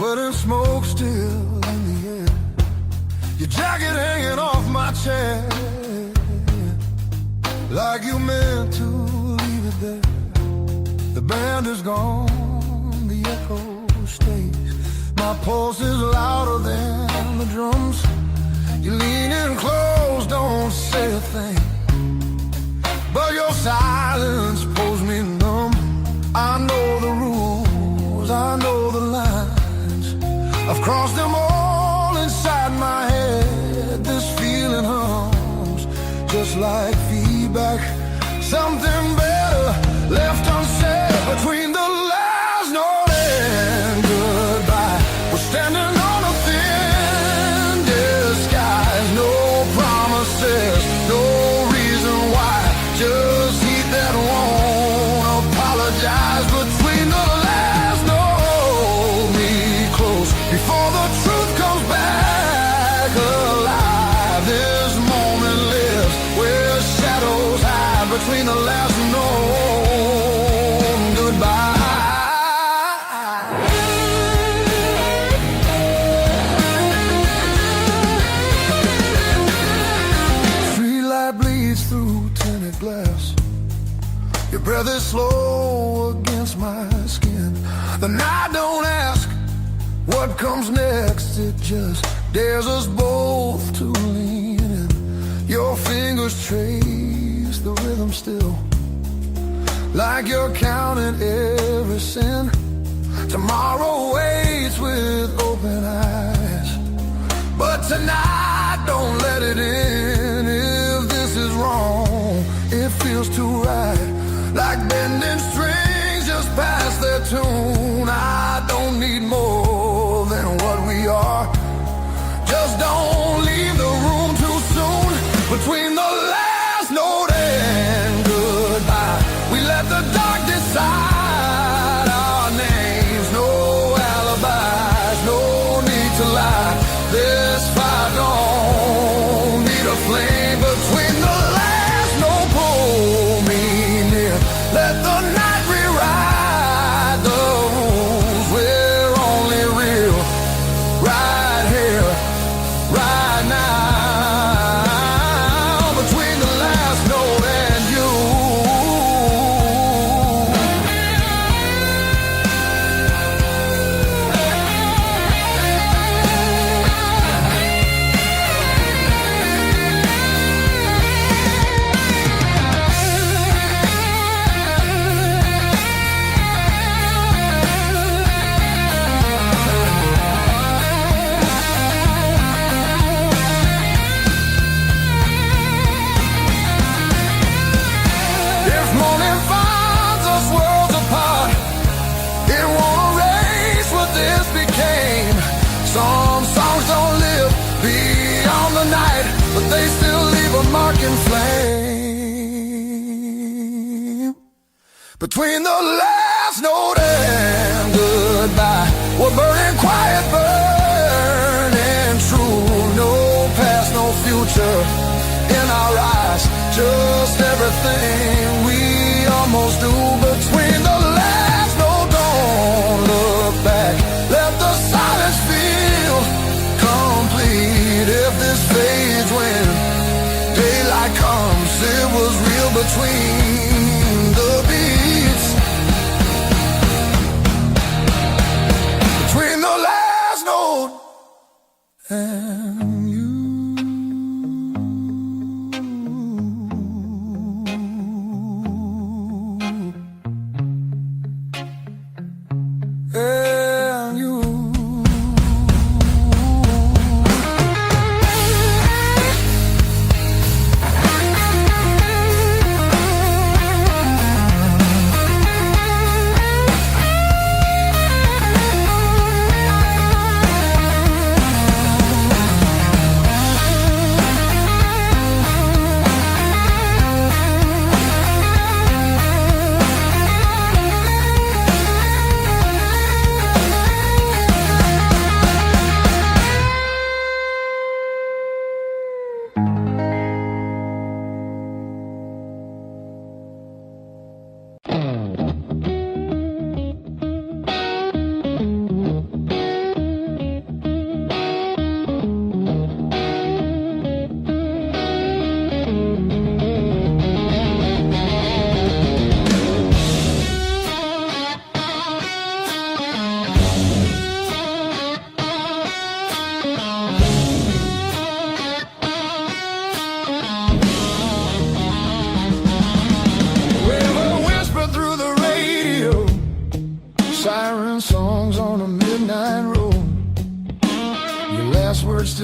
but in smoke still in the air. Your jacket hanging off my chair, like you meant to leave it there. The band is gone, the echo stays. My pulse is louder than the drums. You lean in close, don't say a thing, but your silence pulls me numb. I know the rules, I know the lines. I've crossed them all inside my head. This feeling hums just like feedback. Something better left unsaid between the last note and goodbye. We're standing on a thin disguise. No promises, no reason why. Just heat that won't apologize. Between the last note, hold me close before the truth comes back alive. This moment lives where shadows hide. Between the last note and goodbye. Street light bleeds through tinted glass. Your breath is slow against my skin. The night don't ask what comes next. It just dares us both to lean in. Your fingers trace the rhythm still, like you're counting every sin. Tomorrow waits with open eyes, but tonight don't let it in. If this is wrong, it feels too right, like bending strings just past their tune. I don't need more than what we are. Just don't leave the room too soon. Between the last note and goodbye, we let the dark decide our names. No alibis, no need to lie. This fire don't need a flame. Between the last note, pull me near. Let the night rewrite the rules. We're only real right here, right now. Between the last note and you. If morning finds us worlds apart, it won't erase what this became. Some songs don't live beyond the night, but they still leave a mark in flame. Between the last note and goodbye, we're burning quiet, burning true. No past, no future in our eyes, just everything we almost do. Between the last note, don't look back. Let the silence feel complete. If this fades when daylight comes, it was real between the beats. Between the last note and you. And you.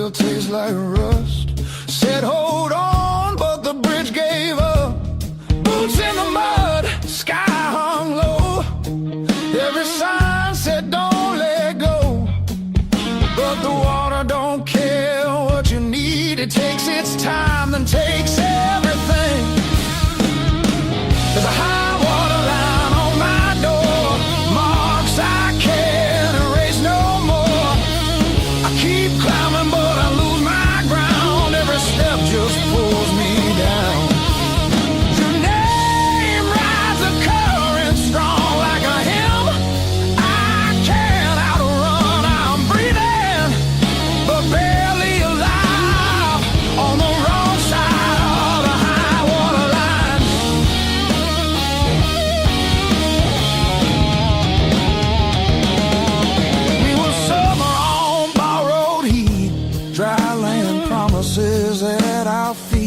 still tastes like rust. Said hold on, but the bridge gave up. Boots in the mud, sky hung low. Every sign said don't let go, but the water don't care what you need. It takes its time, then takes everything. There's a high water line on my door, marks I can't erase no more. I keep climbing but I lose my ground. Every step just pulls me down. Your name rides the current strong like a hymn I can't outrun. I'm breathing but barely alive on the wrong side of the high water line. We were summer on borrowed heat, dry land promises at our feet.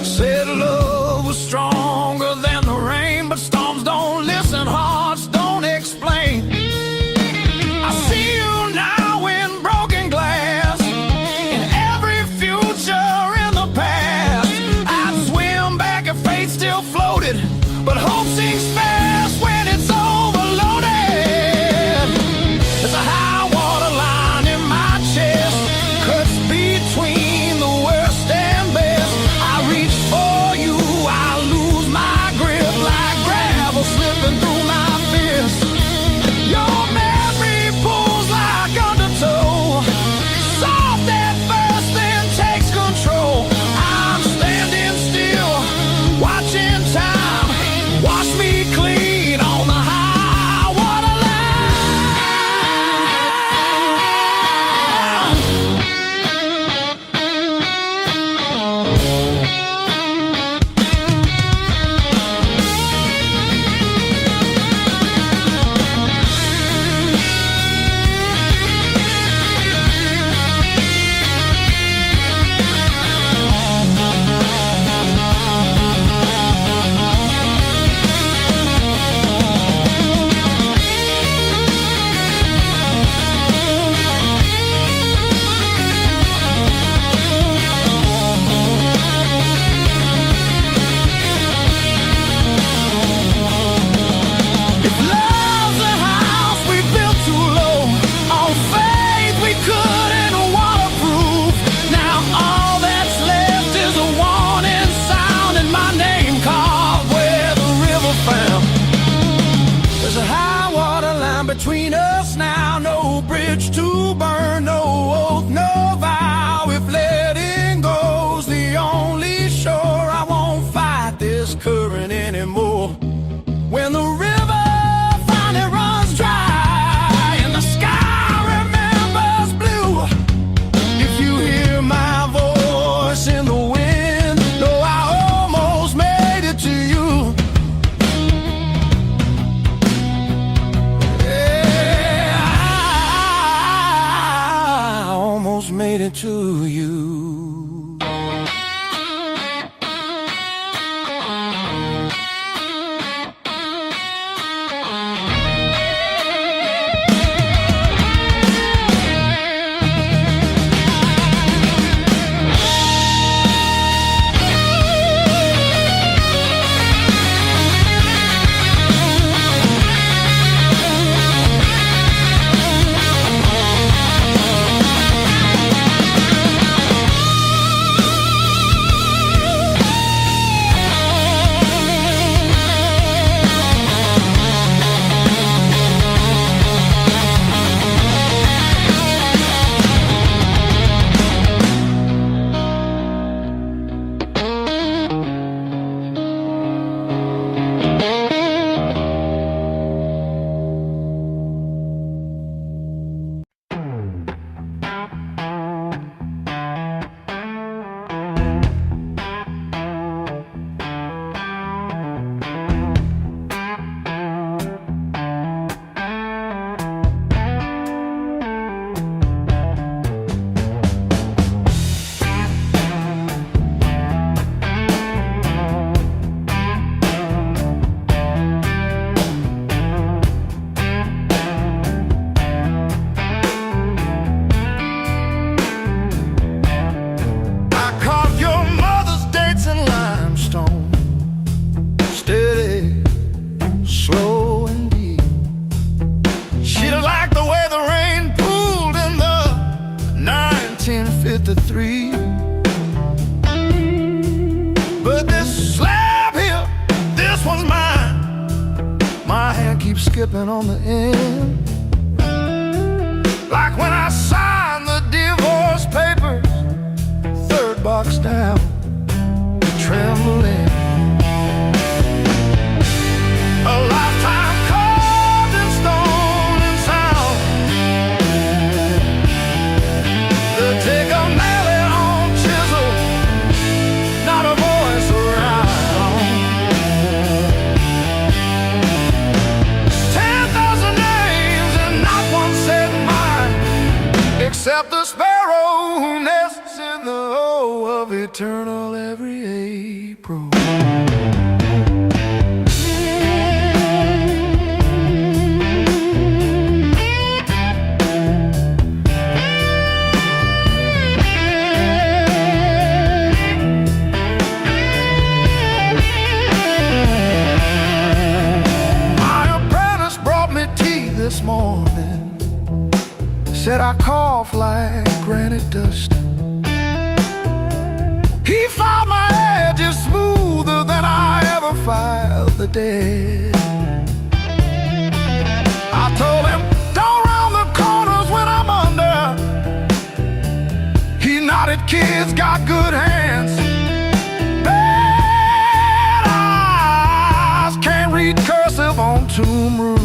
Said love was stronger than the rain, but storms don't listen, hearts don't explain. I see you now in broken glass, in every future in the past. I'd swim back if fate still floated, but hope sinks fast when it's overloaded. There's a high water line in my chest, cuts between the worst and best. I reach for you, I lose skipping on the end. Like when I signed the divorce papers, third box down, trembling. A lifetime carved in stone and sound. They'll take a mallet on chisel, not a voice around. 10,000 names and not one said mine, except the sparrow who nests in the O of eternal every April. This morning said I cough like granite dust. He filed my edges smoother than I ever filed the dead. I told him, don't round the corners when I'm under. He nodded, kids got good hands. Bad eyes can't read cursive on tomb roots.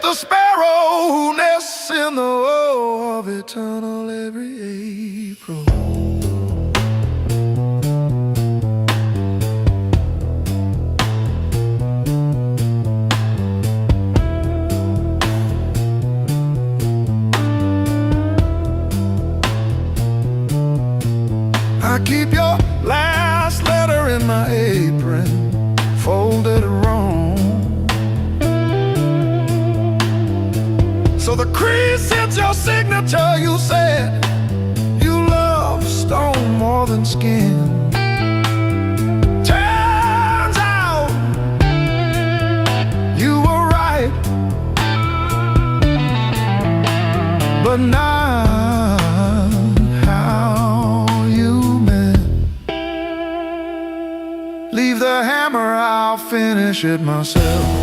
The sparrow who nests in the O of eternal every April. I keep your last letter in my apron, folded wrong. So the crease sends your signature. You said you love stone more than skin. Turns out you were right, but not how you meant. Leave the hammer, I'll finish it myself.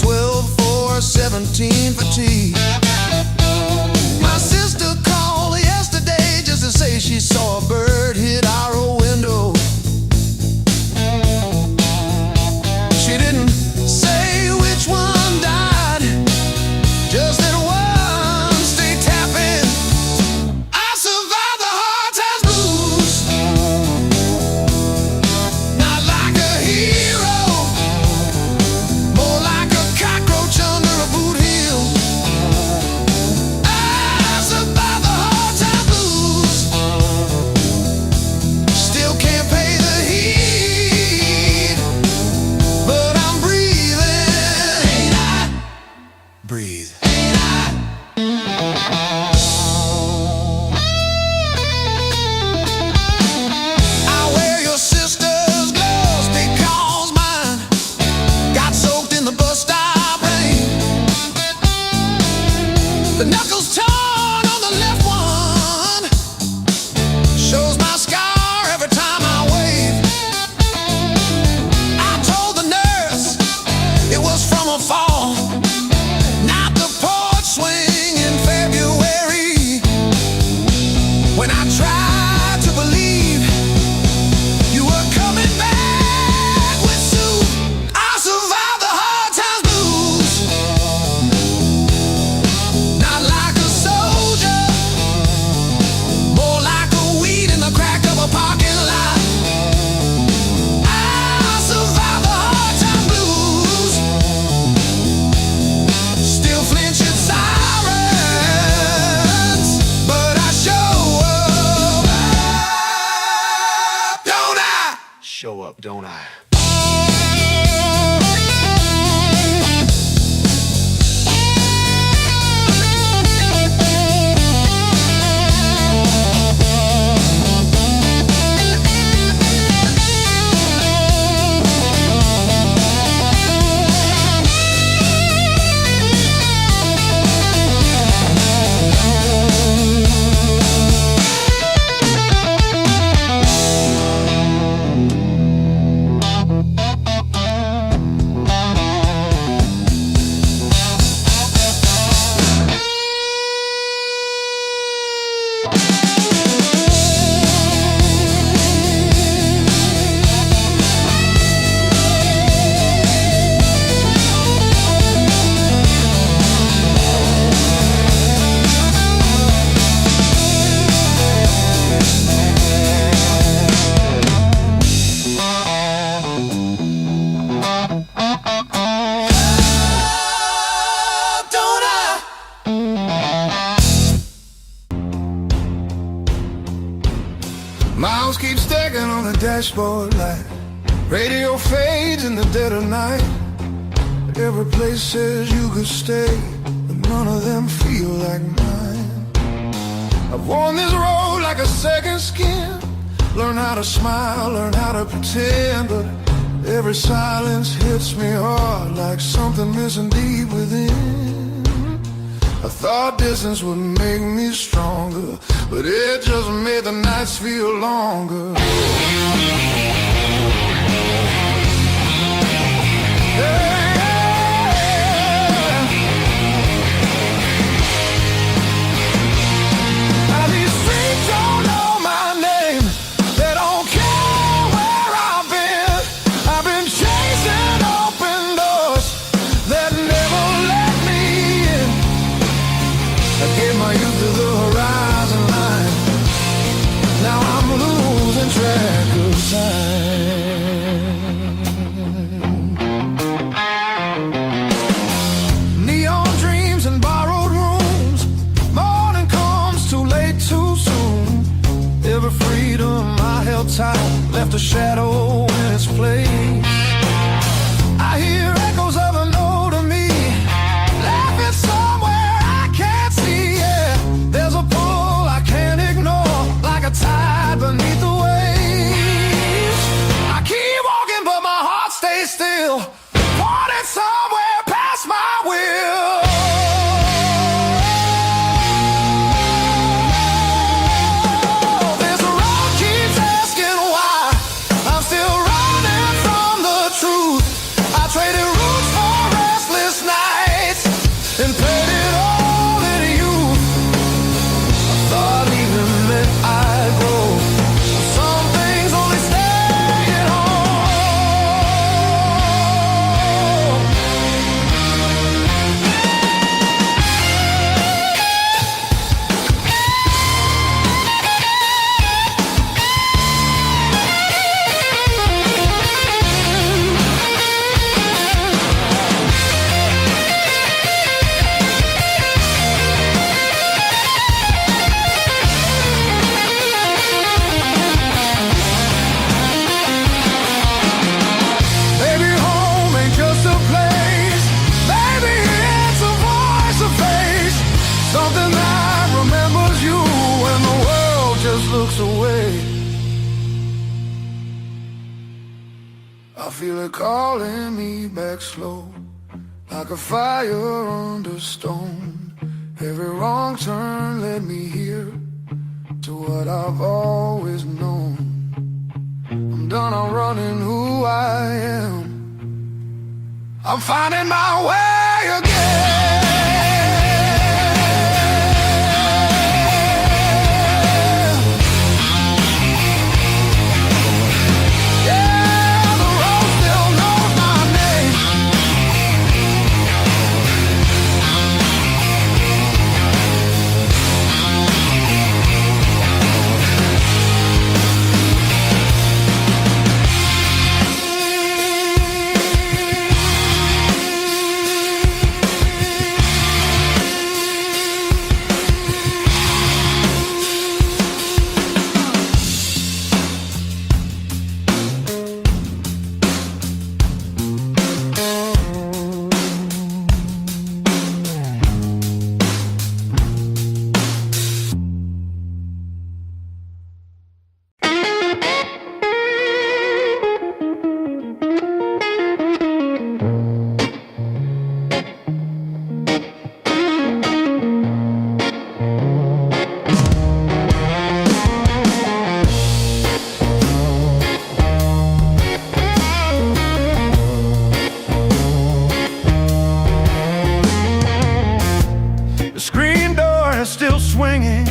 12 for 17 for tea. My sister called yesterday just to say she saw a bird hit our old window. She didn't say which one died, just that one stayed tapping. I survived the hard times blues, not like a hero, more like a cockroach under a boot heel. I survived the hard times blues, still can't pay the heat, but I'm breathing. Ain't I? Breathe. I wear your sister's gloves because mine got soaked in the bus stop rain. The knuckles torn on the left one shows my scar every time I wave. I told the nurse it was from a fall, not the porch swing in February. When I tried to believe you were coming back with soup, I survived the hard times blues, not like a soldier, more like a weed in the crack of a parking lot. I survived the hard time blues, still flinch at sirens, but I show up, don't I? Show up, don't I? Don't I? Miles keep stacking on the dashboard light. Radio fades in the dead of night. Every place says you could stay, but none of them feel like mine. I've worn this road like a second skin. Learn how to smile, learn how to pretend, but every silence hits me hard like something missing deep within. I thought distance would make me stronger, but it just made the nights feel longer. Now these streets don't know my name, they don't care where I've been. I've been chasing open doors that never let me in. I gave my youth to the horizon line, now I'm losing track of time. it calling me back slow, like a fire under stone. Every wrong turn led me here to what I've always known. I'm done, I'm running who I am. I'm finding my way again. Still swinging,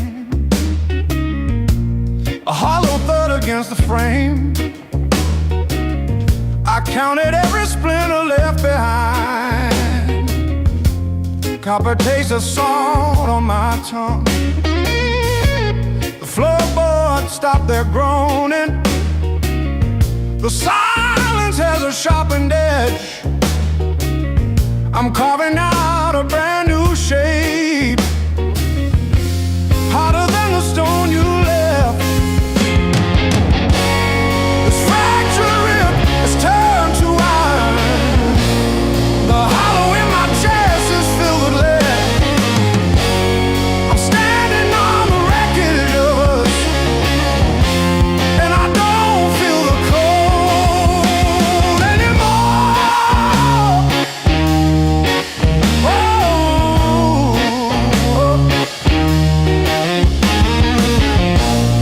a hollow thud against the frame. I counted every splinter left behind. Copper taste of salt on my tongue. The floorboards stopped their groaning. The silence has a sharpened edge. I'm carving out a brand new shape, harder than the stone you left. This fractured rib is turned to iron. The hollow in my chest is filled with lead. I'm standing on the wreckage of us, and I don't feel the cold anymore.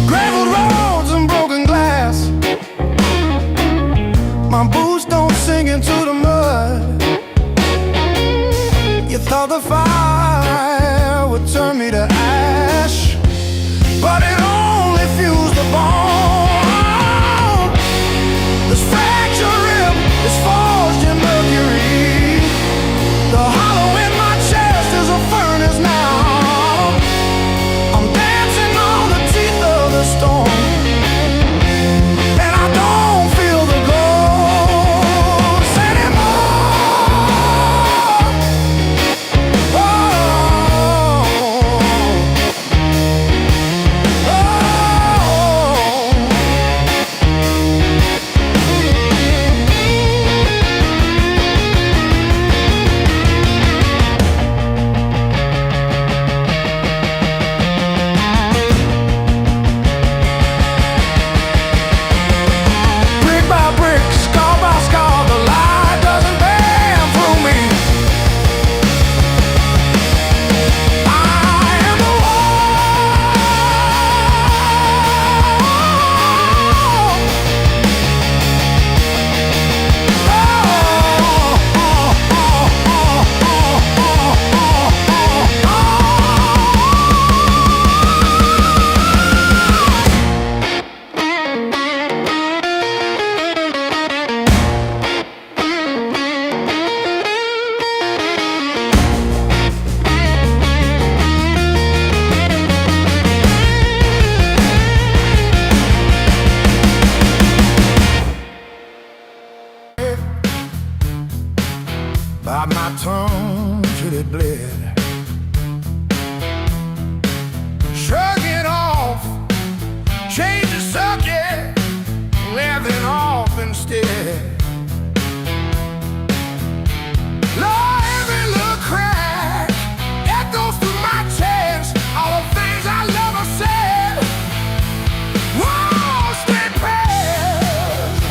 Gravel roads and broken glass. My boots don't sink into the mud. You thought the fire would turn me to ash, but it only fused the bone. This fractured rib is forged in mercury. The hollow in my chest is a furnace now. I'm dancing on the teeth of the storm, and I don't feel the ghost anymore. Oh, brick by brick, scar by scar, the light doesn't bend through me. I am the by my tongue till it bled. Shrug it off, change the subject, laughing off instead. Lord, every little crack echoes through my chest. All the things I love or said won't stay past.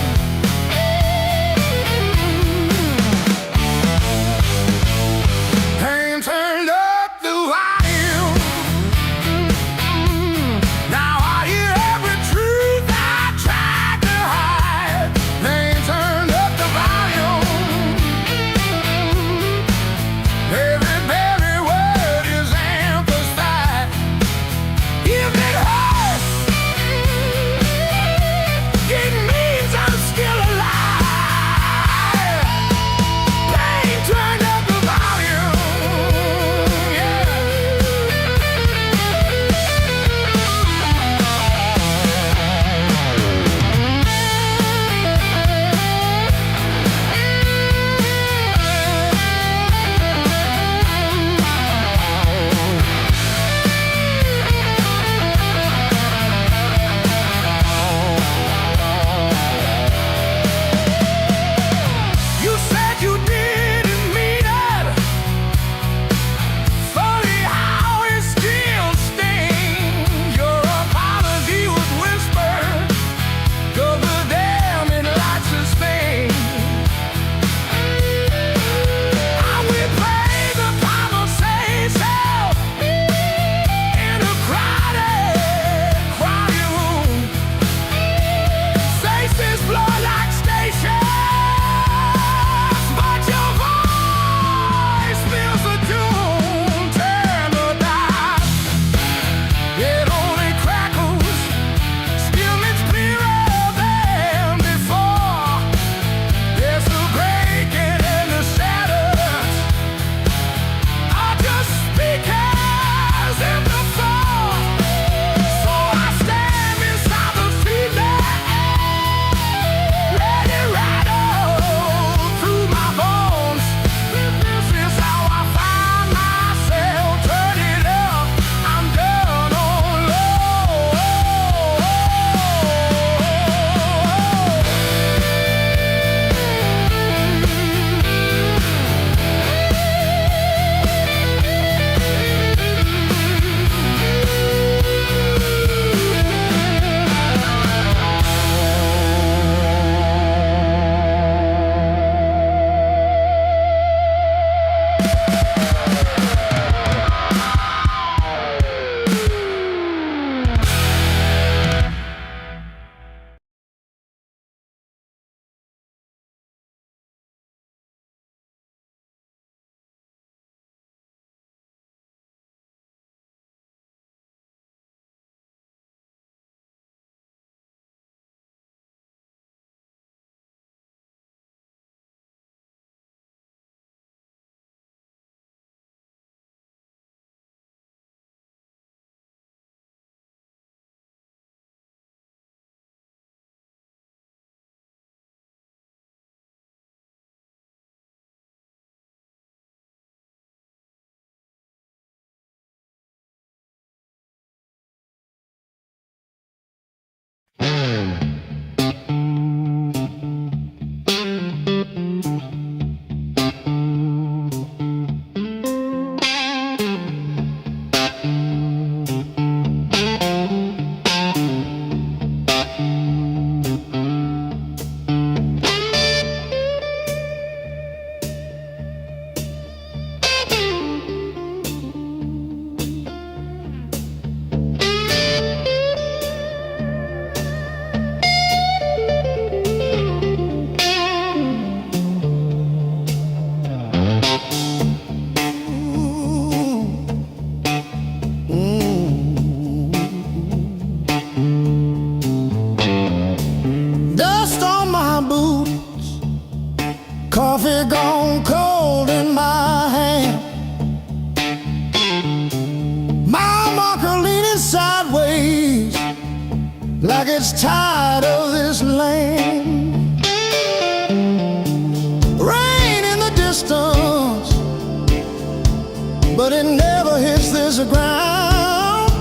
but it never hits this ground.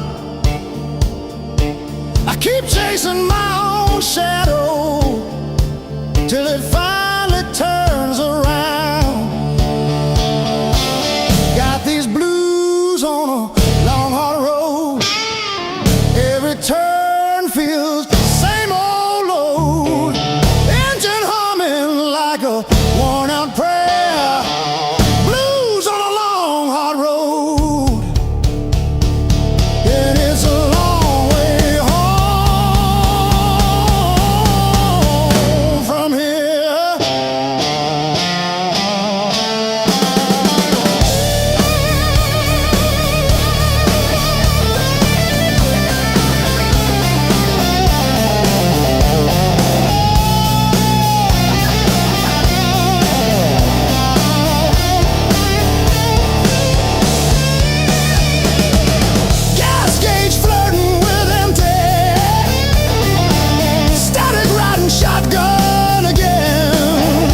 I keep chasing my own shadow till it finally turns around. Got these blues on a long hard road. Every turn feels the same old load. Engine humming like a worn out prayer. Blues on a long hard road. And it's a long way home from here. Gas gauge flirting with empty. Static riding shotgun again.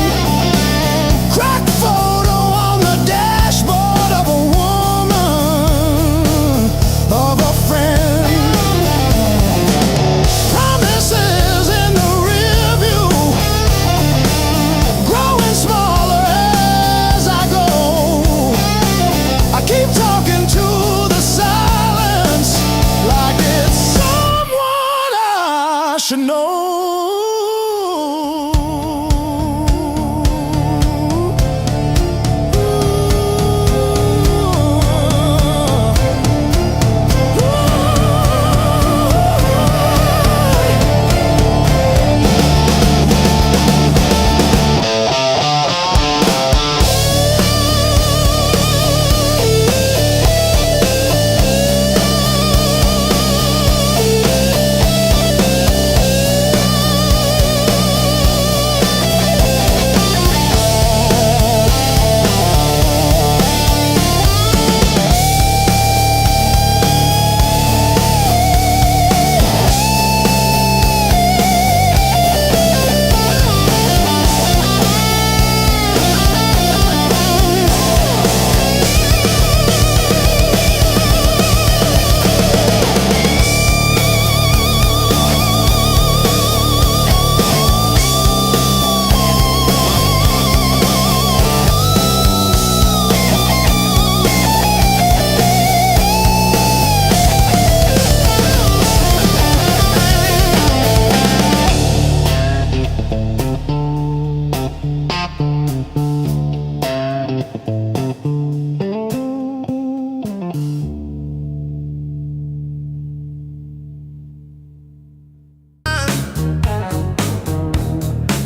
Crack photo on the dashboard of a woman, of a friend. Promises in the rear view, growing smaller as I go. I keep talking to the silence like it's someone I should know.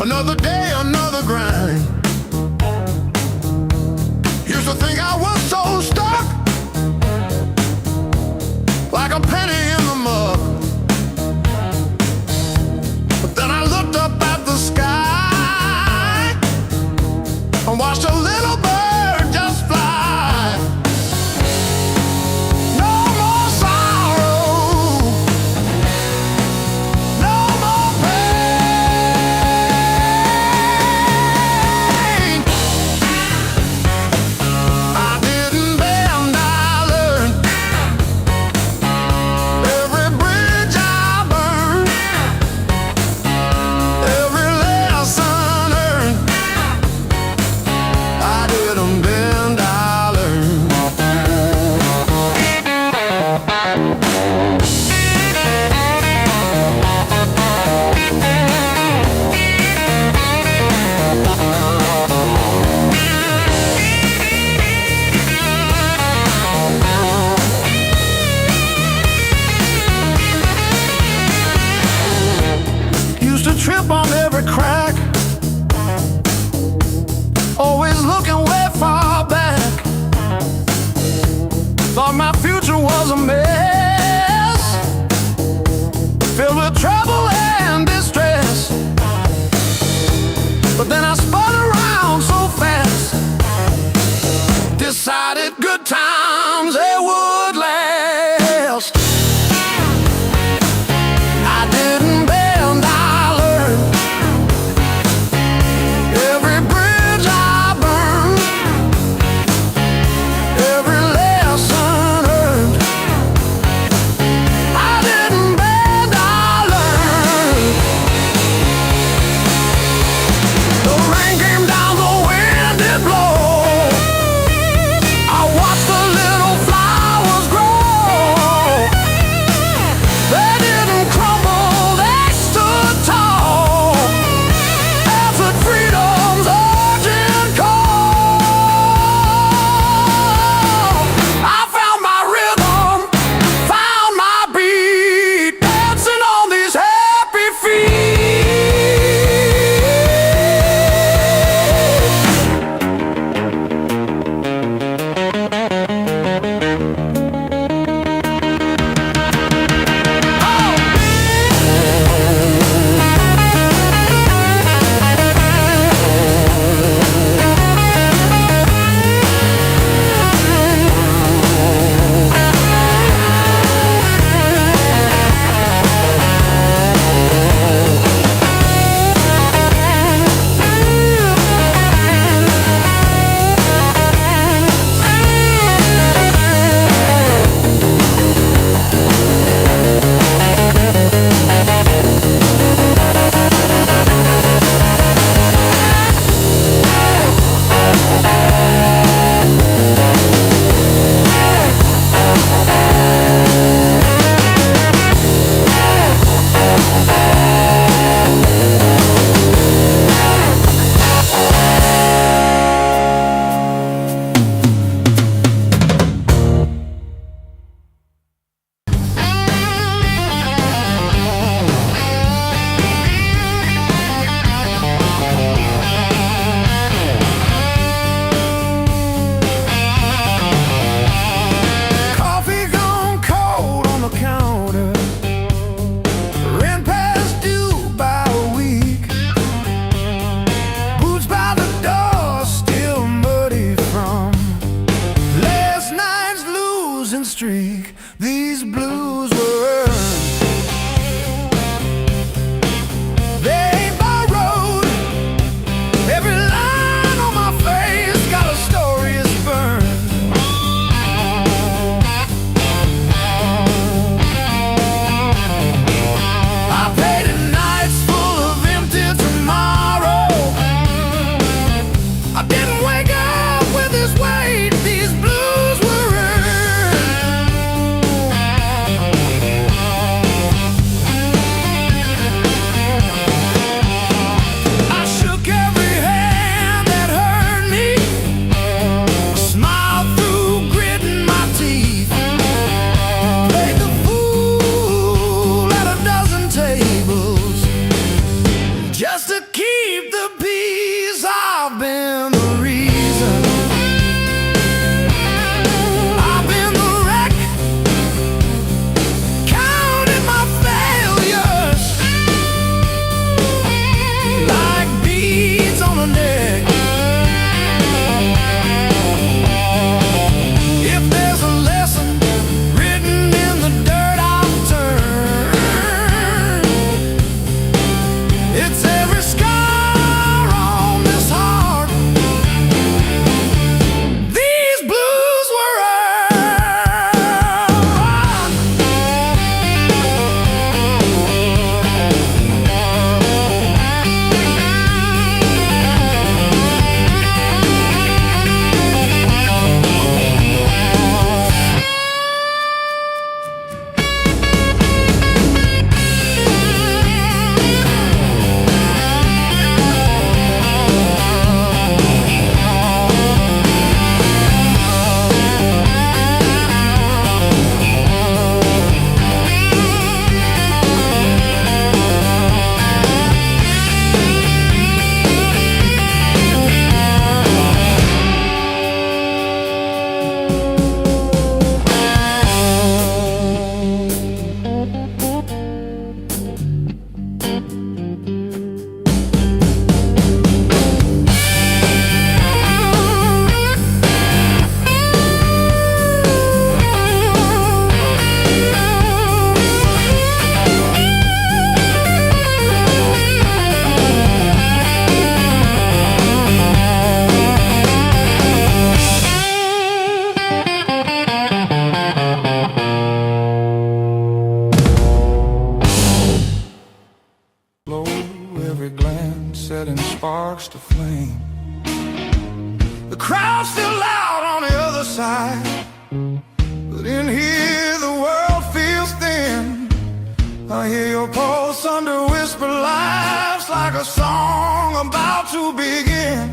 Another day, another grind. Used to think I was so stuck, like a penny in the mud. But then I looked up at the sky and watched a little bird just fly. No more sorrow, no more pain. I didn't bend, I learned. Every bridge I burned, every lesson earned. I didn't bend, I learned. Used to trip on every crack, always looking way far back. Thought my future was a mess, filled with trouble and distress. But then I spun around so fast, decided good times they would last. I didn't bend, I learned. Every bridge I burned, every streak. These blues were earned. They ain't borrowed. Every line on my face got a story it's burned. I painted nights full of empty tomorrow. I didn't wake up with this weight. These blues were earned. I shook every hand that hurt me. Smiled through gritting my teeth. Played the fool at a dozen tables just to keep the peace. I've been the reason. I've been the wreck. Counting my failures like beads on a neck. If there's a lesson written in the dirt I've turned, it's every scar on this heart. These blues were earned. Slow, every glance setting sparks to flame. The crowd's still loud on the other side, but in here the world feels thin. I hear your pulse under whisper laughs like a song about to begin.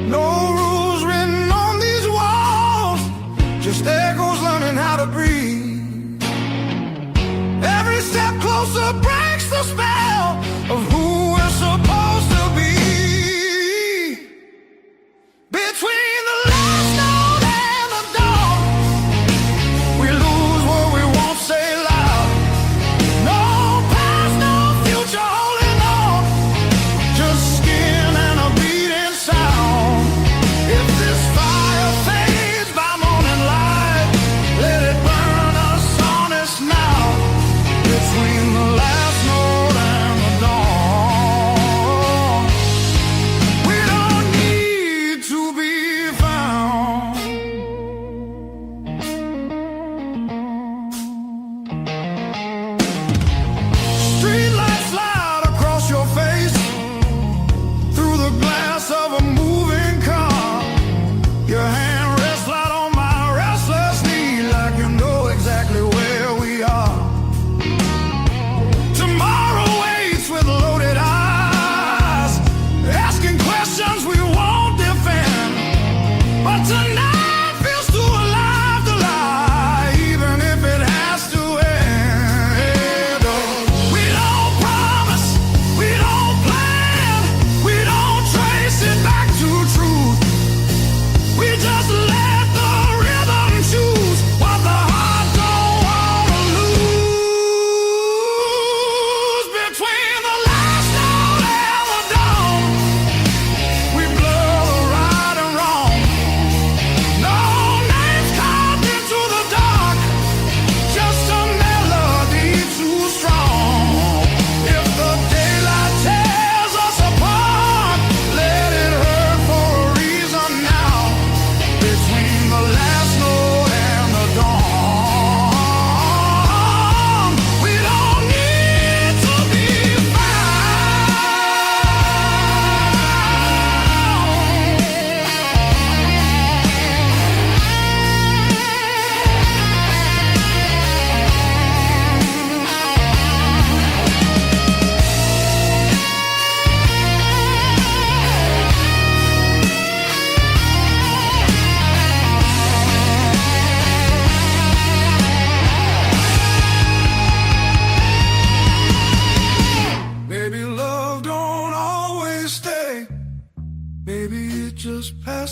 No rules written on these walls, just echoes learning how to breathe. Every step closer breaks the spell of who we're supposed to be. Between the last note and the dawn, we lose what we won't say loud. No past, no future holding on, just skin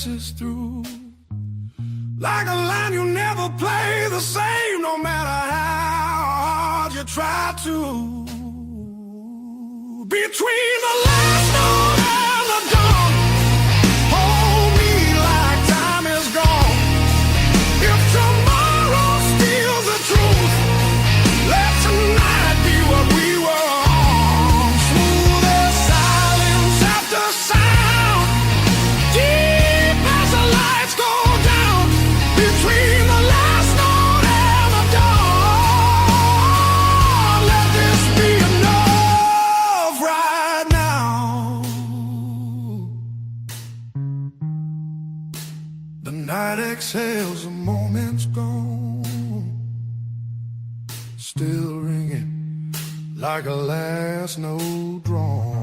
passes through. Like a line you never play the same, no matter how hard you try to. Between the last note and the dawn, hold me like time is gone. If tomorrow steals the truth, let tonight be what we were on. Smooth as silence after sound, deep as the lights go down. Between the last note and the dawn, let this be enough right now. The night exhales, the moment's gone, still ringing like a last note drawn.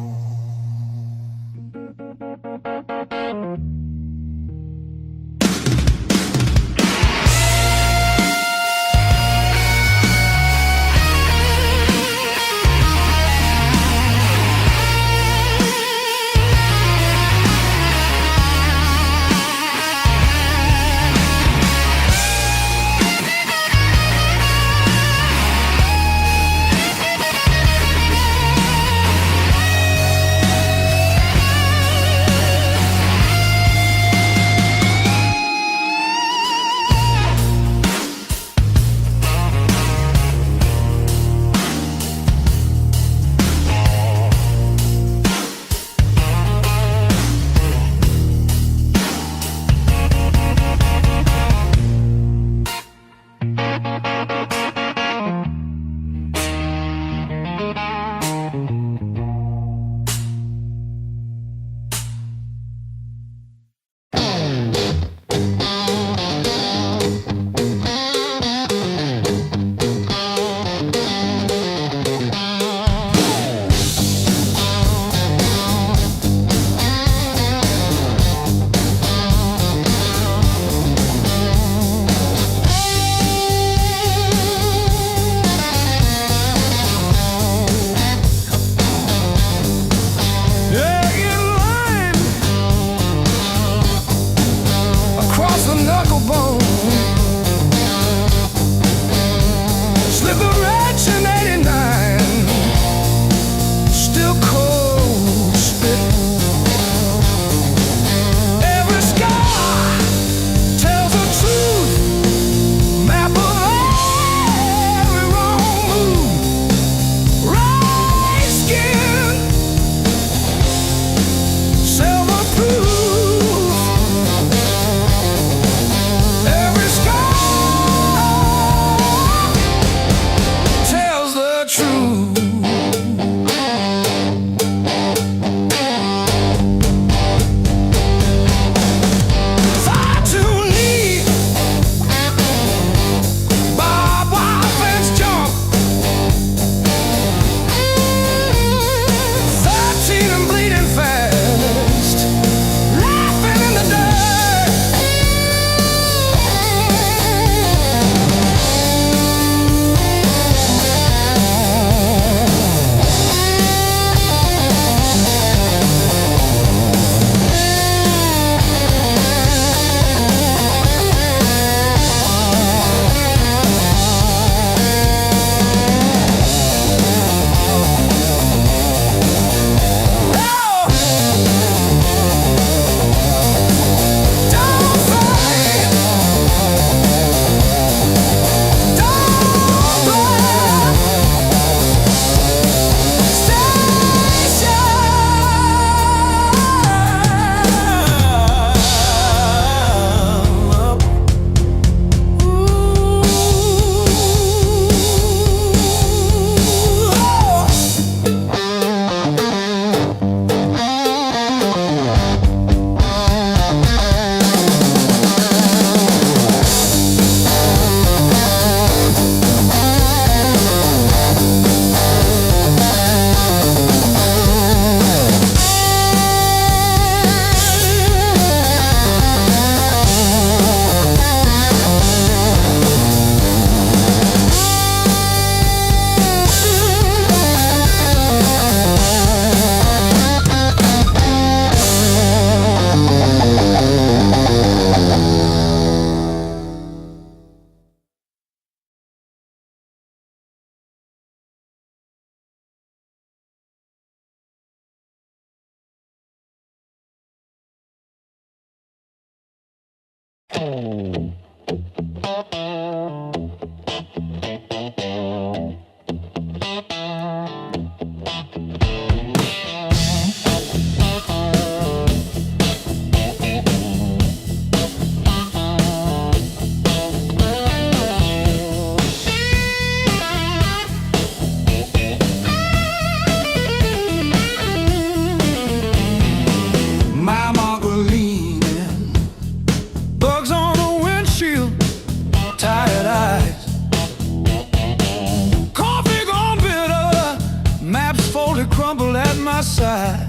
side.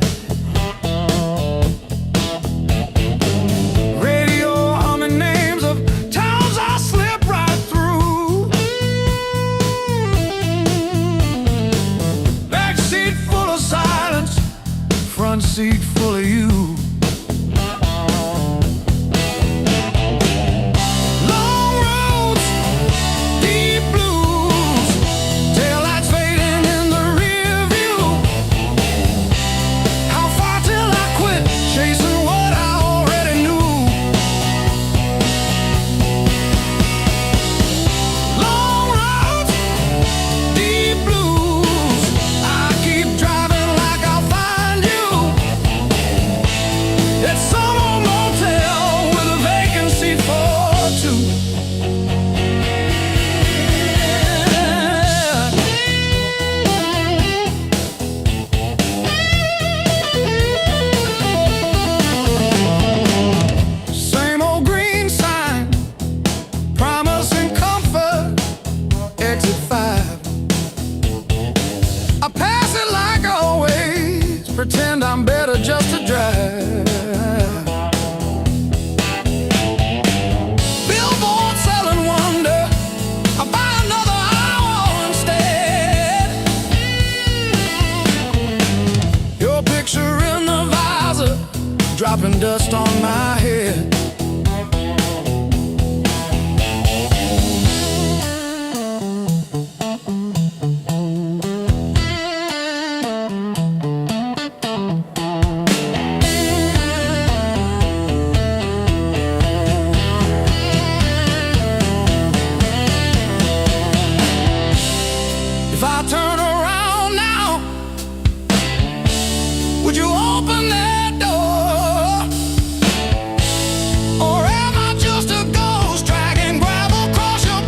Radio humming names of towns I slip right through. Back seat full of silence, front seat full of you. Pretend I'm better just to drive. Billboard selling wonder, I buy another hour instead. Your picture in the visor, dropping dust on my head. If I turn around now, would you open that door? Or am I just a ghost dragging gravel across your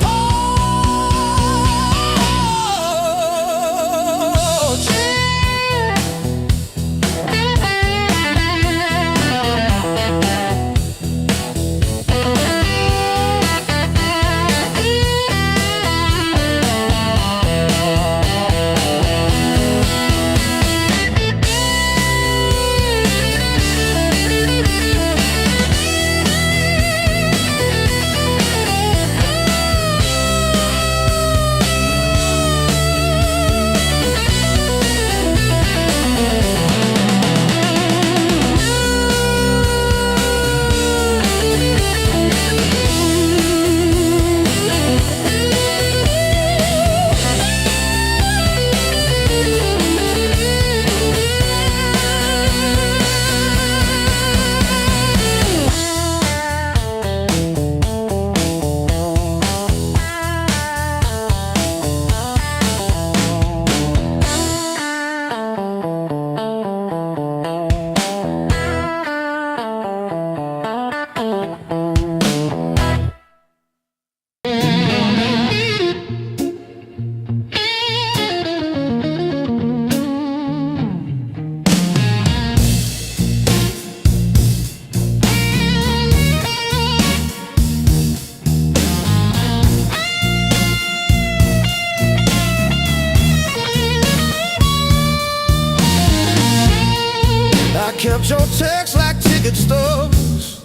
kept your text like ticket stubs,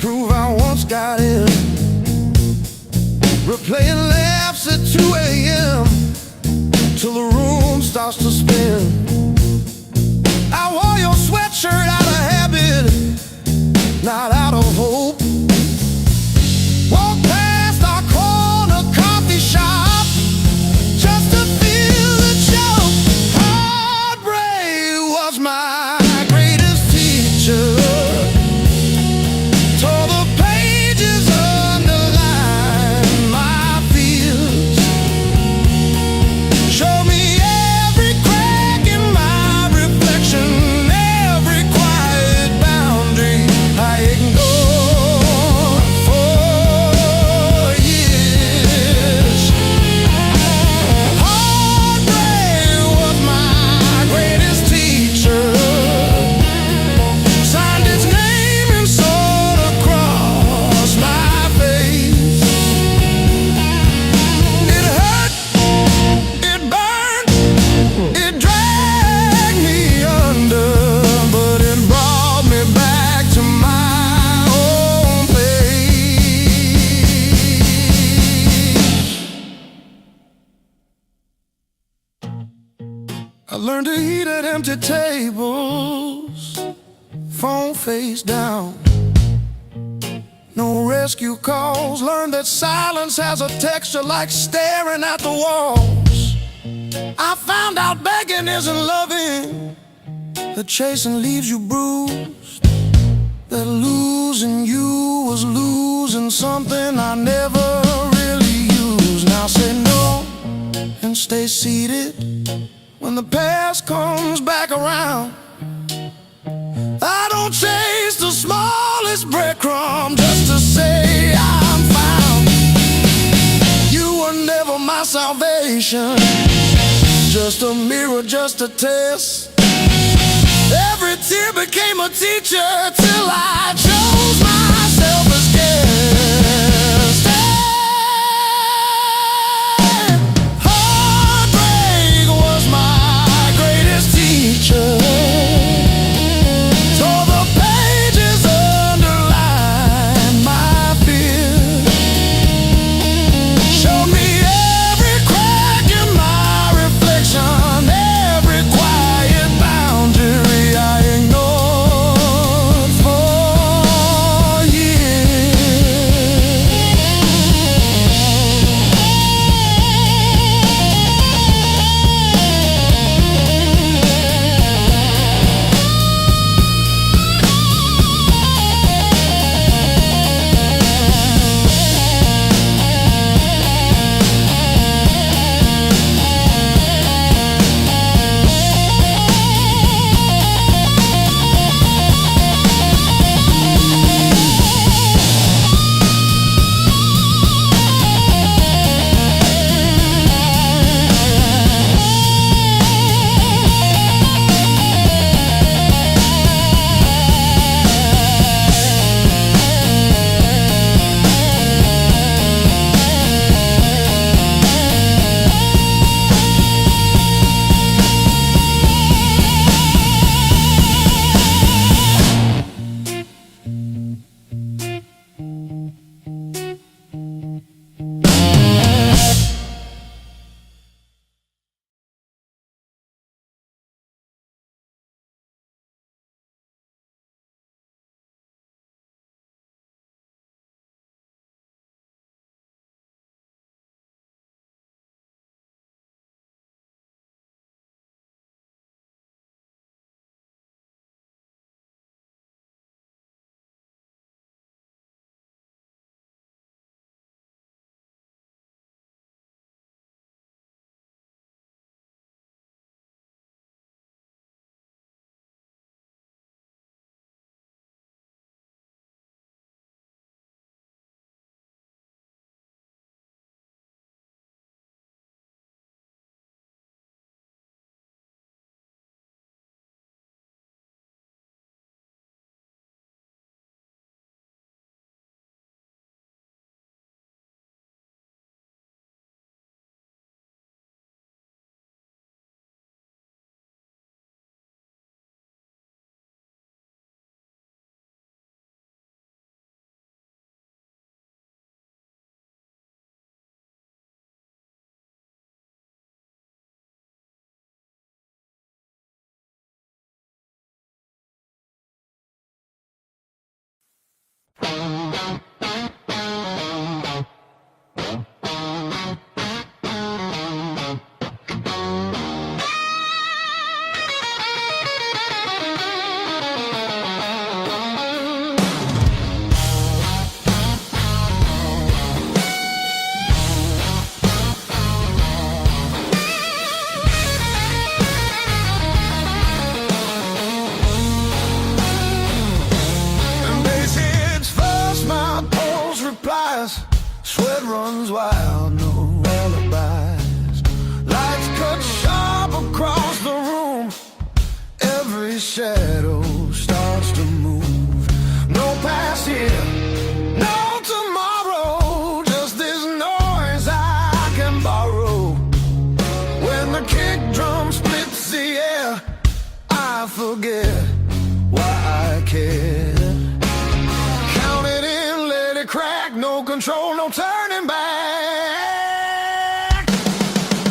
prove I once got in. Replaying laughs at 2 a.m. till the room starts to spin. I wore your sweatshirt out of habit, not out of hope. Walked past our corner coffee shop just to feel the joke. Heartbreak was my tore the pages, underlined my fears, showed me every crack in my reflection, every quiet boundary I ignored. learned to eat at empty tables, phone face down. No rescue calls. Learned that silence has a texture like staring at the walls. I found out begging isn't loving, that chasing leaves you bruised, that losing you was losing something I never really used. Now say no and stay seated when the past comes back around. I don't chase the smallest breadcrumb just to say I'm found. You were never my salvation, just a mirror, just a test. Every tear became a teacher till I chose myself as guest. And heartbreak was my greatest teacher. Tore the pages, underlined my fear, showed me every crack in my reflection, every quiet boundary I ignored for years. Sweat runs wild, no alibis. Lights cut sharp across the room. Every shadow starts to move. No past here, no tomorrow. Just this noise I can borrow. When the kick drum splits the air, I forget why I care. Count it in, let it crack. No control, no turning back.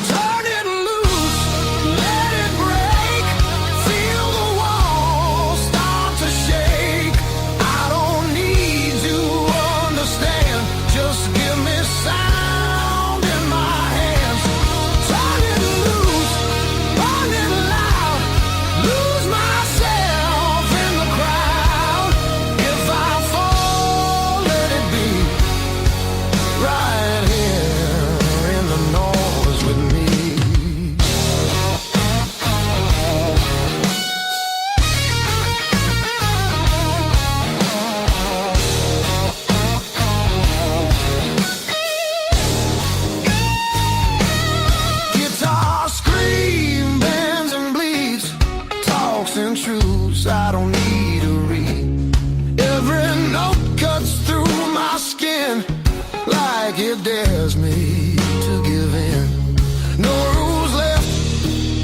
Turn it loose, let it break. like it dares me to give in. No rules left,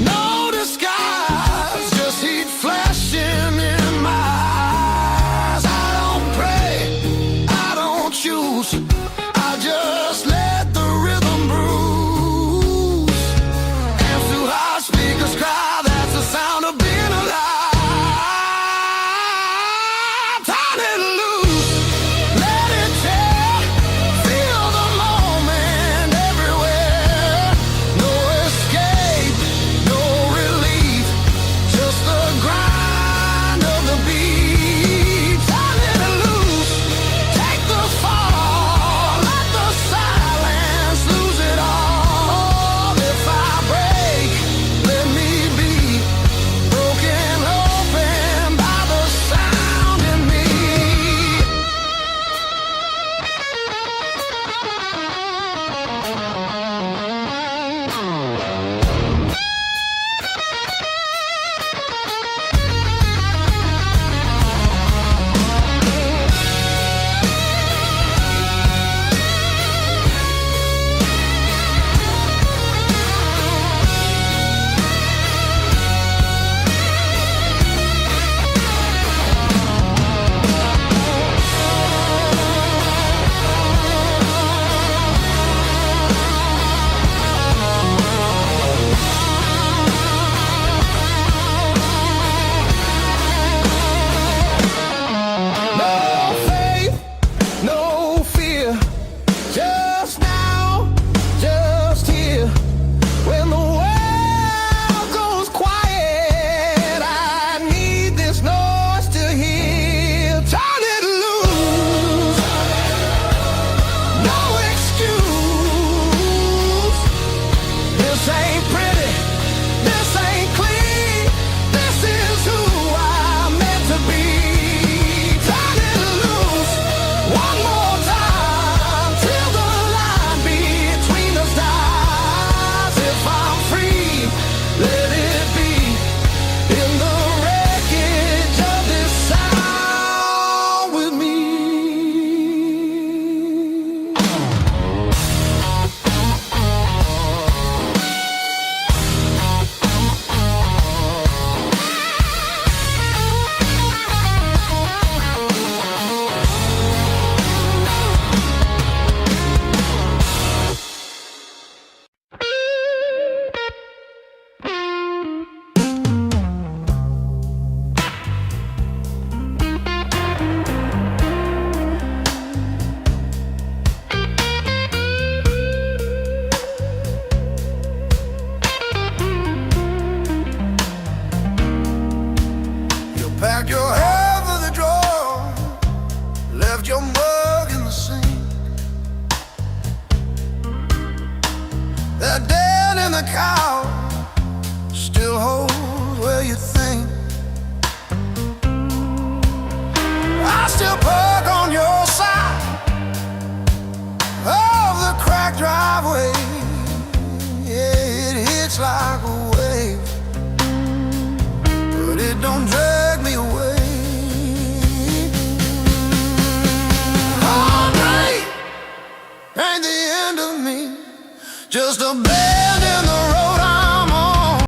no disguise, just heat flashing in my eyes. I don't pray, I don't choose, I just let the rhythm bruise. Amps too high, speakers cry, that's the sound of being alive. Turn it loose, let it tear, feel the moment everywhere. No escape, no relief, just the grind of the beat. Turn it loose, take the fall, let the silence lose it all. If I break, let me be broken open by the sound in me. No faith, no fear, just now, just here. When the world goes quiet, I need this noise to hear. Turn it loose, no excuse. This ain't pretty, this ain't clean, this is who I'm meant to be. Turn it loose, one more time, till the line between us dies. If I'm free, let it be in the wreckage of this sound with me. You packed your hair for the drawer, left your mug in the sink. That dead in the cow still holds where you think. I still park on your side of the cracked driveway. Yeah, it hits like a wave, but it don't drag me away. Heartbreak ain't the end of me, just a bad